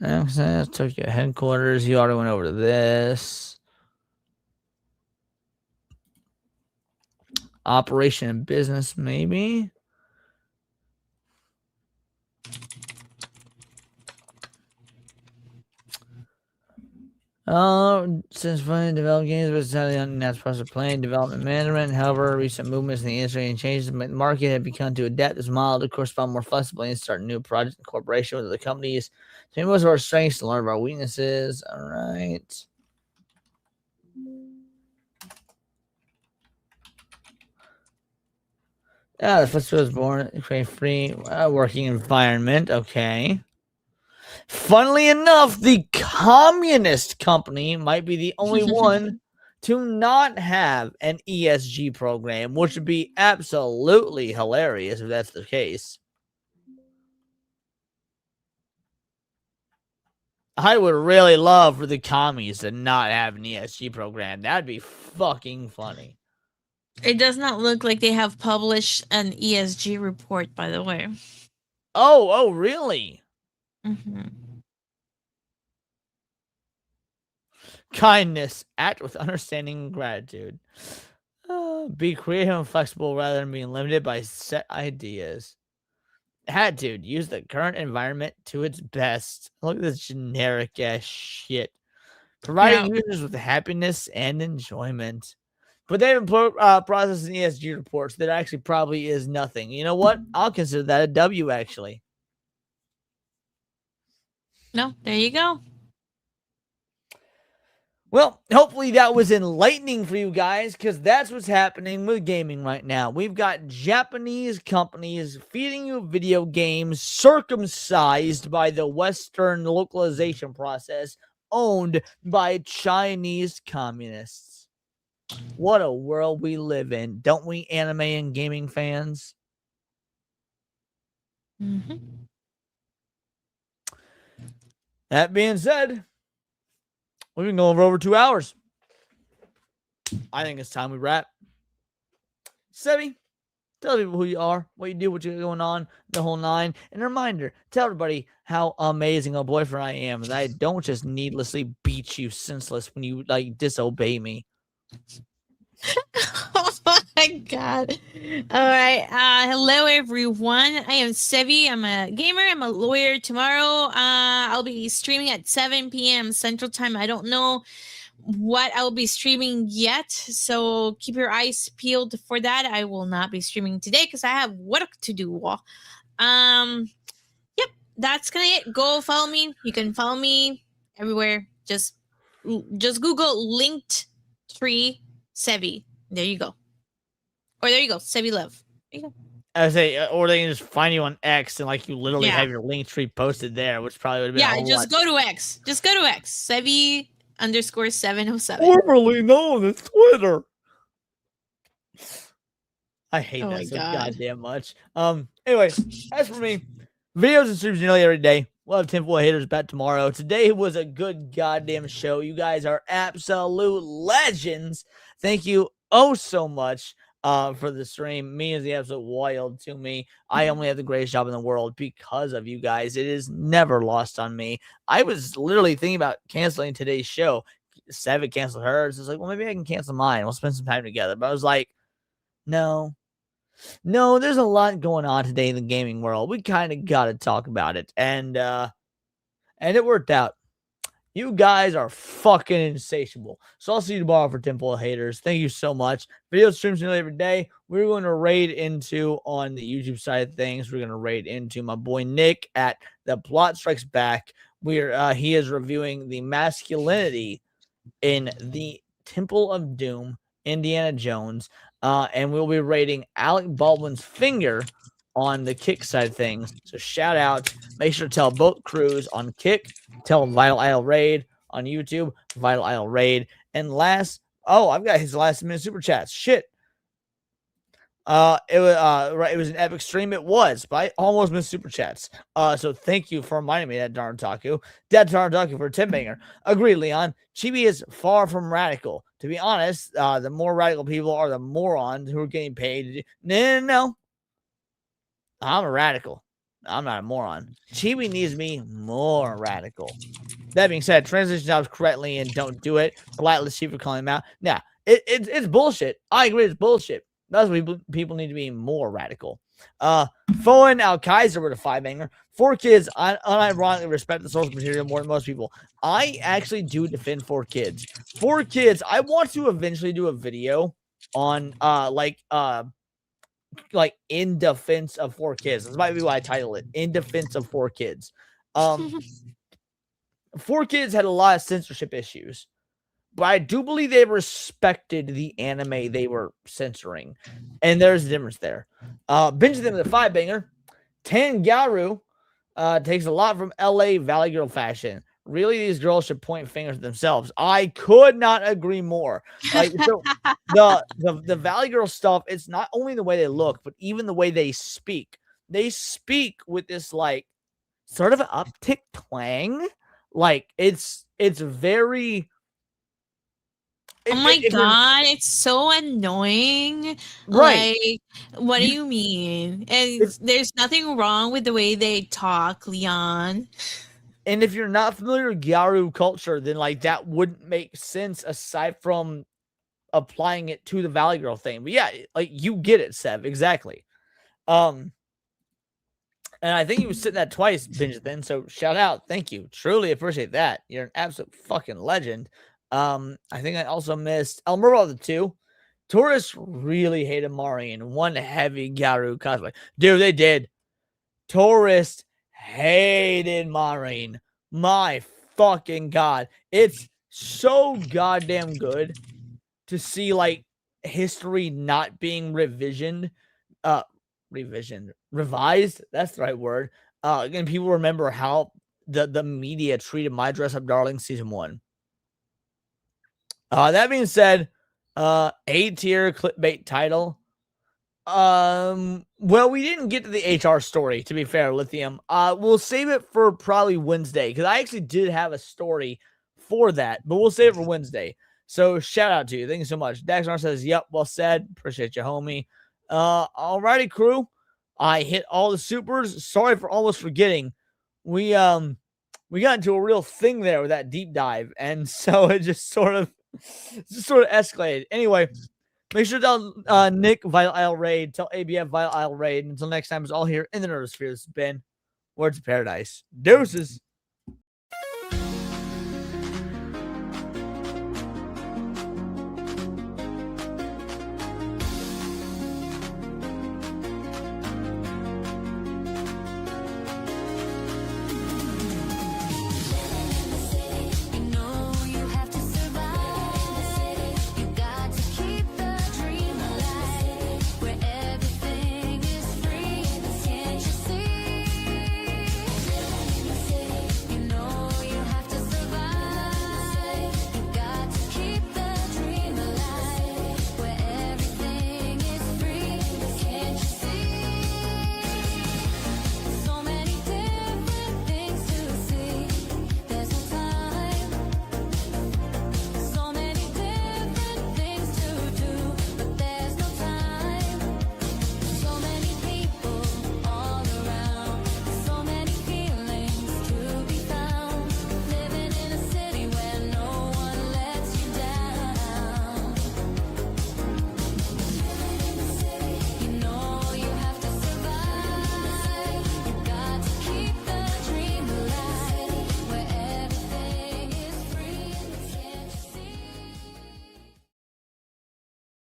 Access, Tokyo headquarters. You already went over this. Operation and business, maybe? Since playing developed games, but sadly unnatural process of playing development management. However, recent movements in the industry and changes in the market have begun to adapt this model to correspond more flexibly and start new projects in cooperation with other companies. So most of our strengths to learn of our weaknesses. All right. The festival was born to create a free working environment. Okay. Funnily enough, the Communist Company might be the only one to not have an ESG program, which would be absolutely hilarious if that's the case. I would really love for the commies to not have an ESG program. That'd be fucking funny. It does not look like they have published an ESG report, by the way. Oh, really? Mm-hmm. Kindness, act with understanding and gratitude. Be creative and flexible rather than being limited by set ideas. Attitude, use the current environment to its best. Look at this generic ass shit. Providing users with happiness and enjoyment. But they haven't processed an ESG report, so there actually probably is nothing. You know what? I'll consider that a W, actually. No, there you go. Well, hopefully that was enlightening for you guys, because that's what's happening with gaming right now. We've got Japanese companies feeding you video games circumcised by the Western localization process, owned by Chinese communists. What a world we live in, don't we, anime and gaming fans? Mm-hmm. That being said, we've been going over 2 hours. I think it's time we wrap. Sebi, tell people who you are, what you do, what you're going on, the whole nine. And a reminder, tell everybody how amazing a boyfriend I am, that I don't just needlessly beat you senseless when you disobey me. Oh my god. All right. Hello everyone. I am Sevi. I'm a gamer. I'm a lawyer. Tomorrow I'll be streaming at 7 p.m. Central Time. I don't know what I'll be streaming yet, so keep your eyes peeled for that. I will not be streaming today because I have work to do. Yep, that's gonna it. Go follow me. You can follow me everywhere. Just just Google linked tree Sevi. There you go. Or there you go, Sevi Love. There you go. I say, or they can just find you on X and like you literally have your link tree posted there, which probably would have been just go to X. Just go to X. Sevi_707. Formerly known as Twitter. I hate that so goddamn much. Anyway, as for me, videos and streams nearly every day. We'll have Tinfoil Haters back tomorrow. Today was a good goddamn show. You guys are absolute legends. Thank you so much for the stream. Me is the absolute wild to me. I only have the greatest job in the world because of you guys. It is never lost on me. I was literally thinking about canceling today's show. Seven canceled hers. It's like, well, maybe I can cancel mine. We'll spend some time together. But I was like, no, there's a lot going on today in the gaming world. We kind of got to talk about it. And it worked out. You guys are fucking insatiable. So I'll see you tomorrow for Tinfoil Haters. Thank you so much. Video streams nearly every day. We're going to raid into on the YouTube side of things. We're going to raid into my boy Nick at The Plot Strikes Back. He is reviewing the masculinity in the Temple of Doom, Indiana Jones. And we'll be rating Alec Baldwin's finger on the Kick side of things. So shout out. Make sure to tell both crews on Kick. Tell Vital Isle Raid on YouTube. Vital Isle Raid. And I've got his last minute super chats. Shit. It was an epic stream. It was, but I almost missed super chats. So thank you for reminding me that, Darn Taku. Dad Darn Taku for a 10 banger. Agree, Leon. Chibi is far from radical. To be honest, the more radical people are the morons who are getting paid. No. I'm a radical. I'm not a moron. Chibi needs me more radical. That being said, transition jobs correctly and don't do it. Blacklist Chief for calling him out. Nah, it's bullshit. I agree, it's bullshit. That's why people need to be more radical. Foen Al Kaiser with a 5-banger. 4Kids, I unironically respect the source material more than most people. I actually do defend 4Kids. 4Kids, I want to eventually do a video on like in defense of 4Kids. This might be why I title it In Defense of 4Kids. 4Kids had a lot of censorship issues, but I do believe they respected the anime they were censoring, and there's a difference there. Benjamin the 5-banger. Tangaru takes a lot from LA Valley Girl fashion. Really, these girls should point fingers at themselves. I could not agree more. Like, so the Valley Girl stuff, it's not only the way they look, but even the way they speak. They speak with this like sort of an uptick twang. Like it's very. Oh my god, it's so annoying. Right. Like, what do you mean? And there's nothing wrong with the way they talk, Leon. And if you're not familiar with Gyaru culture, then like that wouldn't make sense aside from applying it to the Valley Girl thing. But yeah, like you get it, Sev, exactly. And I think you was sitting that twice, Benjamin. So shout out, thank you, truly appreciate that. You're an absolute fucking legend. I think I also missed El Murro the 2. Tourists really hated Mari in one heavy Gyaru cosplay. Dude, they did. Tourists hated Marine. My fucking god. It's so goddamn good to see like history not being revised. That's the right word. And people remember how the media treated My Dress Up Darling season 1. That being said, A-tier clickbait title. Well, we didn't get to the HR story, to be fair, Lithium. We'll save it for probably Wednesday, because I actually did have a story for that, but we'll save it for Wednesday. So shout out to you. Thank you so much. Daxnar says, yep, well said. Appreciate you, homie. Alrighty, crew. I hit all the supers. Sorry for almost forgetting. We got into a real thing there with that deep dive, and so it just sort of escalated. Anyway, make sure to tell Nick Vital Isle Raid, tell ABF Vital Isle Raid. Until next time, it's all here in the Nerdosphere. This has been Words of Paradise. Deuces.